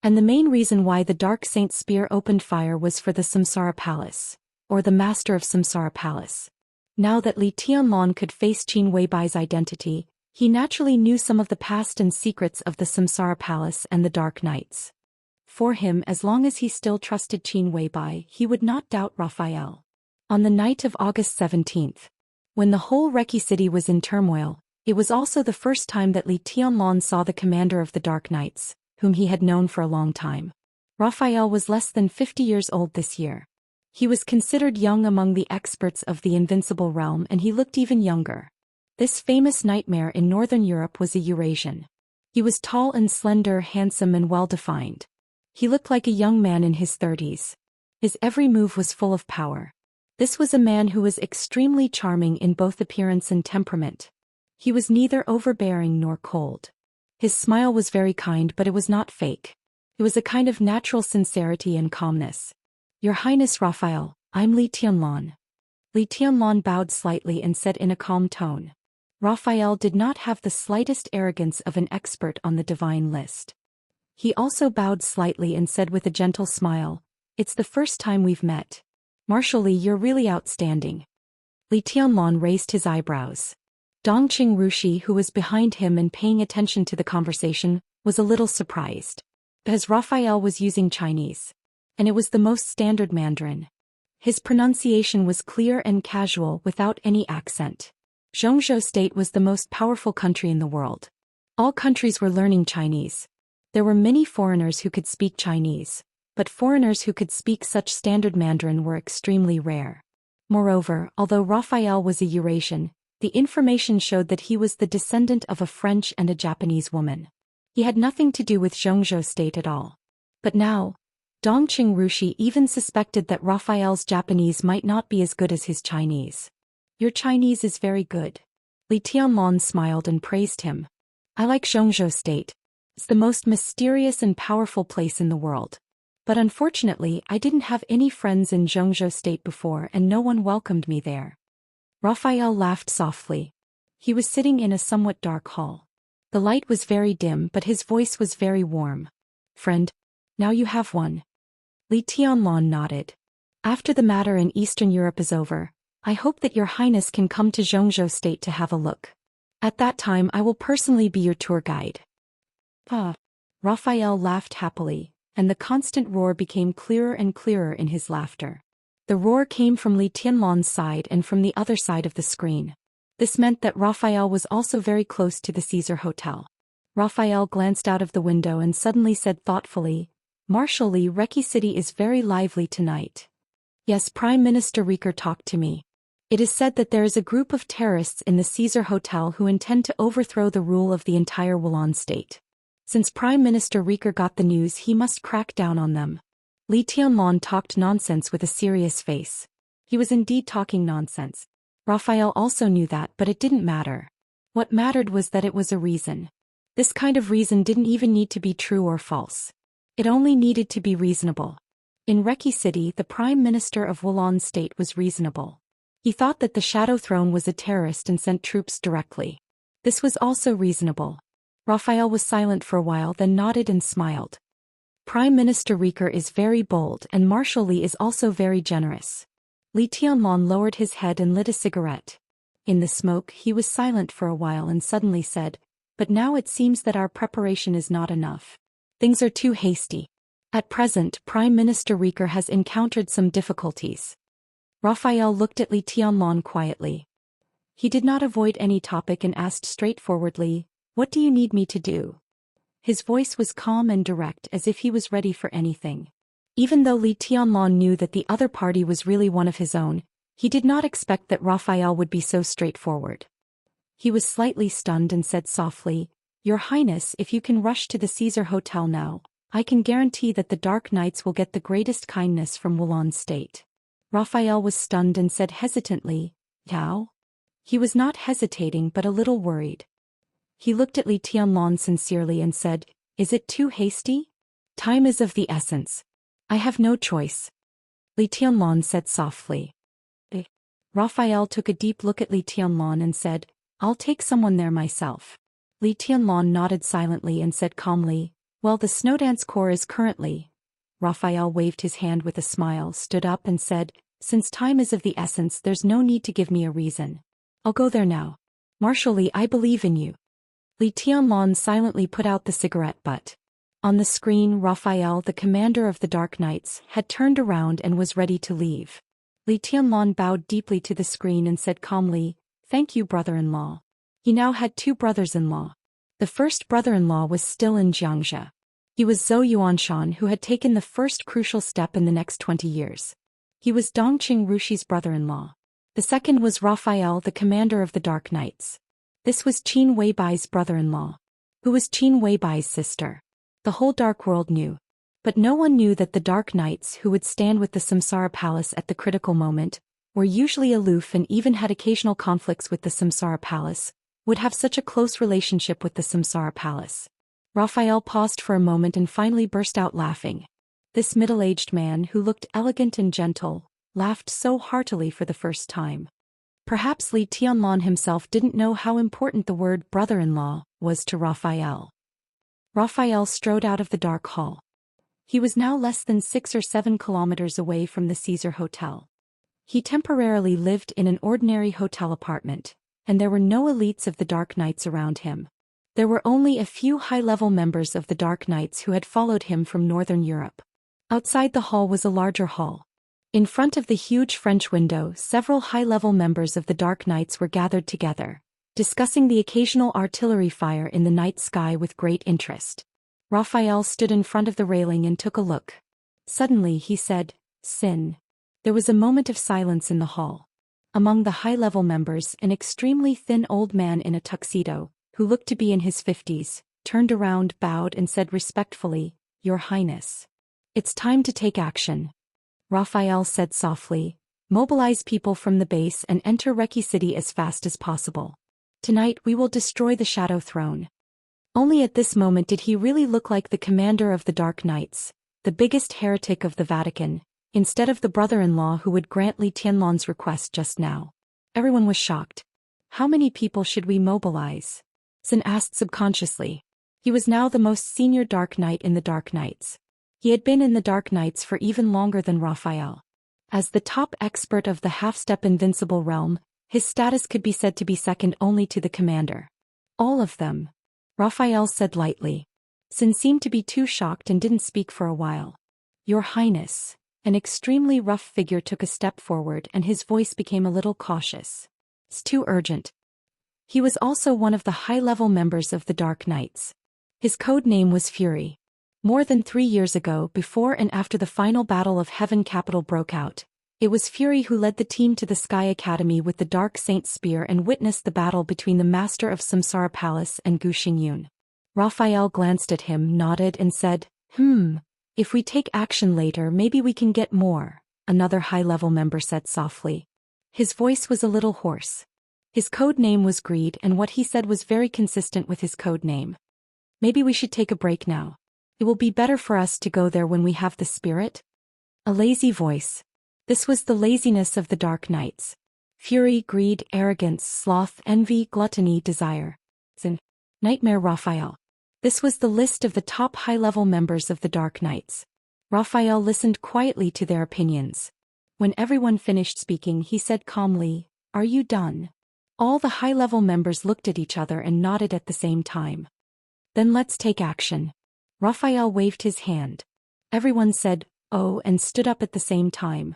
And the main reason why the Dark Saint's spear opened fire was for the Samsara Palace, or the Master of Samsara Palace. Now that Li Tianlong could face Qin Weibai's identity, he naturally knew some of the past and secrets of the Samsara Palace and the Dark Knights. For him, as long as he still trusted Qin Weibai, he would not doubt Raphael. On the night of August 17th, when the whole Reki city was in turmoil, it was also the first time that Li Tianlong saw the commander of the Dark Knights, whom he had known for a long time. Raphael was less than 50 years old this year. He was considered young among the experts of the Invincible Realm, and he looked even younger. This famous nightmare in Northern Europe was a Eurasian. He was tall and slender, handsome and well-defined. He looked like a young man in his 30s. His every move was full of power. This was a man who was extremely charming in both appearance and temperament. He was neither overbearing nor cold. His smile was very kind, but it was not fake. It was a kind of natural sincerity and calmness. Your Highness Raphael, I'm Li Tianlong. Li Tianlong bowed slightly and said in a calm tone. Raphael did not have the slightest arrogance of an expert on the divine list. He also bowed slightly and said with a gentle smile, It's the first time we've met. Marshal Li, you're really outstanding. Li Tianlong raised his eyebrows. Dongqing Rushi, who was behind him and paying attention to the conversation, was a little surprised. As Raphael was using Chinese. And it was the most standard Mandarin. His pronunciation was clear and casual without any accent. Zhou State was the most powerful country in the world. All countries were learning Chinese. There were many foreigners who could speak Chinese, but foreigners who could speak such standard Mandarin were extremely rare. Moreover, although Raphael was a Eurasian, the information showed that he was the descendant of a French and a Japanese woman. He had nothing to do with Zhou State at all. But now, Dongqing Rushi even suspected that Raphael's Japanese might not be as good as his Chinese. Your Chinese is very good. Li Tianlong smiled and praised him. I like Zhou State. It's the most mysterious and powerful place in the world. But unfortunately, I didn't have any friends in Zhou State before and no one welcomed me there. Raphael laughed softly. He was sitting in a somewhat dark hall. The light was very dim, but his voice was very warm. Friend, now you have one. Li Tianlong nodded. After the matter in Eastern Europe is over, I hope that your Highness can come to Zhou State to have a look. At that time I will personally be your tour guide. Raphael laughed happily, and the constant roar became clearer and clearer in his laughter. The roar came from Li Tianlan's side and from the other side of the screen. This meant that Raphael was also very close to the Caesar Hotel. Raphael glanced out of the window and suddenly said thoughtfully, "Marshal Li, Reki City is very lively tonight." "Yes, Prime Minister Rieker talked to me. It is said that there is a group of terrorists in the Caesar Hotel who intend to overthrow the rule of the entire Wulan state. Since Prime Minister Rieker got the news, he must crack down on them." Li Tianlan talked nonsense with a serious face. He was indeed talking nonsense. Raphael also knew that, but it didn't matter. What mattered was that it was a reason. This kind of reason didn't even need to be true or false. It only needed to be reasonable. In Reki City, the Prime Minister of Wulan state was reasonable. He thought that the Shadow Throne was a terrorist and sent troops directly. This was also reasonable. Raphael was silent for a while, then nodded and smiled. Prime Minister Rieker is very bold and Marshal Li is also very generous. Li Tianlan lowered his head and lit a cigarette. In the smoke, he was silent for a while and suddenly said, "But now it seems that our preparation is not enough. Things are too hasty. At present, Prime Minister Rieker has encountered some difficulties." Raphael looked at Li Tianlan quietly. He did not avoid any topic and asked straightforwardly, "What do you need me to do?" His voice was calm and direct, as if he was ready for anything. Even though Li Tianlan knew that the other party was really one of his own, he did not expect that Raphael would be so straightforward. He was slightly stunned and said softly, "Your Highness, if you can rush to the Caesar Hotel now, I can guarantee that the Dark Knights will get the greatest kindness from Wulan state." Raphael was stunned and said hesitantly, "Yao?" He was not hesitating but a little worried. He looked at Li Tianlan sincerely and said, "Is it too hasty? Time is of the essence. I have no choice." Li Tianlan said softly. Raphael took a deep look at Li Tianlan and said, "I'll take someone there myself." Li Tianlan nodded silently and said calmly, "Well, the Snowdance Corps is currently—" Raphael waved his hand with a smile, stood up and said, "Since time is of the essence, there's no need to give me a reason. I'll go there now. Marshal Li, I believe in you." Li Tianlan silently put out the cigarette butt. On the screen, Raphael, the commander of the Dark Knights, had turned around and was ready to leave. Li Tianlan bowed deeply to the screen and said calmly, "Thank you, brother-in-law." He now had two brothers-in-law. The first brother-in-law was still in Xianxia. He was Zhou Xian, who had taken the first crucial step in the next 20 years. He was Dongqing Rushi's brother-in-law. The second was Raphael, the commander of the Dark Knights. This was Qin Weibai's brother-in-law. Who was Qin Weibai's sister? The whole Dark World knew. But no one knew that the Dark Knights, who would stand with the Samsara Palace at the critical moment, were usually aloof and even had occasional conflicts with the Samsara Palace, would have such a close relationship with the Samsara Palace. Raphael paused for a moment and finally burst out laughing. This middle-aged man, who looked elegant and gentle, laughed so heartily for the first time. Perhaps Li Tianlan himself didn't know how important the word brother-in-law was to Raphael. Raphael strode out of the dark hall. He was now less than 6 or 7 kilometers away from the Caesar Hotel. He temporarily lived in an ordinary hotel apartment, and there were no elites of the Dark Knights around him. There were only a few high-level members of the Dark Knights who had followed him from Northern Europe. Outside the hall was a larger hall. In front of the huge French window, several high-level members of the Dark Knights were gathered together, discussing the occasional artillery fire in the night sky with great interest. Raphael stood in front of the railing and took a look. Suddenly he said, "Sin." There was a moment of silence in the hall. Among the high-level members, an extremely thin old man in a tuxedo, who looked to be in his 50s, turned around, bowed and said respectfully, "Your Highness. It's time to take action." Raphael said softly, "Mobilize people from the base and enter Reki City as fast as possible. Tonight we will destroy the Shadow Throne." Only at this moment did he really look like the commander of the Dark Knights, the biggest heretic of the Vatican, instead of the brother-in-law who would grant Li Tianlan's request just now. Everyone was shocked. "How many people should we mobilize?" Sin asked subconsciously. He was now the most senior Dark Knight in the Dark Knights. He had been in the Dark Knights for even longer than Raphael. As the top expert of the half-step invincible realm, his status could be said to be second only to the commander. "All of them," Raphael said lightly. Sin seemed to be too shocked and didn't speak for a while. "Your Highness, An extremely rough figure took a step forward and his voice became a little cautious. It's too urgent. He was also one of the high-level members of the Dark Knights. His code name was Fury. More than 3 years ago, before and after the final battle of Heaven Capital broke out, it was Fury who led the team to the Sky Academy with the Dark Saint Spear and witnessed the battle between the Master of Samsara Palace and Gu Xingyun. Raphael glanced at him, nodded and said, if we take action later maybe we can get more, another high-level member said softly. His voice was a little hoarse. His code name was Greed and what he said was very consistent with his code name. Maybe we should take a break now. It will be better for us to go there when we have the spirit. A lazy voice. This was the laziness of the Dark Knights. Fury, greed, arrogance, sloth, envy, gluttony, desire. Sin. Nightmare Raphael. This was the list of the top high-level members of the Dark Knights. Raphael listened quietly to their opinions. When everyone finished speaking, he said calmly, "Are you done?" All the high-level members looked at each other and nodded at the same time. Then let's take action. Raphael waved his hand. Everyone said, "Oh," and stood up at the same time.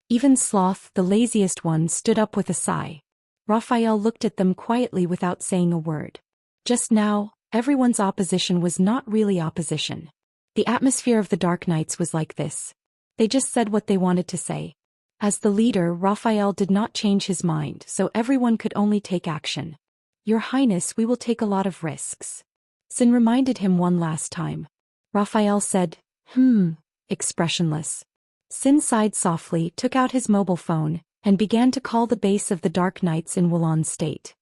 Even Sloth, the laziest one, stood up with a sigh. Raphael looked at them quietly without saying a word. Just now, everyone's opposition was not really opposition. The atmosphere of the Dark Knights was like this. They just said what they wanted to say. As the leader, Raphael did not change his mind, so everyone could only take action. "Your Highness, we will take a lot of risks." Sin reminded him one last time. Raphael said, expressionless. Sin sighed softly, took out his mobile phone, and began to call the base of the Dark Knights in Wulan State.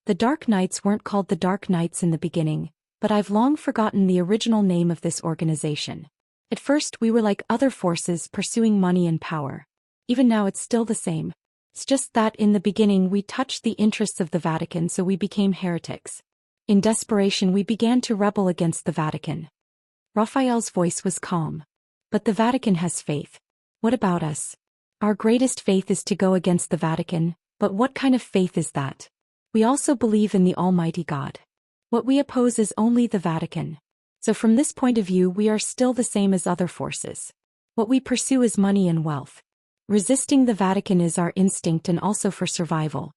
The Dark Knights weren't called the Dark Knights in the beginning, but I've long forgotten the original name of this organization. At first we were like other forces pursuing money and power. Even now it's still the same. It's just that in the beginning we touched the interests of the Vatican, so we became heretics. In desperation we began to rebel against the Vatican. Raphael's voice was calm. But the Vatican has faith. What about us? Our greatest faith is to go against the Vatican, but what kind of faith is that? We also believe in the Almighty God. What we oppose is only the Vatican. So from this point of view we are still the same as other forces. What we pursue is money and wealth. Resisting the Vatican is our instinct and also for survival.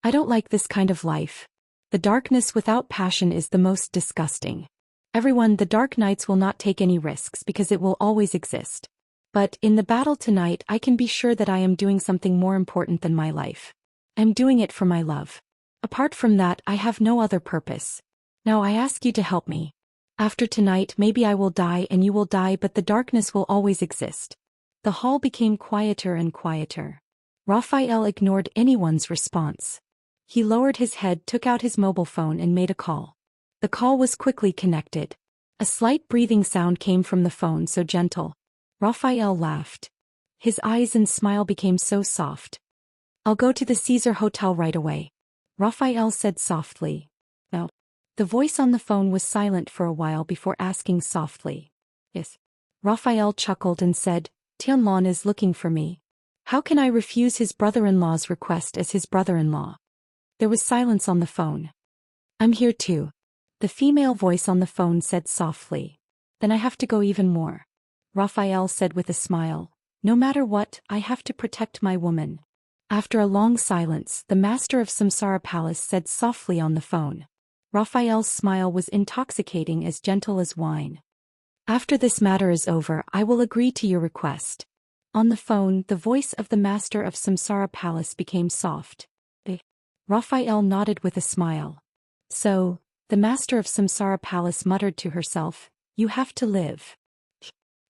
I don't like this kind of life. The darkness without passion is the most disgusting. Everyone, the Dark Knights will not take any risks because it will always exist. But in the battle tonight I can be sure that I am doing something more important than my life. I'm doing it for my love. Apart from that I have no other purpose. Now I ask you to help me. After tonight maybe I will die and you will die, but the darkness will always exist. The hall became quieter and quieter. Raphael ignored anyone's response. He lowered his head, took out his mobile phone and made a call. The call was quickly connected. A slight breathing sound came from the phone, so gentle. Raphael laughed. His eyes and smile became so soft. "I'll go to the Caesar Hotel right away," Raphael said softly. "No." The voice on the phone was silent for a while before asking softly, "Yes." Raphael chuckled and said, "Tianlong is looking for me. How can I refuse his brother-in-law's request as his brother-in-law?" There was silence on the phone. "I'm here too," the female voice on the phone said softly. "Then I have to go even more," Raphael said with a smile. "No matter what, I have to protect my woman." After a long silence, the master of Samsara Palace said softly on the phone. Raphael's smile was intoxicating, as gentle as wine. "After this matter is over, I will agree to your request." On the phone, the voice of the master of Samsara Palace became soft. Raphael nodded with a smile. "So," the master of Samsara Palace muttered to herself, "you have to live."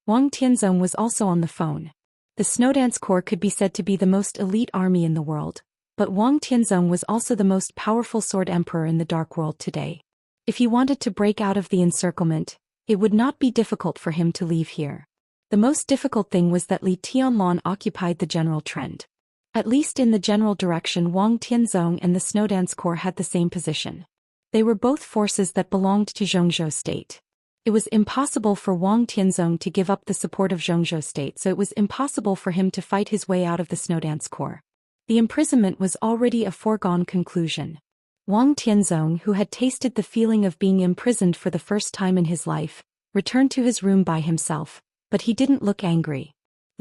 Wang Tianzong was also on the phone. The Snowdance Corps could be said to be the most elite army in the world, but Wang Tianzong was also the most powerful sword emperor in the dark world today. If he wanted to break out of the encirclement, it would not be difficult for him to leave here. The most difficult thing was that Li Tianlong occupied the general trend. At least in the general direction, Wang Tianzong and the Snowdance Corps had the same position. They were both forces that belonged to Zhou State. It was impossible for Wang Tianzong to give up the support of Zhou State, so it was impossible for him to fight his way out of the Snowdance Corps. The imprisonment was already a foregone conclusion. Wang Tianzong, who had tasted the feeling of being imprisoned for the first time in his life, returned to his room by himself, but he didn't look angry.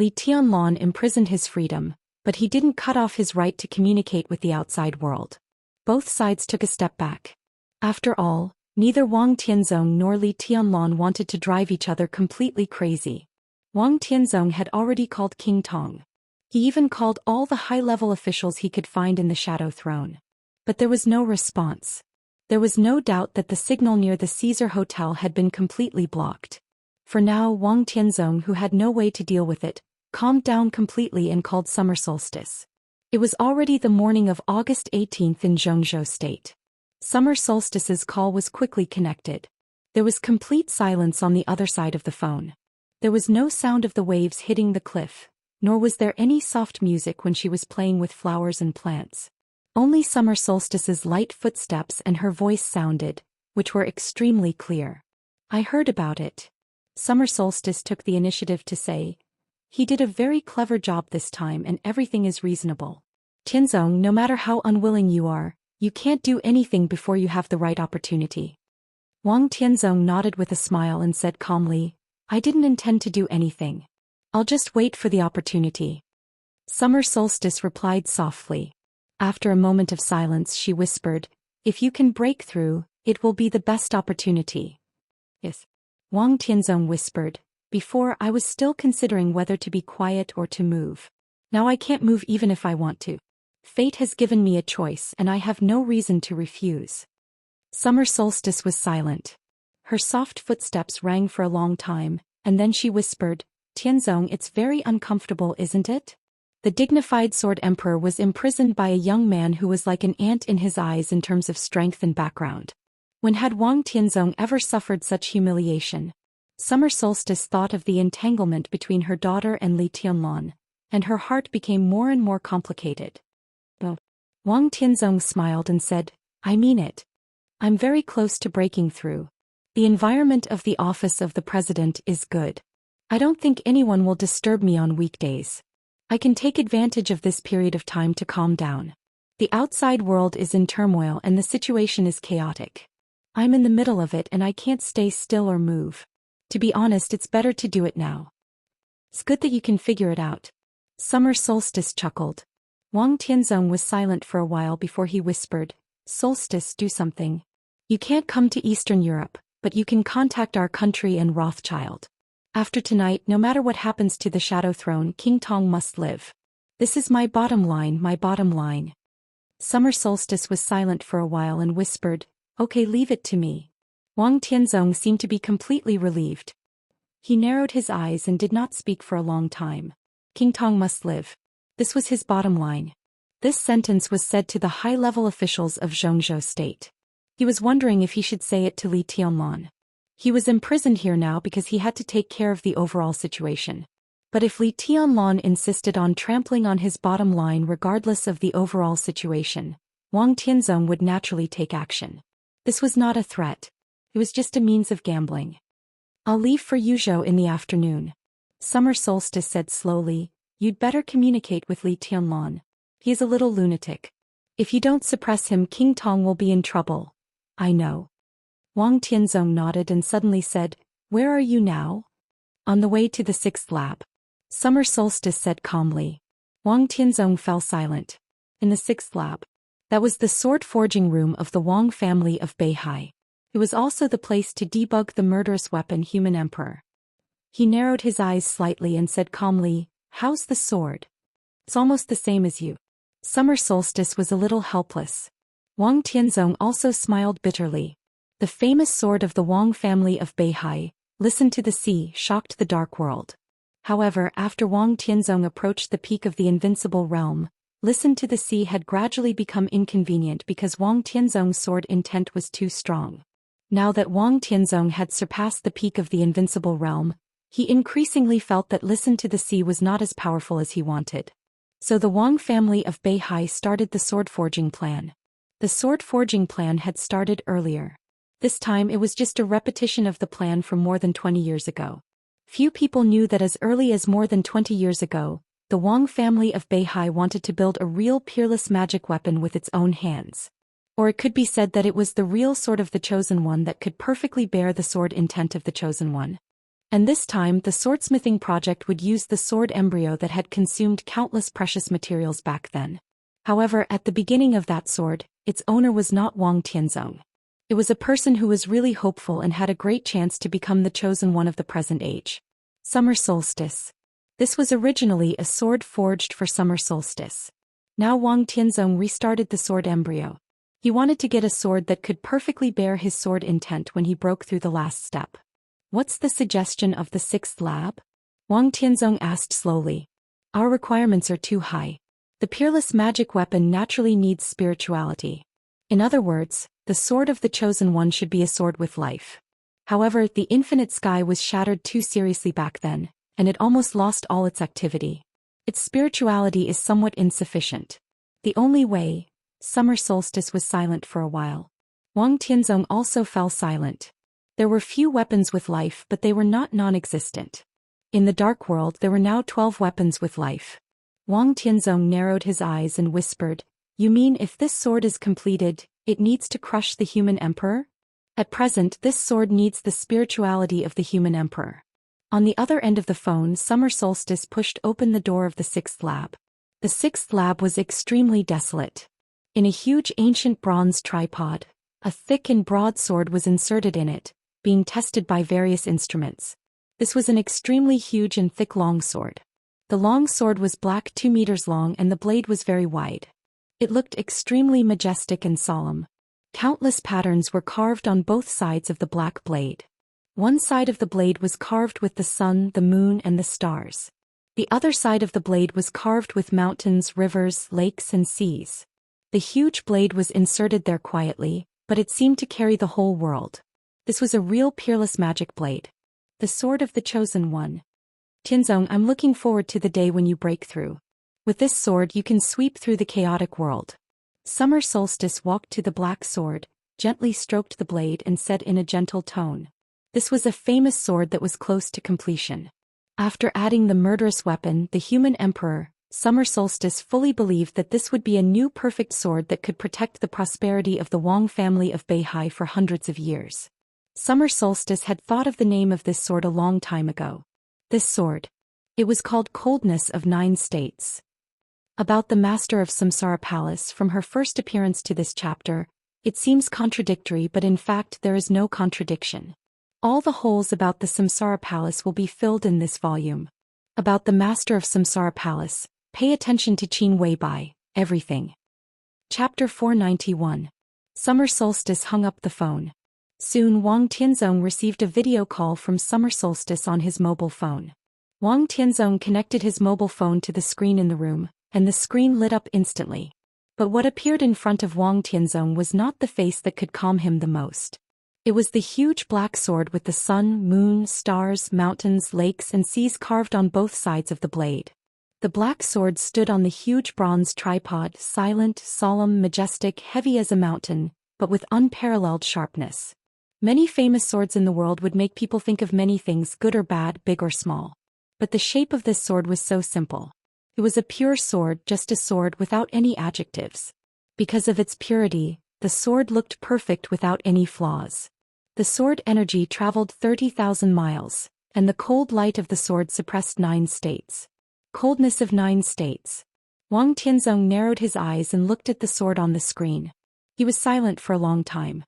Li Tianlan imprisoned his freedom, but he didn't cut off his right to communicate with the outside world. Both sides took a step back. After all, neither Wang Tianzong nor Li Tianlan wanted to drive each other completely crazy. Wang Tianzong had already called King Tong. He even called all the high-level officials he could find in the Shadow Throne. But there was no response. There was no doubt that the signal near the Caesar Hotel had been completely blocked. For now, Wang Tianzong, who had no way to deal with it, calmed down completely and called summer solstice. It was already the morning of August 18th in Zhou State. Summer solstice's call was quickly connected. There was complete silence on the other side of the phone. There was no sound of the waves hitting the cliff, nor was there any soft music when she was playing with flowers and plants. Only summer solstice's light footsteps and her voice sounded, which were extremely clear. I heard about it. Summer solstice took the initiative to say, he did a very clever job this time and everything is reasonable. Tianzong, no matter how unwilling you are, you can't do anything before you have the right opportunity. Wang Tianzong nodded with a smile and said calmly, I didn't intend to do anything. I'll just wait for the opportunity. Summer solstice replied softly. After a moment of silence she whispered, if you can break through, it will be the best opportunity. Yes. Wang Tianzong whispered, before I was still considering whether to be quiet or to move. Now I can't move even if I want to. Fate has given me a choice and I have no reason to refuse. Summer solstice was silent. Her soft footsteps rang for a long time, and then she whispered, Tianzong, it's very uncomfortable, isn't it? The dignified sword emperor was imprisoned by a young man who was like an ant in his eyes in terms of strength and background. When had Wang Tianzong ever suffered such humiliation? Summer solstice thought of the entanglement between her daughter and Li Tianlan, and her heart became more and more complicated. But Wang Tianzong smiled and said, I mean it. I'm very close to breaking through. The environment of the office of the president is good. I don't think anyone will disturb me on weekdays. I can take advantage of this period of time to calm down. The outside world is in turmoil and the situation is chaotic. I'm in the middle of it and I can't stay still or move. To be honest, it's better to do it now. It's good that you can figure it out. Summer solstice chuckled. Wang Tianzong was silent for a while before he whispered, Solstice, do something. You can't come to Eastern Europe, but you can contact our country and Rothschild. After tonight, no matter what happens to the Shadow Throne, King Tong must live. This is my bottom line, my bottom line. Summer solstice was silent for a while and whispered, Okay, leave it to me. Wang Tianzong seemed to be completely relieved. He narrowed his eyes and did not speak for a long time. King Tong must live. This was his bottom line. This sentence was said to the high-level officials of Zhou State. He was wondering if he should say it to Li Tianlan. He was imprisoned here now because he had to take care of the overall situation. But if Li Tianlan insisted on trampling on his bottom line regardless of the overall situation, Wang Tianzong would naturally take action. This was not a threat. It was just a means of gambling. I'll leave for Yuzhou in the afternoon. Summer solstice said slowly, you'd better communicate with Li Tianlan. He is a little lunatic. If you don't suppress him, King Tong will be in trouble. I know. Wang Tianzong nodded and suddenly said, Where are you now? On the way to the 6th lab. Summer solstice said calmly. Wang Tianzong fell silent. In the 6th lab. That was the sword forging room of the Wang family of Beihai. It was also the place to debug the murderous weapon Human Emperor. He narrowed his eyes slightly and said calmly, How's the sword? It's almost the same as you. Summer solstice was a little helpless. Wang Tianzong also smiled bitterly. The famous sword of the Wang family of Beihai, Listen to the Sea, shocked the dark world. However, after Wang Tianzong approached the peak of the invincible realm, Listen to the Sea had gradually become inconvenient because Wang Tianzong's sword intent was too strong. Now that Wang Tianzong had surpassed the peak of the invincible realm, he increasingly felt that Listen to the Sea was not as powerful as he wanted. So the Wang family of Beihai started the sword forging plan. The sword forging plan had started earlier. This time it was just a repetition of the plan from more than 20 years ago. Few people knew that as early as more than 20 years ago, the Wang family of Beihai wanted to build a real peerless magic weapon with its own hands. Or it could be said that it was the real sword of the Chosen One that could perfectly bear the sword intent of the Chosen One. And this time the swordsmithing project would use the sword embryo that had consumed countless precious materials back then. However, at the beginning of that sword, its owner was not Wang Tianzong. It was a person who was really hopeful and had a great chance to become the chosen one of the present age. Summer Solstice. This was originally a sword forged for summer solstice. Now Wang Tianzong restarted the sword embryo. He wanted to get a sword that could perfectly bear his sword intent when he broke through the last step. What's the suggestion of the sixth lab? Wang Tianzong asked slowly. Our requirements are too high. The peerless magic weapon naturally needs spirituality. In other words, the sword of the chosen one should be a sword with life. However, the infinite sky was shattered too seriously back then, and it almost lost all its activity. Its spirituality is somewhat insufficient. The only way. Summer solstice was silent for a while. Wang Tianzong also fell silent. There were few weapons with life, but they were not non-existent. In the dark world there were now 12 weapons with life. Wang Tianzong narrowed his eyes and whispered, "You mean if this sword is completed, it needs to crush the human emperor? At present this sword needs the spirituality of the human emperor." On the other end of the phone, Summer Solstice pushed open the door of the sixth lab. The sixth lab was extremely desolate. In a huge ancient bronze tripod, a thick and broad sword was inserted in it, being tested by various instruments. This was an extremely huge and thick longsword. The long sword was black, 2 meters long, and the blade was very wide. It looked extremely majestic and solemn. Countless patterns were carved on both sides of the black blade. One side of the blade was carved with the sun, the moon, and the stars. The other side of the blade was carved with mountains, rivers, lakes, and seas. The huge blade was inserted there quietly, but it seemed to carry the whole world. This was a real peerless magic blade. The sword of the chosen one. Tianzong, I'm looking forward to the day when you break through. With this sword you can sweep through the chaotic world. Summer Solstice walked to the black sword, gently stroked the blade and said in a gentle tone. This was a famous sword that was close to completion. After adding the murderous weapon, the human emperor, Summer Solstice fully believed that this would be a new perfect sword that could protect the prosperity of the Wang family of Beihai for hundreds of years. Summer Solstice had thought of the name of this sword a long time ago. This sword. It was called Coldness of 9 States. About the master of Samsara Palace, from her first appearance to this chapter, it seems contradictory, but in fact there is no contradiction. All the holes about the Samsara Palace will be filled in this volume. About the master of Samsara Palace, pay attention to Qin Weibai, everything. Chapter 491. Summer Solstice hung up the phone. Soon Wang Tianzong received a video call from Summer Solstice on his mobile phone. Wang Tianzong connected his mobile phone to the screen in the room, and the screen lit up instantly. But what appeared in front of Wang Tianzong was not the face that could calm him the most. It was the huge black sword with the sun, moon, stars, mountains, lakes, and seas carved on both sides of the blade. The black sword stood on the huge bronze tripod, silent, solemn, majestic, heavy as a mountain, but with unparalleled sharpness. Many famous swords in the world would make people think of many things, good or bad, big or small. But the shape of this sword was so simple. It was a pure sword, just a sword without any adjectives. Because of its purity, the sword looked perfect without any flaws. The sword energy traveled 30,000 miles, and the cold light of the sword suppressed 9 states. Coldness of 9 states. Wang Tianzong narrowed his eyes and looked at the sword on the screen. He was silent for a long time.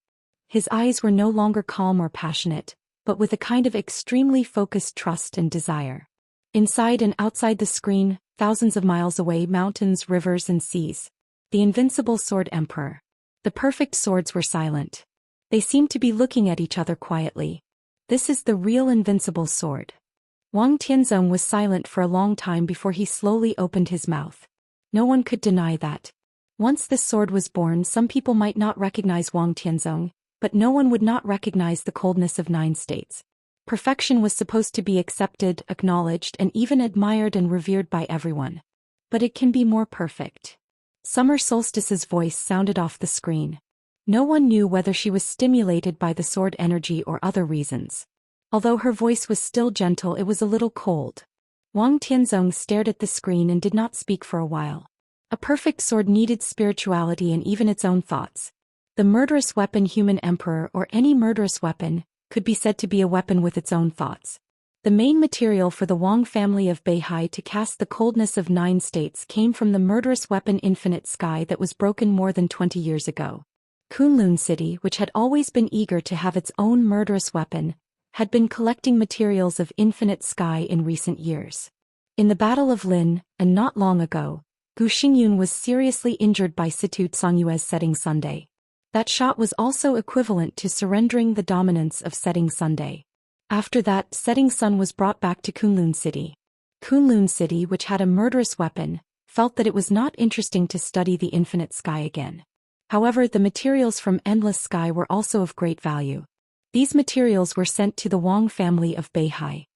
His eyes were no longer calm or passionate, but with a kind of extremely focused trust and desire. Inside and outside the screen, thousands of miles away, mountains, rivers, and seas. The invincible sword emperor. The perfect swords were silent. They seemed to be looking at each other quietly. This is the real invincible sword. Wang Tianzong was silent for a long time before he slowly opened his mouth. No one could deny that. Once this sword was born, some people might not recognize Wang Tianzong, but no one would not recognize the coldness of 9 states. Perfection was supposed to be accepted, acknowledged, and even admired and revered by everyone. But it can be more perfect. Summer Solstice's voice sounded off the screen. No one knew whether she was stimulated by the sword energy or other reasons. Although her voice was still gentle, it was a little cold. Wang Tianzong stared at the screen and did not speak for a while. A perfect sword needed spirituality and even its own thoughts. The murderous weapon human emperor, or any murderous weapon, could be said to be a weapon with its own thoughts. The main material for the Wang family of Beihai to cast the coldness of 9 states came from the murderous weapon Infinite Sky that was broken more than 20 years ago. Kunlun City, which had always been eager to have its own murderous weapon, had been collecting materials of Infinite Sky in recent years. In the Battle of Lin, and not long ago, Gu Xingyun was seriously injured by Situ Tsongyue's Setting Sunday. That shot was also equivalent to surrendering the dominance of Setting Sunday. After that, Setting Sun was brought back to Kunlun City. Kunlun City, which had a murderous weapon, felt that it was not interesting to study the Infinite Sky again. However, the materials from Endless Sky were also of great value. These materials were sent to the Wang family of Beihai.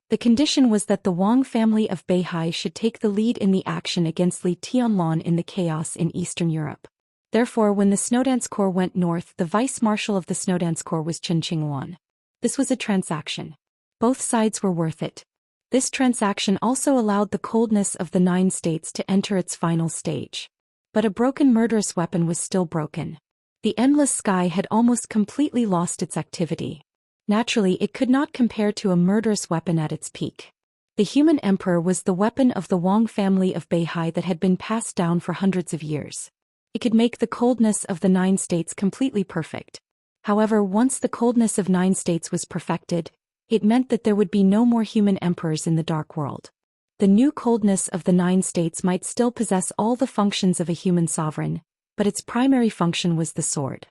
The condition was that the Wang family of Beihai should take the lead in the action against Li Tianlan in the chaos in Eastern Europe. Therefore, when the Snowdance Corps went north, the vice-marshal of the Snowdance Corps was Chen Qingwan. This was a transaction. Both sides were worth it. This transaction also allowed the coldness of the 9 states to enter its final stage. But a broken murderous weapon was still broken. The Endless Sky had almost completely lost its activity. Naturally, it could not compare to a murderous weapon at its peak. The Human Emperor was the weapon of the Wang family of Beihai that had been passed down for hundreds of years. It could make the coldness of the 9 states completely perfect. However, once the coldness of 9 states was perfected, it meant that there would be no more human emperors in the dark world. The new coldness of the 9 states might still possess all the functions of a human sovereign, but its primary function was the sword.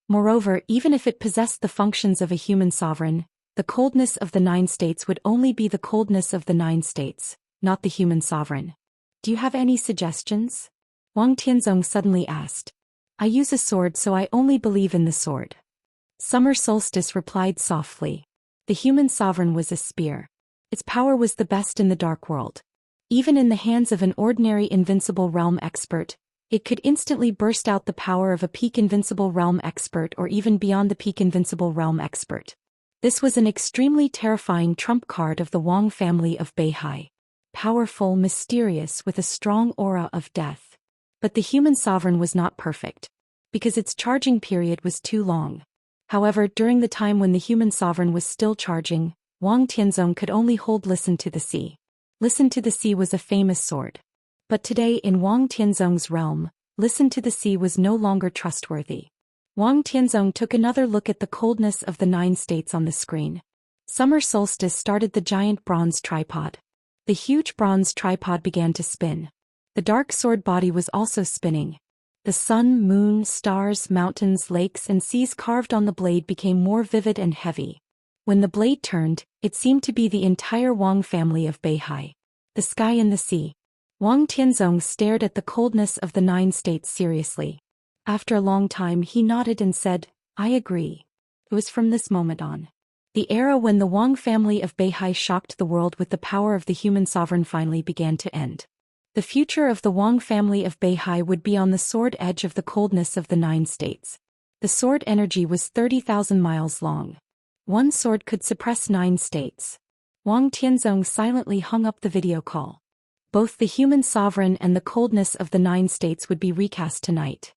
Moreover, even if it possessed the functions of a human sovereign, the coldness of the 9 states would only be the coldness of the 9 states, not the human sovereign. Do you have any suggestions? Wang Tianzong suddenly asked. I use a sword, so I only believe in the sword. Summer Solstice replied softly. The human sovereign was a spear. Its power was the best in the dark world. Even in the hands of an ordinary invincible realm expert, it could instantly burst out the power of a peak invincible realm expert or even beyond the peak invincible realm expert. This was an extremely terrifying trump card of the Wang family of Beihai. Powerful, mysterious, with a strong aura of death. But the human sovereign was not perfect, because its charging period was too long. However, during the time when the human sovereign was still charging, Wang Tianzong could only hold Listen to the Sea. Listen to the Sea was a famous sword. But today in Wang Tianzong's realm, Listen to the Sea was no longer trustworthy. Wang Tianzong took another look at the coldness of the 9 states on the screen. Summer Solstice started the giant bronze tripod. The huge bronze tripod began to spin. The dark sword body was also spinning. The sun, moon, stars, mountains, lakes, and seas carved on the blade became more vivid and heavy. When the blade turned, it seemed to be the entire Wang family of Beihai. The sky and the sea. Wang Tianzong stared at the coldness of the 9 states seriously. After a long time he nodded and said, I agree. It was from this moment on. The era when the Wang family of Beihai shocked the world with the power of the human sovereign finally began to end. The future of the Wang family of Beihai would be on the sword edge of the coldness of the 9 states. The sword energy was 30,000 miles long. One sword could suppress 9 states. Wang Tianzong silently hung up the video call. Both the human sovereign and the coldness of the 9 states would be recast tonight.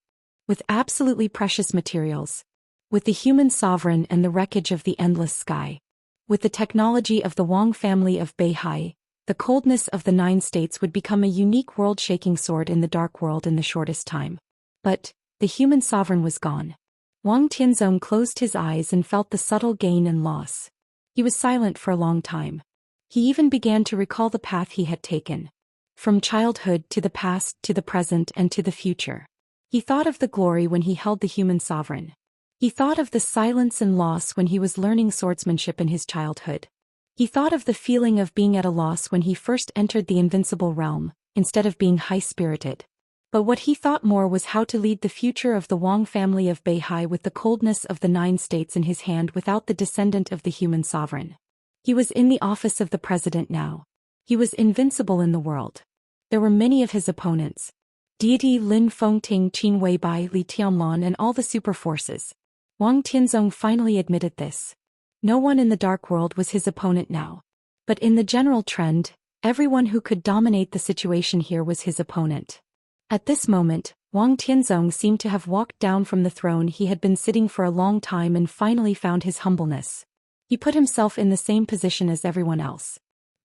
With absolutely precious materials. With the human sovereign and the wreckage of the endless sky. With the technology of the Wang family of Beihai, the coldness of the 9 states would become a unique world-shaking sword in the dark world in the shortest time. But the human sovereign was gone. Wang Tianzong closed his eyes and felt the subtle gain and loss. He was silent for a long time. He even began to recall the path he had taken. From childhood to the past to the present and to the future. He thought of the glory when he held the human sovereign. He thought of the silence and loss when he was learning swordsmanship in his childhood. He thought of the feeling of being at a loss when he first entered the invincible realm, instead of being high-spirited. But what he thought more was how to lead the future of the Wang family of Beihai with the coldness of the 9 states in his hand without the descendant of the human sovereign. He was in the office of the president now. He was invincible in the world. There were many of his opponents. Deity Lin Fengting, Qin Weibai, Li Tianlan and all the super forces. Wang Tianzong finally admitted this. No one in the dark world was his opponent now. But in the general trend, everyone who could dominate the situation here was his opponent. At this moment, Wang Tianzong seemed to have walked down from the throne he had been sitting for a long time and finally found his humbleness. He put himself in the same position as everyone else.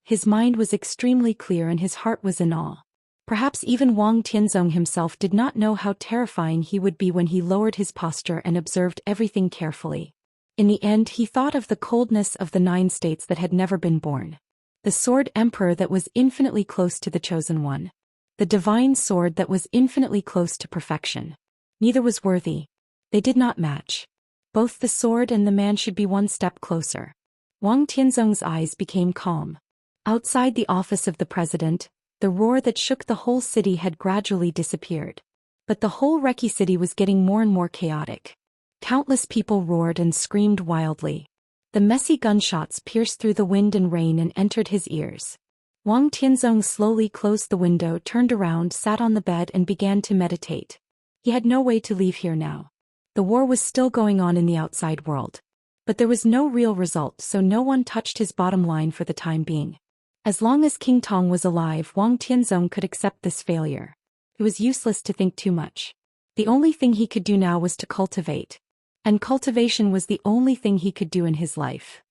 His mind was extremely clear and his heart was in awe. Perhaps even Wang Tianzong himself did not know how terrifying he would be when he lowered his posture and observed everything carefully. In the end, he thought of the coldness of the 9 states that had never been born. The sword emperor that was infinitely close to the chosen one. The divine sword that was infinitely close to perfection. Neither was worthy. They did not match. Both the sword and the man should be one step closer. Wang Tianzong's eyes became calm. Outside the office of the president, the roar that shook the whole city had gradually disappeared. But the whole Reki city was getting more and more chaotic. Countless people roared and screamed wildly. The messy gunshots pierced through the wind and rain and entered his ears. Wang Tianzong slowly closed the window, turned around, sat on the bed and began to meditate. He had no way to leave here now. The war was still going on in the outside world. But there was no real result, so no one touched his bottom line for the time being. As long as King Tong was alive, Wang Tianzong could accept this failure. It was useless to think too much. The only thing he could do now was to cultivate. And cultivation was the only thing he could do in his life.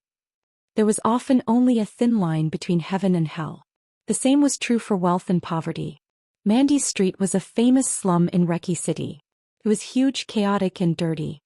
There was often only a thin line between heaven and hell. The same was true for wealth and poverty. Mandy Street was a famous slum in Reki City. It was huge, chaotic and dirty.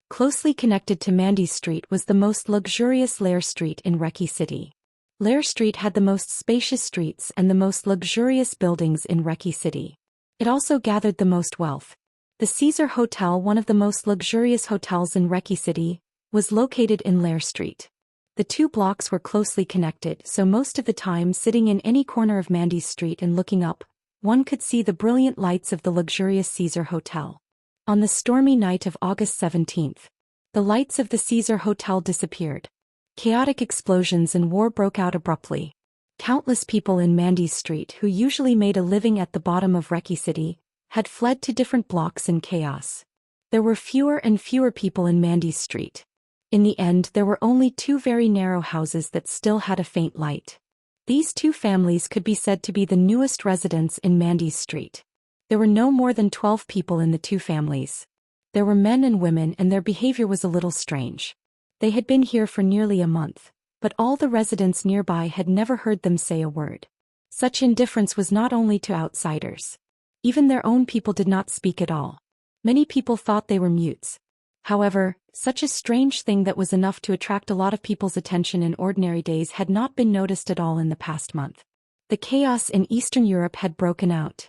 Closely connected to Mandy Street was the most luxurious Lair Street in Reki City. Lair Street had the most spacious streets and the most luxurious buildings in Reki City. It also gathered the most wealth. The Caesar Hotel, one of the most luxurious hotels in Reki City, was located in Lair Street. The 2 blocks were closely connected, so most of the time sitting in any corner of Mandy Street and looking up, one could see the brilliant lights of the luxurious Caesar Hotel. On the stormy night of August 17th, the lights of the Caesar Hotel disappeared. Chaotic explosions and war broke out abruptly. Countless people in Mandy Street, who usually made a living at the bottom of Reki City, had fled to different blocks in chaos. There were fewer and fewer people in Mandy Street. In the end, there were only 2 very narrow houses that still had a faint light. These 2 families could be said to be the newest residents in Mandy Street. There were no more than 12 people in the 2 families. There were men and women, and their behavior was a little strange. They had been here for nearly a month, but all the residents nearby had never heard them say a word. Such indifference was not only to outsiders. Even their own people did not speak at all. Many people thought they were mutes. However, such a strange thing that was enough to attract a lot of people's attention in ordinary days had not been noticed at all in the past month. The chaos in Eastern Europe had broken out.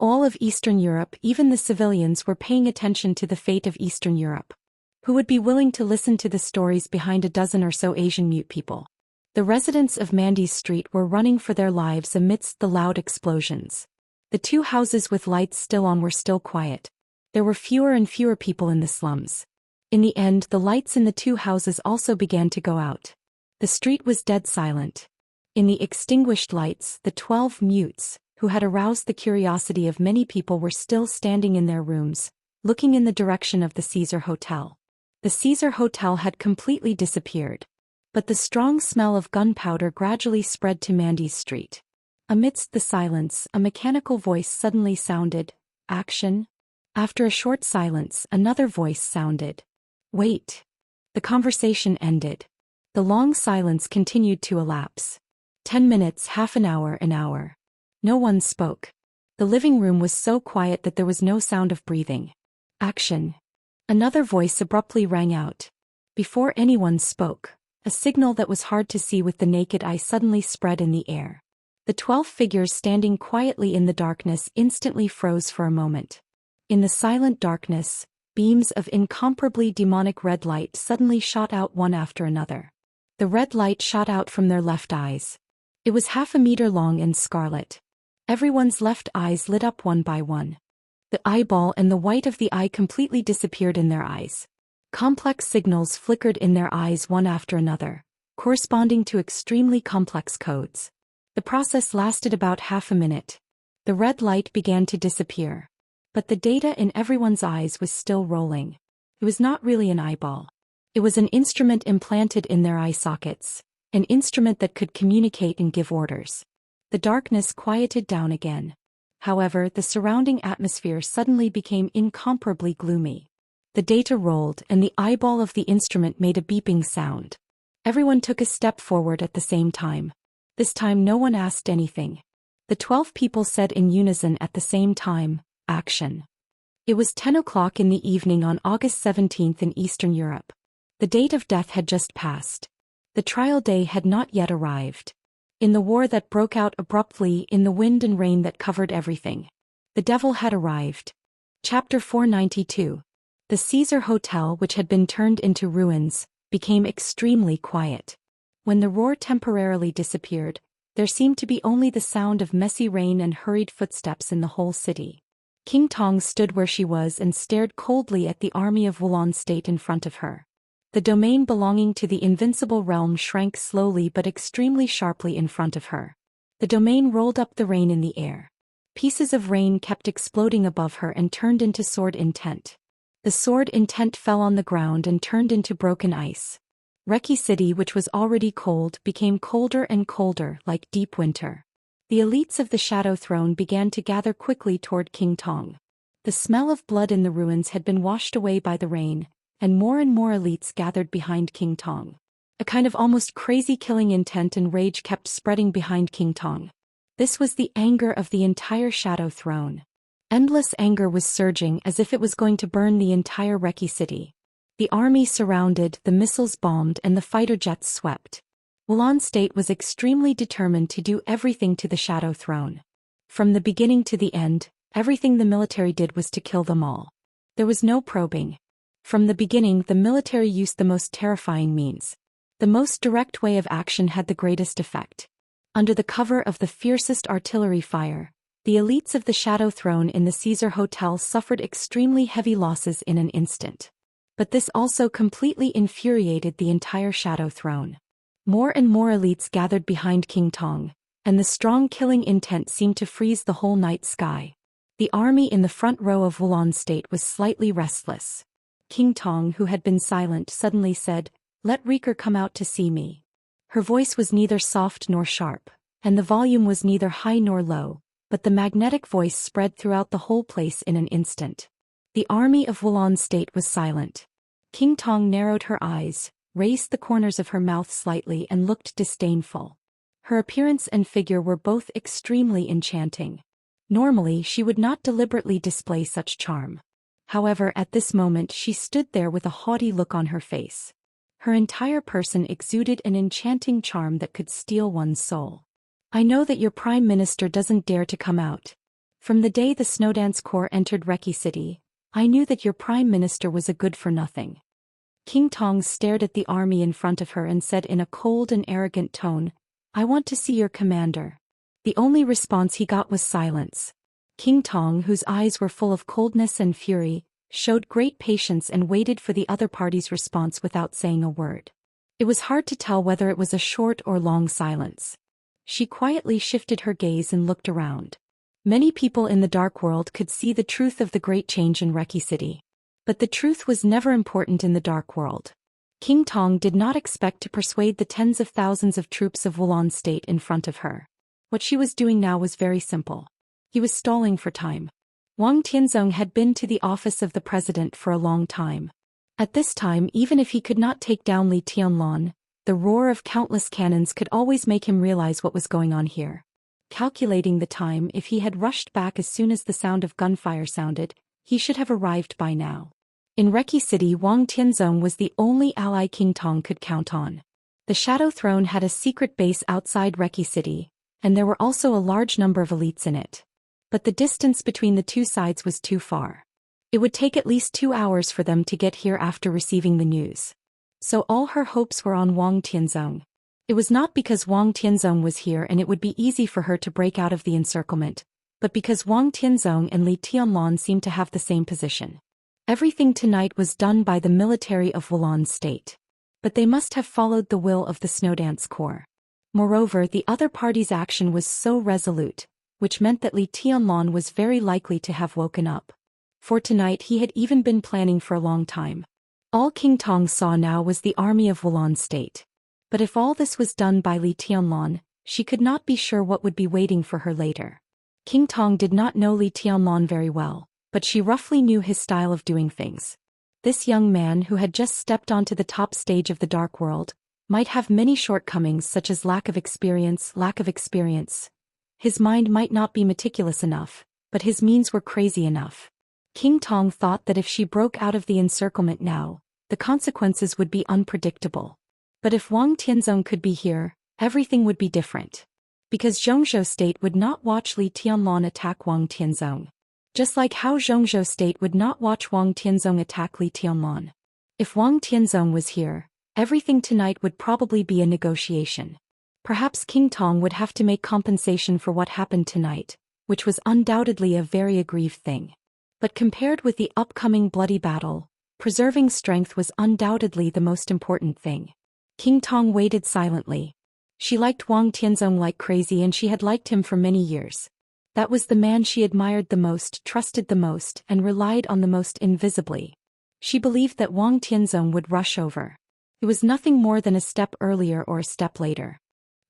All of Eastern Europe, even the civilians, were paying attention to the fate of Eastern Europe. Who would be willing to listen to the stories behind a dozen or so Asian mute people? The residents of Mandy Street were running for their lives amidst the loud explosions. The 2 houses with lights still on were still quiet. There were fewer and fewer people in the slums. In the end, the lights in the 2 houses also began to go out. The street was dead silent. In the extinguished lights, the 12 mutes, who had aroused the curiosity of many people, were still standing in their rooms, looking in the direction of the Caesar Hotel. The Caesar Hotel had completely disappeared. But the strong smell of gunpowder gradually spread to Mandy Street. Amidst the silence, a mechanical voice suddenly sounded, "Action." After a short silence, another voice sounded, "Wait." The conversation ended. The long silence continued to elapse. 10 minutes, half an hour, an hour. No one spoke. The living room was so quiet that there was no sound of breathing. "Action." Another voice abruptly rang out. Before anyone spoke, a signal that was hard to see with the naked eye suddenly spread in the air. The 12 figures standing quietly in the darkness instantly froze for a moment. In the silent darkness, beams of incomparably demonic red light suddenly shot out one after another. The red light shot out from their left eyes. It was 1/2 meter long and scarlet. Everyone's left eyes lit up one by one. The eyeball and the white of the eye completely disappeared in their eyes. Complex signals flickered in their eyes one after another, corresponding to extremely complex codes. The process lasted about 1/2 a minute. The red light began to disappear. But the data in everyone's eyes was still rolling. It was not really an eyeball. It was an instrument implanted in their eye sockets, an instrument that could communicate and give orders. The darkness quieted down again. However, the surrounding atmosphere suddenly became incomparably gloomy. The data rolled and the eyeball of the instrument made a beeping sound. Everyone took a step forward at the same time. This time no one asked anything. The 12 people said in unison at the same time, "Action." It was 10 o'clock in the evening on August 17th in Eastern Europe. The date of death had just passed. The trial day had not yet arrived. In the war that broke out abruptly in the wind and rain that covered everything, the devil had arrived. Chapter 492. The Caesar Hotel, which had been turned into ruins, became extremely quiet. When the roar temporarily disappeared, there seemed to be only the sound of messy rain and hurried footsteps in the whole city. King Tong stood where she was and stared coldly at the army of Wulan state in front of her. The domain belonging to the invincible realm shrank slowly but extremely sharply in front of her. The domain rolled up the rain in the air. Pieces of rain kept exploding above her and turned into sword intent. The sword intent fell on the ground and turned into broken ice. Reki City, which was already cold, became colder and colder, like deep winter. The elites of the Shadow Throne began to gather quickly toward King Tong. The smell of blood in the ruins had been washed away by the rain, and more elites gathered behind King Tong. A kind of almost crazy killing intent and rage kept spreading behind King Tong. This was the anger of the entire Shadow Throne. Endless anger was surging as if it was going to burn the entire Reki City. The army surrounded, the missiles bombed, and the fighter jets swept. Wulan State was extremely determined to do everything to the Shadow Throne. From the beginning to the end, everything the military did was to kill them all. There was no probing. From the beginning, the military used the most terrifying means. The most direct way of action had the greatest effect. Under the cover of the fiercest artillery fire, the elites of the Shadow Throne in the Caesar Hotel suffered extremely heavy losses in an instant. But this also completely infuriated the entire Shadow Throne. More and more elites gathered behind King Tong, and the strong killing intent seemed to freeze the whole night sky. The army in the front row of Wulan State was slightly restless. King Tong, who had been silent, suddenly said, "Let Riker come out to see me." Her voice was neither soft nor sharp, and the volume was neither high nor low, but the magnetic voice spread throughout the whole place in an instant. The army of Wulan State was silent. King Tong narrowed her eyes, raised the corners of her mouth slightly and looked disdainful. Her appearance and figure were both extremely enchanting. Normally she would not deliberately display such charm. However, at this moment she stood there with a haughty look on her face. Her entire person exuded an enchanting charm that could steal one's soul. "I know that your Prime Minister doesn't dare to come out. From the day the Snowdance Corps entered Reki City, I knew that your Prime Minister was a good-for-nothing." King Tong stared at the army in front of her and said in a cold and arrogant tone, "I want to see your commander." The only response he got was silence. King Tong, whose eyes were full of coldness and fury, showed great patience and waited for the other party's response without saying a word. It was hard to tell whether it was a short or long silence. She quietly shifted her gaze and looked around. Many people in the dark world could see the truth of the great change in Reki City. But the truth was never important in the dark world. King Tong did not expect to persuade the tens of thousands of troops of Wulan State in front of her. What she was doing now was very simple. He was stalling for time. Wang Tianzong had been to the office of the president for a long time. At this time, even if he could not take down Li Tianlan, the roar of countless cannons could always make him realize what was going on here. Calculating the time, if he had rushed back as soon as the sound of gunfire sounded, he should have arrived by now. In Reki City, Wang Tianzong was the only ally King Tong could count on. The Shadow Throne had a secret base outside Reki City, and there were also a large number of elites in it. But the distance between the two sides was too far. It would take at least 2 hours for them to get here after receiving the news. So all her hopes were on Wang Tianzong. It was not because Wang Tianzong was here and it would be easy for her to break out of the encirclement, but because Wang Tianzong and Li Tianlan seemed to have the same position. Everything tonight was done by the military of Wulan State. But they must have followed the will of the Snowdance Corps. Moreover, the other party's action was so resolute, which meant that Li Tianlan was very likely to have woken up. For tonight he had even been planning for a long time. All King Tong saw now was the army of Wulan State. But if all this was done by Li Tianlan, she could not be sure what would be waiting for her later. King Tong did not know Li Tianlan very well, but she roughly knew his style of doing things. This young man who had just stepped onto the top stage of the dark world, might have many shortcomings such as lack of experience. His mind might not be meticulous enough, but his means were crazy enough. King Tong thought that if she broke out of the encirclement now, the consequences would be unpredictable. But if Wang Tianzong could be here, everything would be different. Because Zhongzhou State would not watch Li Tianlan attack Wang Tianzong. Just like how Zhongzhou State would not watch Wang Tianzong attack Li Tianlan. If Wang Tianzong was here, everything tonight would probably be a negotiation. Perhaps King Tong would have to make compensation for what happened tonight, which was undoubtedly a very aggrieved thing. But compared with the upcoming bloody battle, preserving strength was undoubtedly the most important thing. King Tong waited silently. She liked Wang Tianzong like crazy and she had liked him for many years. That was the man she admired the most, trusted the most, and relied on the most invisibly. She believed that Wang Tianzong would rush over. It was nothing more than a step earlier or a step later.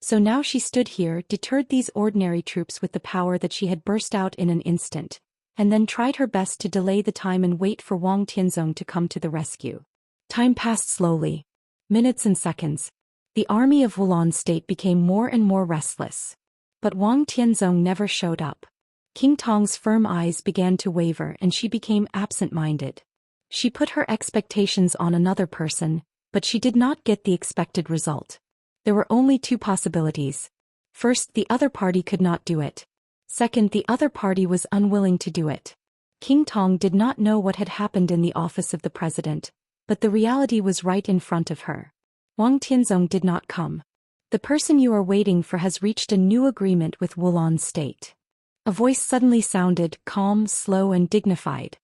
So now she stood here, deterred these ordinary troops with the power that she had burst out in an instant, and then tried her best to delay the time and wait for Wang Tianzong to come to the rescue. Time passed slowly. Minutes and seconds. The army of Wulan State became more and more restless. But Wang Tianzong never showed up. King Tong's firm eyes began to waver and she became absent-minded. She put her expectations on another person, but she did not get the expected result. There were only two possibilities. First, the other party could not do it. Second, the other party was unwilling to do it. King Tong did not know what had happened in the office of the president, but the reality was right in front of her. Wang Tianzong did not come. The person you are waiting for has reached a new agreement with Wulan State. A voice suddenly sounded, calm, slow and dignified.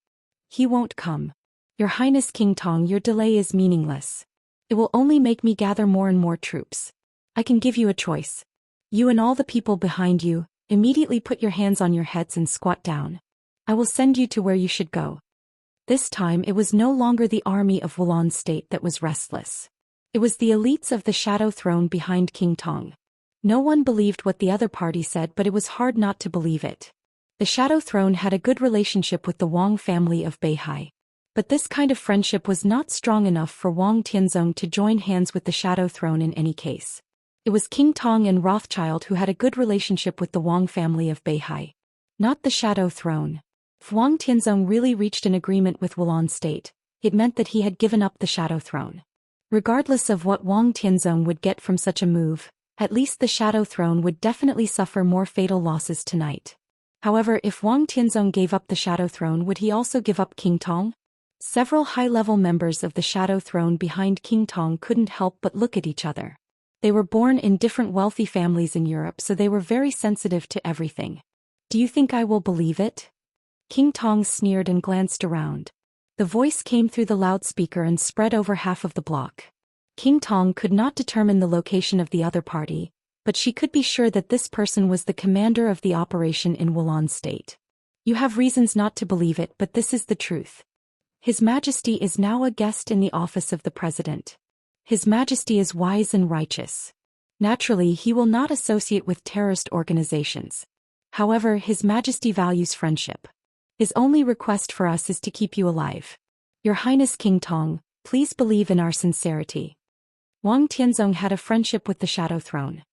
He won't come. Your Highness King Tong, your delay is meaningless. It will only make me gather more and more troops. I can give you a choice. You and all the people behind you, immediately put your hands on your heads and squat down. I will send you to where you should go. This time it was no longer the army of Wulan State that was restless. It was the elites of the Shadow Throne behind King Tong. No one believed what the other party said, but it was hard not to believe it. The Shadow Throne had a good relationship with the Wang family of Beihai. But this kind of friendship was not strong enough for Wang Tianzong to join hands with the Shadow Throne in any case. It was King Tong and Rothschild who had a good relationship with the Wang family of Beihai. Not the Shadow Throne. If Wang Tianzong really reached an agreement with Wulan State, it meant that he had given up the Shadow Throne. Regardless of what Wang Tianzong would get from such a move, at least the Shadow Throne would definitely suffer more fatal losses tonight. However, if Wang Tianzong gave up the Shadow Throne, would he also give up King Tong? Several high-level members of the Shadow Throne behind King Tong couldn't help but look at each other. They were born in different wealthy families in Europe, so they were very sensitive to everything. Do you think I will believe it? King Tong sneered and glanced around. The voice came through the loudspeaker and spread over half of the block. King Tong could not determine the location of the other party, but she could be sure that this person was the commander of the operation in Wulan State. You have reasons not to believe it, but this is the truth. His Majesty is now a guest in the office of the president. His Majesty is wise and righteous. Naturally, he will not associate with terrorist organizations. However, His Majesty values friendship. His only request for us is to keep you alive. Your Highness King Tong, please believe in our sincerity. Wang Tianzong had a friendship with the Shadow Throne.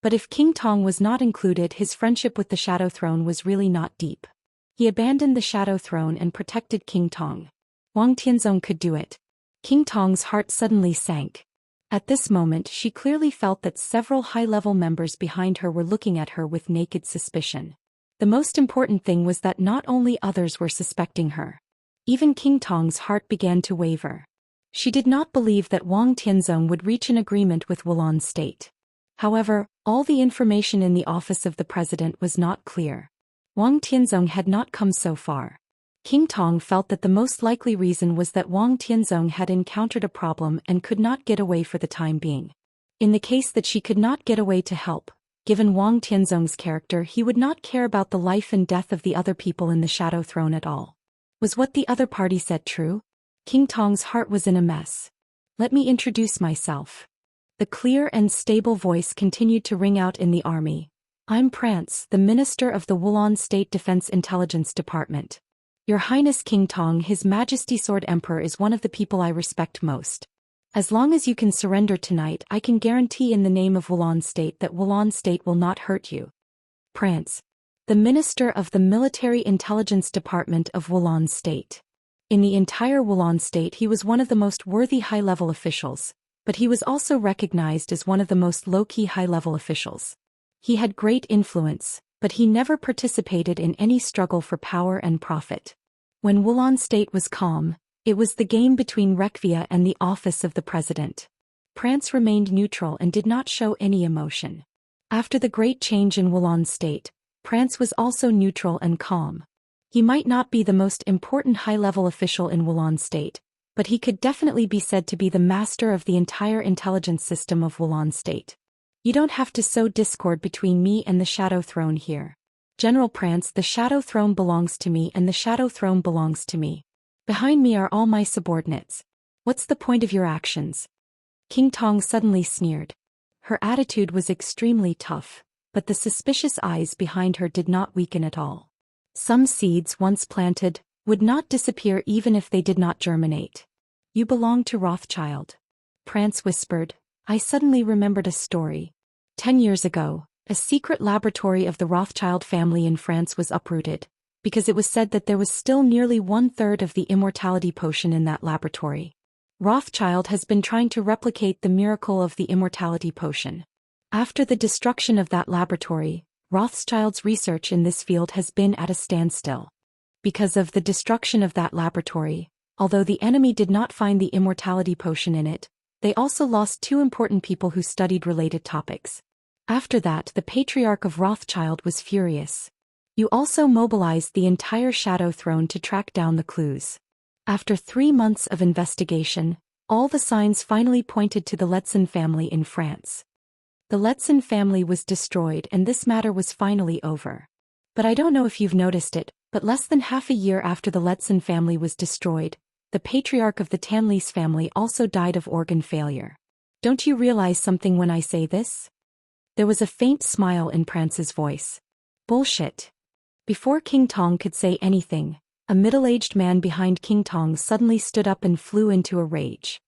But if King Tong was not included, his friendship with the Shadow Throne was really not deep. He abandoned the Shadow Throne and protected King Tong. Wang Tianzong could do it. King Tong's heart suddenly sank. At this moment, she clearly felt that several high-level members behind her were looking at her with naked suspicion. The most important thing was that not only others were suspecting her. Even King Tong's heart began to waver. She did not believe that Wang Tianzong would reach an agreement with Wulan State. However, all the information in the office of the president was not clear. Wang Tianzong had not come so far. King Tong felt that the most likely reason was that Wang Tianzong had encountered a problem and could not get away for the time being. In the case that she could not get away to help, given Wang Tianzong's character, he would not care about the life and death of the other people in the Shadow Throne at all. Was what the other party said true? King Tong's heart was in a mess. Let me introduce myself. The clear and stable voice continued to ring out in the army. I'm Prance, the Minister of the Wulan State Defense Intelligence Department. Your Highness King Tong, His Majesty Sword Emperor, is one of the people I respect most. As long as you can surrender tonight, I can guarantee in the name of Wulan State that Wulan State will not hurt you. Prance, the minister of the Military Intelligence Department of Wulan State. In the entire Wulan State he was one of the most worthy high-level officials, but he was also recognized as one of the most low-key high-level officials. He had great influence, but he never participated in any struggle for power and profit. When Wulan State was calm, it was the game between Rekvia and the office of the president. Prance remained neutral and did not show any emotion. After the great change in Wulan State, Prance was also neutral and calm. He might not be the most important high-level official in Wulan State, but he could definitely be said to be the master of the entire intelligence system of Wulan State. You don't have to sow discord between me and the Shadow Throne here. General Prance, the Shadow Throne belongs to me and the Shadow Throne belongs to me. Behind me are all my subordinates. What's the point of your actions? King Tong suddenly sneered. Her attitude was extremely tough, but the suspicious eyes behind her did not weaken at all. Some seeds once planted would not disappear even if they did not germinate. You belong to Rothschild. Prance whispered. I suddenly remembered a story. 10 years ago, a secret laboratory of the Rothschild family in France was uprooted, because it was said that there was still nearly 1/3 of the immortality potion in that laboratory. Rothschild has been trying to replicate the miracle of the immortality potion. After the destruction of that laboratory, Rothschild's research in this field has been at a standstill. Because of the destruction of that laboratory, although the enemy did not find the immortality potion in it, they also lost 2 important people who studied related topics. After that, the Patriarch of Rothschild was furious. You also mobilized the entire Shadow Throne to track down the clues. After 3 months of investigation, all the signs finally pointed to the Letzin family in France. The Letzin family was destroyed and this matter was finally over. But I don't know if you've noticed it, but less than half a year after the Letzin family was destroyed, the patriarch of the Tanlis family also died of organ failure. Don't you realize something when I say this? There was a faint smile in Prance's voice. Bullshit. Before King Tong could say anything, a middle-aged man behind King Tong suddenly stood up and flew into a rage.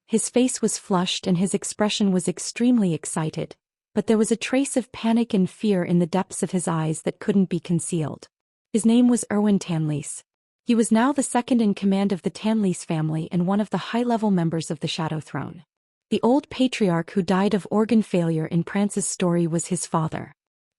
His face was flushed and his expression was extremely excited, but there was a trace of panic and fear in the depths of his eyes that couldn't be concealed. His name was Erwin Tanlis. He was now the second in command of the Tanlis family and one of the high-level members of the Shadow Throne. The old patriarch who died of organ failure in Prance's story was his father.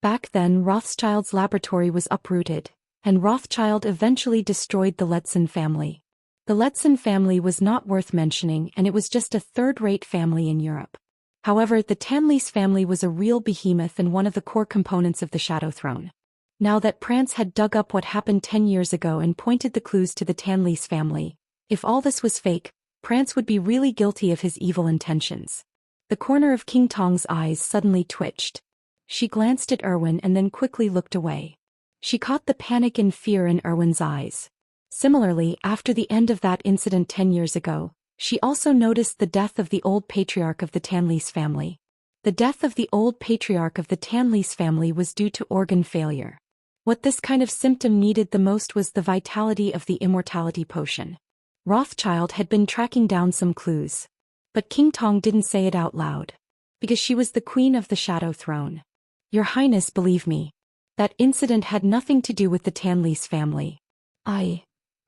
Back then Rothschild's laboratory was uprooted, and Rothschild eventually destroyed the Letzin family. The Letzin family was not worth mentioning and it was just a third-rate family in Europe. However, the Tanlis family was a real behemoth and one of the core components of the Shadow Throne. Now that Prance had dug up what happened 10 years ago and pointed the clues to the Tanlis family, if all this was fake, Prance would be really guilty of his evil intentions. The corner of King Tong's eyes suddenly twitched. She glanced at Erwin and then quickly looked away. She caught the panic and fear in Erwin's eyes. Similarly, after the end of that incident 10 years ago, she also noticed the death of the old patriarch of the Tanlis family. The death of the old patriarch of the Tanlis family was due to organ failure. What this kind of symptom needed the most was the vitality of the immortality potion. Rothschild had been tracking down some clues. But King Tong didn't say it out loud. Because she was the queen of the Shadow Throne. Your Highness, believe me. That incident had nothing to do with the Tanlis family.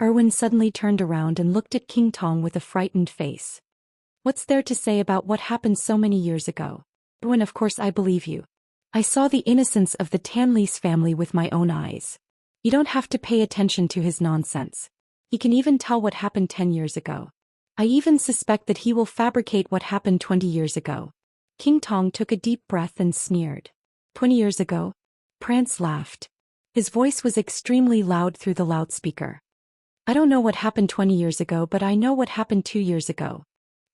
Erwin suddenly turned around and looked at King Tong with a frightened face. What's there to say about what happened so many years ago? Erwin, of course I believe you. I saw the innocence of the Tanlis family with my own eyes. You don't have to pay attention to his nonsense. He can even tell what happened 10 years ago. I even suspect that he will fabricate what happened 20 years ago. King Tong took a deep breath and sneered. 20 years ago? Prance laughed. His voice was extremely loud through the loudspeaker. I don't know what happened 20 years ago, but I know what happened 2 years ago.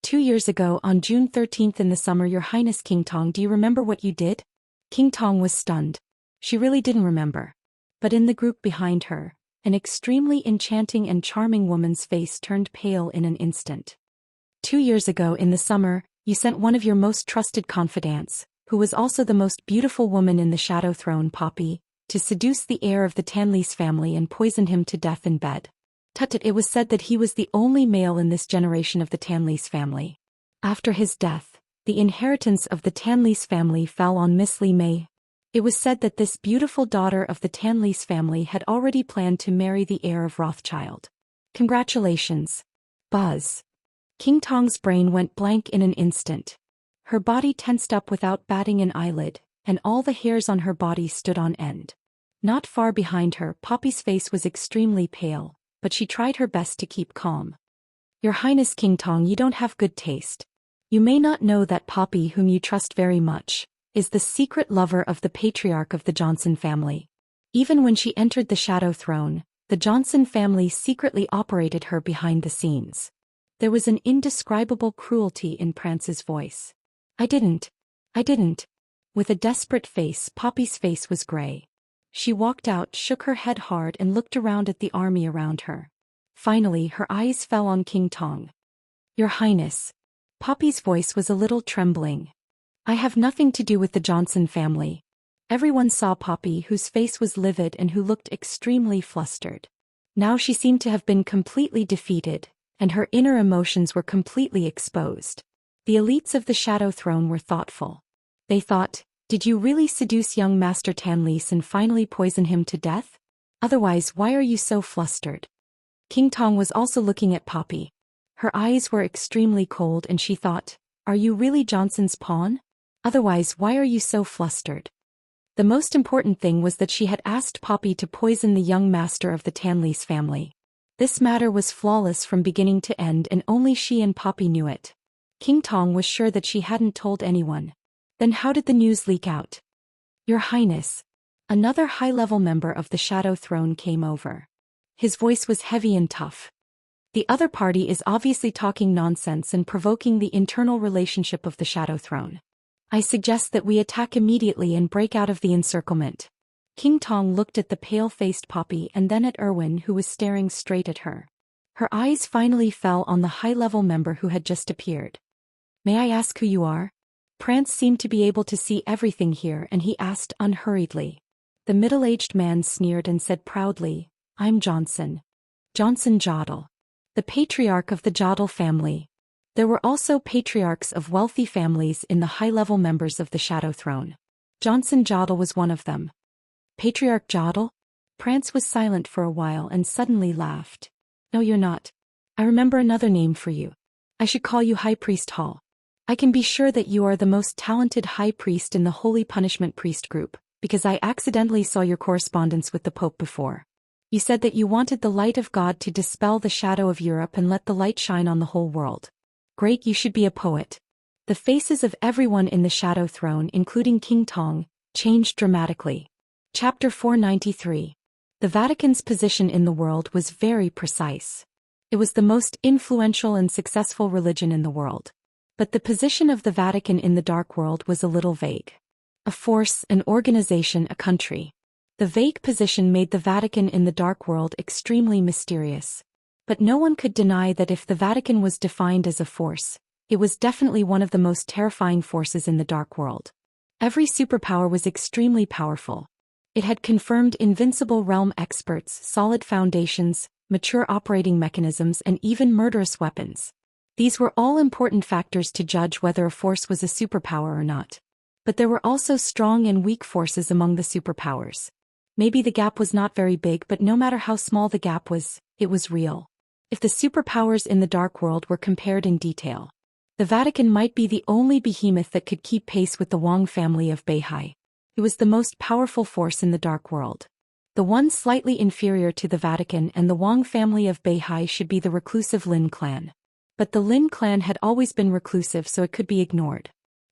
2 years ago, on June 13th in the summer, Your Highness King Tong, do you remember what you did? King Tong was stunned. She really didn't remember. But in the group behind her, an extremely enchanting and charming woman's face turned pale in an instant. 2 years ago in the summer, you sent one of your most trusted confidants, who was also the most beautiful woman in the Shadow Throne, Poppy, to seduce the heir of the Tanlis family and poison him to death in bed. Tut, it was said that he was the only male in this generation of the Tanlis family. After his death, the inheritance of the Tanlis family fell on Miss Li Mei. It was said that this beautiful daughter of the Tanlis family had already planned to marry the heir of Rothschild. Congratulations. Buzz. King Tong's brain went blank in an instant. Her body tensed up without batting an eyelid, and all the hairs on her body stood on end. Not far behind her, Poppy's face was extremely pale, but she tried her best to keep calm. Your Highness King Tong, you don't have good taste. You may not know that Poppy, whom you trust very much, is the secret lover of the patriarch of the Johnson family. Even when she entered the Shadow Throne, the Johnson family secretly operated her behind the scenes. There was an indescribable cruelty in Prance's voice. I didn't. With a desperate face, Poppy's face was gray. She walked out, shook her head hard and looked around at the army around her. Finally, her eyes fell on King Tong. Your Highness. Poppy's voice was a little trembling. I have nothing to do with the Johnson family. Everyone saw Poppy, whose face was livid and who looked extremely flustered. Now she seemed to have been completely defeated, and her inner emotions were completely exposed. The elites of the Shadow Throne were thoughtful. They thought, did you really seduce young Master Tanlis and finally poison him to death? Otherwise, why are you so flustered? King Tong was also looking at Poppy. Her eyes were extremely cold and she thought, are you really Johnson's pawn? Otherwise, why are you so flustered? The most important thing was that she had asked Poppy to poison the young master of the Tanlis family. This matter was flawless from beginning to end and only she and Poppy knew it. King Tong was sure that she hadn't told anyone. Then how did the news leak out? Your Highness. Another high-level member of the Shadow Throne came over. His voice was heavy and tough. The other party is obviously talking nonsense and provoking the internal relationship of the Shadow Throne. I suggest that we attack immediately and break out of the encirclement. King Tong looked at the pale-faced Poppy and then at Erwin, who was staring straight at her. Her eyes finally fell on the high-level member who had just appeared. May I ask who you are? Prance seemed to be able to see everything here and he asked unhurriedly. The middle-aged man sneered and said proudly, I'm Johnson. Johnson Jodl. The patriarch of the Jodl family. There were also patriarchs of wealthy families in the high-level members of the Shadow Throne. Johnson Jodl was one of them. Patriarch Jodl? Prance was silent for a while and suddenly laughed. No, you're not. I remember another name for you. I should call you High Priest Hall. I can be sure that you are the most talented high priest in the Holy Punishment Priest group, because I accidentally saw your correspondence with the Pope before. You said that you wanted the light of God to dispel the shadow of Europe and let the light shine on the whole world. Great, you should be a poet. The faces of everyone in the Shadow Throne, including King Tong, changed dramatically. Chapter 493. The Vatican's position in the world was very precise. It was the most influential and successful religion in the world. But the position of the Vatican in the dark world was a little vague. A force, an organization, a country. The vague position made the Vatican in the dark world extremely mysterious. But no one could deny that if the Vatican was defined as a force, it was definitely one of the most terrifying forces in the dark world. Every superpower was extremely powerful. It had confirmed invincible realm experts, solid foundations, mature operating mechanisms, and even murderous weapons. These were all important factors to judge whether a force was a superpower or not. But there were also strong and weak forces among the superpowers. Maybe the gap was not very big, but no matter how small the gap was, it was real. If the superpowers in the dark world were compared in detail, the Vatican might be the only behemoth that could keep pace with the Wang family of Beihai. It was the most powerful force in the dark world. The one slightly inferior to the Vatican and the Wang family of Beihai should be the reclusive Lin clan. But the Lin clan had always been reclusive, so it could be ignored.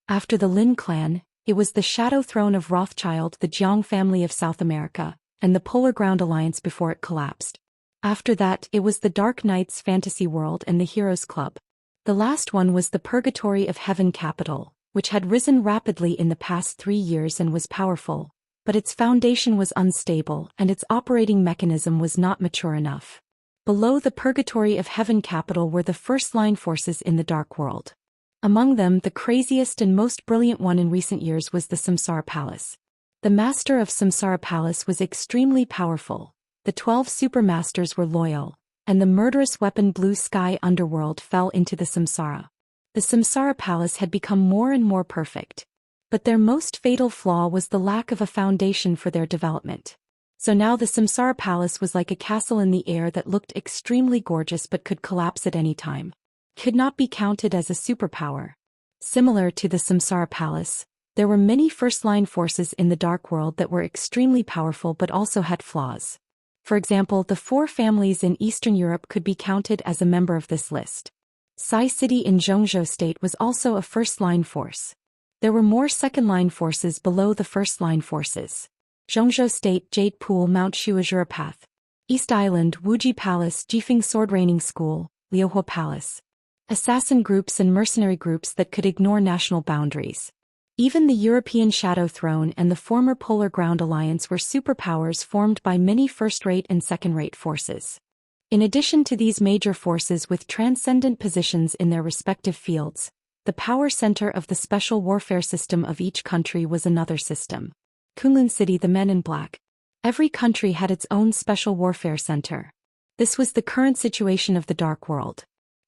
After the Lin clan, it was the Shadow Throne of Rothschild, the Jiang family of South America, and the Polar Ground Alliance before it collapsed. After that, it was the Dark Knight's Fantasy World and the Heroes Club. The last one was the Purgatory of Heaven Capital, which had risen rapidly in the past 3 years and was powerful, but its foundation was unstable and its operating mechanism was not mature enough. Below the Purgatory of Heaven Capital were the first-line forces in the dark world. Among them, the craziest and most brilliant one in recent years was the Samsara Palace. The master of Samsara Palace was extremely powerful, the 12 supermasters were loyal, and the murderous weapon Blue Sky Underworld fell into the Samsara. The Samsara Palace had become more and more perfect. But their most fatal flaw was the lack of a foundation for their development. So now the Samsara Palace was like a castle in the air that looked extremely gorgeous but could collapse at any time. Could not be counted as a superpower. Similar to the Samsara Palace, there were many first-line forces in the Dark World that were extremely powerful but also had flaws. For example, the 4 families in Eastern Europe could be counted as a member of this list. Sai City in Zhou State was also a first-line force. There were more second-line forces below the first-line forces. Zhou State Jade Pool Mount Shuazura Path. East Island Wuji Palace Jifeng Sword Raining School, Liuhua Palace. Assassin groups and mercenary groups that could ignore national boundaries. Even the European Shadow Throne and the former Polar Ground Alliance were superpowers formed by many first-rate and second-rate forces. In addition to these major forces with transcendent positions in their respective fields, the power center of the special warfare system of each country was another system. Kunlun City the Men in Black. Every country had its own special warfare center. This was the current situation of the Dark World.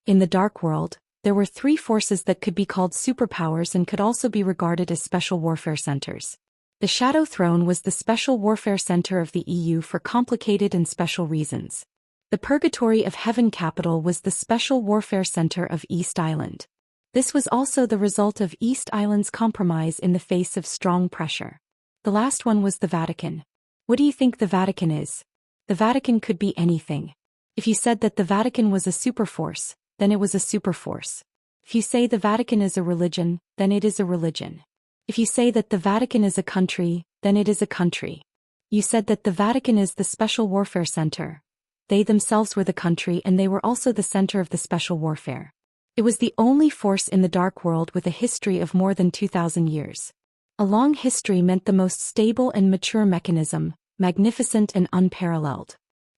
In the Dark World, there were 3 forces that could be called superpowers and could also be regarded as special warfare centers. The Shadow Throne was the special warfare center of the EU for complicated and special reasons. The Purgatory of Heaven capital was the special warfare center of East Island. This was also the result of East Island's compromise in the face of strong pressure. The last one was the Vatican. What do you think the Vatican is? The Vatican could be anything. If you said that the Vatican was a superforce, then it was a superforce. If you say the Vatican is a religion, then it is a religion. If you say that the Vatican is a country, then it is a country. You said that the Vatican is the special warfare center. They themselves were the country and they were also the center of the special warfare. It was the only force in the Dark World with a history of more than 2,000 years. A long history meant the most stable and mature mechanism, magnificent and unparalleled.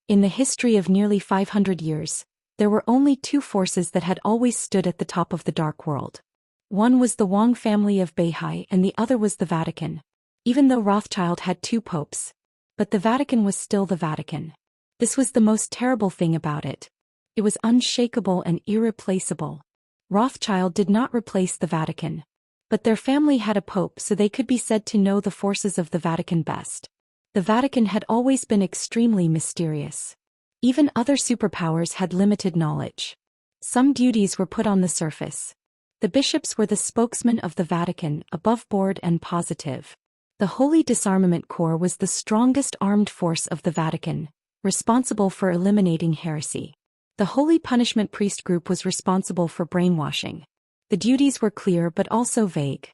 In the history of nearly 500 years, there were only 2 forces that had always stood at the top of the Dark World. One was the Wang family of Beihai and the other was the Vatican. Even though Rothschild had 2 popes. But the Vatican was still the Vatican. This was the most terrible thing about it. It was unshakable and irreplaceable. Rothschild did not replace the Vatican. But their family had a pope so they could be said to know the forces of the Vatican best. The Vatican had always been extremely mysterious. Even other superpowers had limited knowledge. Some duties were put on the surface. The bishops were the spokesmen of the Vatican, above board and positive. The Holy Disarmament Corps was the strongest armed force of the Vatican, responsible for eliminating heresy. The Holy Punishment Priest Group was responsible for brainwashing. The duties were clear but also vague.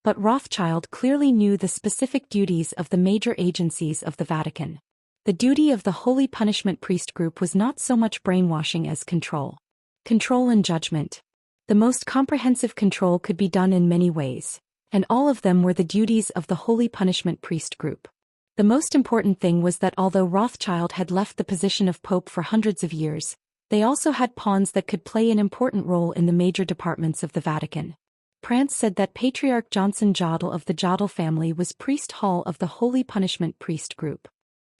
But Rothschild clearly knew the specific duties of the major agencies of the Vatican. The duty of the Holy Punishment Priest Group was not so much brainwashing as control. Control and judgment. The most comprehensive control could be done in many ways, and all of them were the duties of the Holy Punishment Priest Group. The most important thing was that although Rothschild had left the position of Pope for hundreds of years, they also had pawns that could play an important role in the major departments of the Vatican. Prance said that Patriarch Johnson Jodl of the Jodl family was priest hall of the Holy Punishment Priest Group.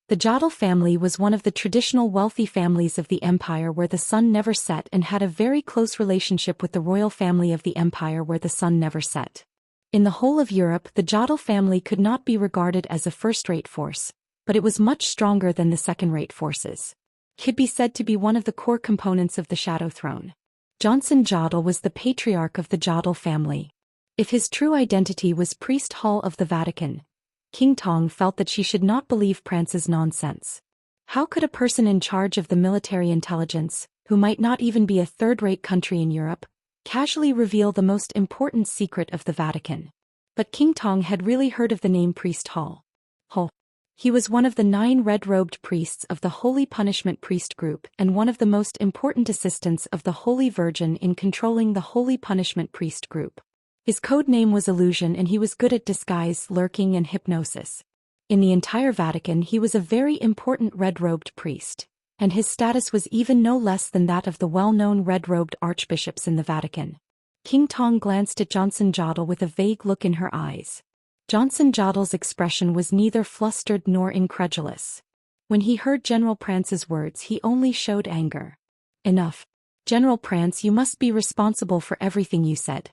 The Jodl family was one of the traditional wealthy families of the empire where the sun never set and had a very close relationship with the royal family of the empire where the sun never set. In the whole of Europe, the Jodl family could not be regarded as a first-rate force, but it was much stronger than the second-rate forces. Could be said to be one of the core components of the Shadow Throne. Johnson Jodl was the patriarch of the Jodl family. If his true identity was priest hall of the Vatican, King Tong felt that she should not believe Prance's nonsense. How could a person in charge of the military intelligence, who might not even be a third-rate country in Europe, casually reveal the most important secret of the Vatican? But King Tong had really heard of the name Priest Hall. He was one of the 9 red-robed priests of the Holy Punishment Priest Group and one of the most important assistants of the Holy Virgin in controlling the Holy Punishment Priest Group. His code name was Illusion and he was good at disguise, lurking and hypnosis. In the entire Vatican he was a very important red-robed priest, and his status was even no less than that of the well-known red-robed archbishops in the Vatican. King Tong glanced at Johnson Jodl with a vague look in her eyes. Johnson Jodl's expression was neither flustered nor incredulous. When he heard General Prance's words he only showed anger. Enough. General Prance, you must be responsible for everything you said.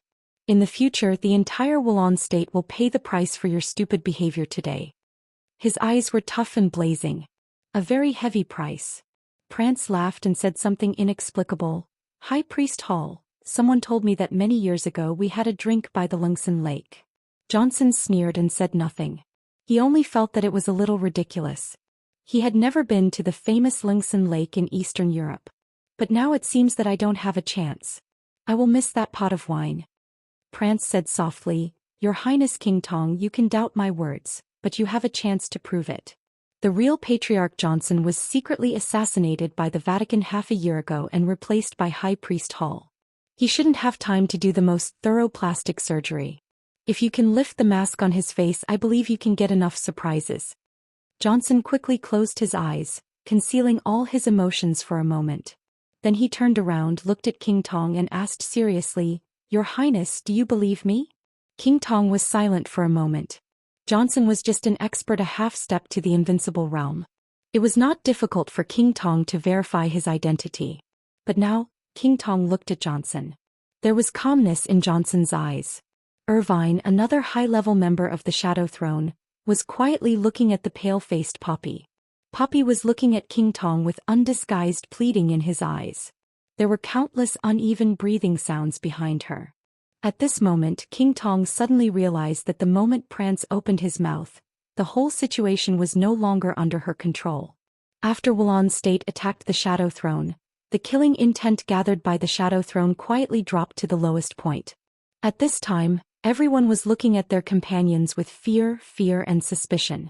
In the future, the entire Wulan state will pay the price for your stupid behavior today. His eyes were tough and blazing. A very heavy price. Prance laughed and said something inexplicable. High Priest Hall, someone told me that many years ago we had a drink by the Lungsan Lake. Johnson sneered and said nothing. He only felt that it was a little ridiculous. He had never been to the famous Lungsan Lake in Eastern Europe. But now it seems that I don't have a chance. I will miss that pot of wine. Prance said softly, Your Highness King Tong, you can doubt my words, but you have a chance to prove it. The real Patriarch Johnson was secretly assassinated by the Vatican half a year ago and replaced by High Priest Hall. He shouldn't have time to do the most thorough plastic surgery. If you can lift the mask on his face, I believe you can get enough surprises. Johnson quickly closed his eyes, concealing all his emotions for a moment. Then he turned around, looked at King Tong and asked seriously, Your Highness, do you believe me? King Tong was silent for a moment. Johnson was just an expert a half-step to the invincible realm. It was not difficult for King Tong to verify his identity. But now, King Tong looked at Johnson. There was calmness in Johnson's eyes. Irvine, another high-level member of the Shadow Throne, was quietly looking at the pale-faced Poppy. Poppy was looking at King Tong with undisguised pleading in his eyes. There were countless uneven breathing sounds behind her. At this moment, King Tong suddenly realized that the moment Prance opened his mouth, the whole situation was no longer under her control. After Wulan's state attacked the Shadow Throne, the killing intent gathered by the Shadow Throne quietly dropped to the lowest point. At this time, everyone was looking at their companions with fear and suspicion.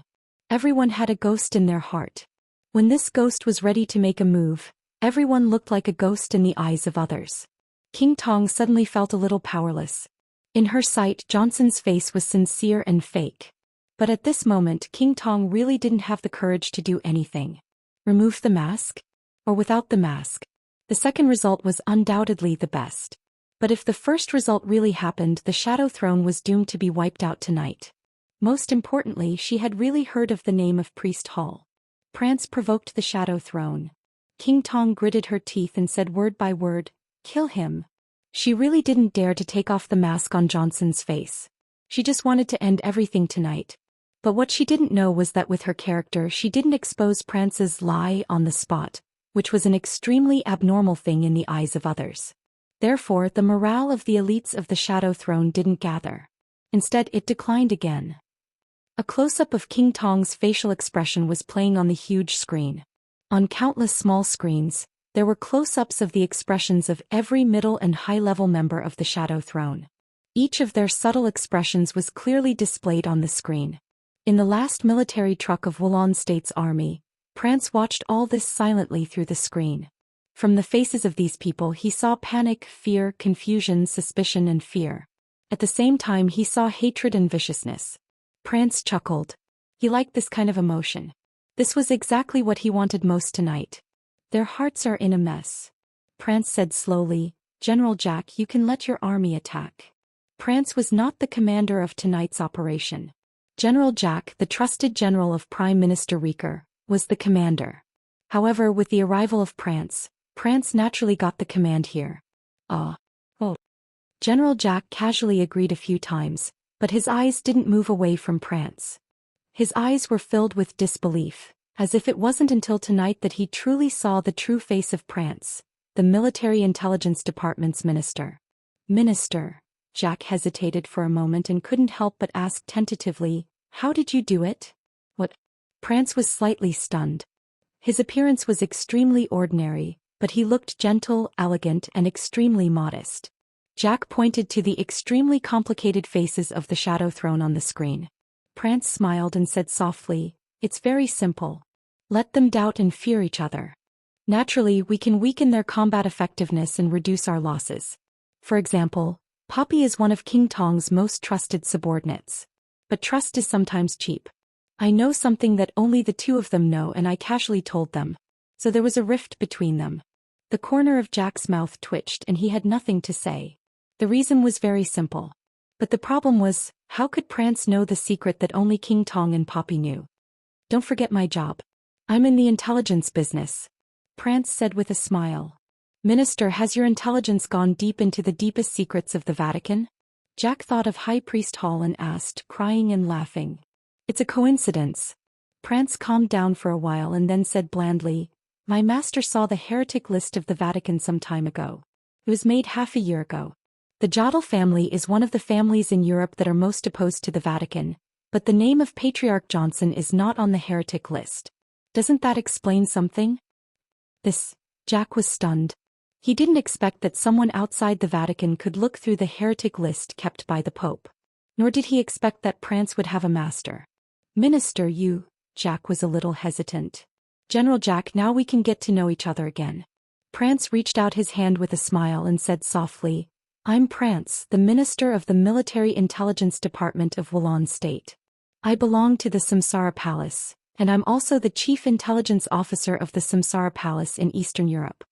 Everyone had a ghost in their heart. When this ghost was ready to make a move, everyone looked like a ghost in the eyes of others. King Tong suddenly felt a little powerless. In her sight, Johnson's face was sincere and fake. But at this moment, King Tong really didn't have the courage to do anything. Remove the mask? Or without the mask? The second result was undoubtedly the best. But if the first result really happened, the Shadow Throne was doomed to be wiped out tonight. Most importantly, she had really heard of the name of Priest Hall. Prance provoked the Shadow Throne. King Tong gritted her teeth and said word by word, Kill him. She really didn't dare to take off the mask on Johnson's face. She just wanted to end everything tonight. But what she didn't know was that with her character she didn't expose Prance's lie on the spot, which was an extremely abnormal thing in the eyes of others. Therefore, the morale of the elites of the Shadow Throne didn't gather. Instead, it declined again. A close-up of King Tong's facial expression was playing on the huge screen. On countless small screens, there were close-ups of the expressions of every middle and high-level member of the Shadow Throne. Each of their subtle expressions was clearly displayed on the screen. In the last military truck of Wulan State's army, Prance watched all this silently through the screen. From the faces of these people he saw panic, fear, confusion, suspicion and fear. At the same time he saw hatred and viciousness. Prance chuckled. He liked this kind of emotion. This was exactly what he wanted most tonight. Their hearts are in a mess. Prance said slowly, General Jack, you can let your army attack. Prance was not the commander of tonight's operation. General Jack, the trusted general of Prime Minister Rieker, was the commander. However, with the arrival of Prance naturally got the command here. Oh. General Jack casually agreed a few times, but his eyes didn't move away from Prance. His eyes were filled with disbelief, as if it wasn't until tonight that he truly saw the true face of Prance, the Military Intelligence Department's minister. Minister? Jack hesitated for a moment and couldn't help but ask tentatively, How did you do it? What? Prance was slightly stunned. His appearance was extremely ordinary, but he looked gentle, elegant, and extremely modest. Jack pointed to the extremely complicated faces of the Shadow Throne on the screen. Prance smiled and said softly, It's very simple. Let them doubt and fear each other. Naturally, we can weaken their combat effectiveness and reduce our losses. For example, Poppy is one of King Tong's most trusted subordinates. But trust is sometimes cheap. I know something that only the two of them know and I casually told them. So there was a rift between them. The corner of Jack's mouth twitched and he had nothing to say. The reason was very simple. But the problem was, how could Prance know the secret that only King Tong and Poppy knew? Don't forget my job. I'm in the intelligence business. Prance said with a smile. Minister, has your intelligence gone deep into the deepest secrets of the Vatican? Jack thought of High Priest Hall and asked, crying and laughing. It's a coincidence. Prance calmed down for a while and then said blandly, my master saw the heretic list of the Vatican some time ago. It was made half a year ago. The Jodl family is one of the families in Europe that are most opposed to the Vatican, but the name of Patriarch Johnson is not on the heretic list. Doesn't that explain something? Jack was stunned. He didn't expect that someone outside the Vatican could look through the heretic list kept by the Pope. Nor did he expect that Prance would have a master. Minister, Jack was a little hesitant. General Jack, now we can get to know each other again. Prance reached out his hand with a smile and said softly, I'm Prance, the Minister of the Military Intelligence Department of Wulan State. I belong to the Samsara Palace, and I'm also the Chief Intelligence Officer of the Samsara Palace in Eastern Europe.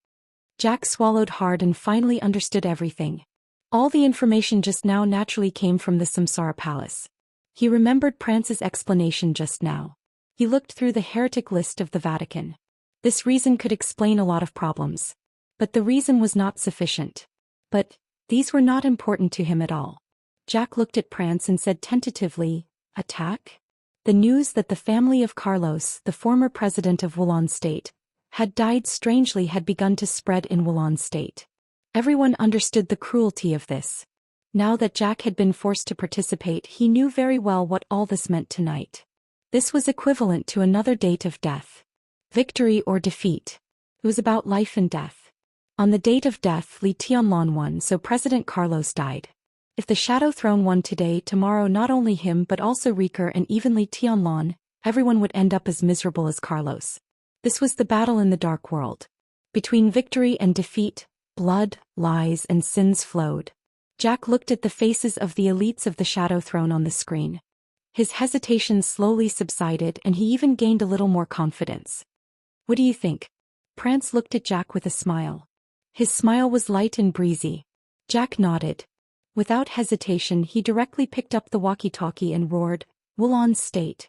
Jack swallowed hard and finally understood everything. All the information just now naturally came from the Samsara Palace. He remembered Prance's explanation just now. He looked through the heretic list of the Vatican. This reason could explain a lot of problems. But the reason was not sufficient. But these were not important to him at all. Jack looked at Prance and said tentatively, attack? The news that the family of Carlos, the former president of Wulan State, had died strangely had begun to spread in Wulan State. Everyone understood the cruelty of this. Now that Jack had been forced to participate, he knew very well what all this meant tonight. This was equivalent to another date of death. Victory or defeat. It was about life and death. On the date of death, Li Tianlong won, so President Carlos died. If the Shadow Throne won today, tomorrow not only him but also Riker and even Li Tianlong, everyone would end up as miserable as Carlos. This was the battle in the dark world. Between victory and defeat, blood, lies and sins flowed. Jack looked at the faces of the elites of the Shadow Throne on the screen. His hesitation slowly subsided and he even gained a little more confidence. What do you think? Prance looked at Jack with a smile. His smile was light and breezy. Jack nodded. Without hesitation he directly picked up the walkie-talkie and roared, Wulan State.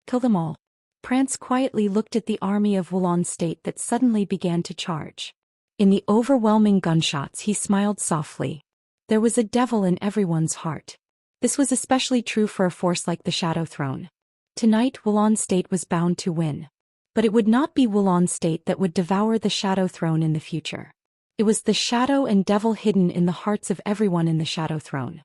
Kill them all. Prance quietly looked at the army of Wulan State that suddenly began to charge. In the overwhelming gunshots he smiled softly. There was a devil in everyone's heart. This was especially true for a force like the Shadow Throne. Tonight Wulan State was bound to win. But it would not be Wulan State that would devour the Shadow Throne in the future. It was the shadow and devil hidden in the hearts of everyone in the Shadow Throne.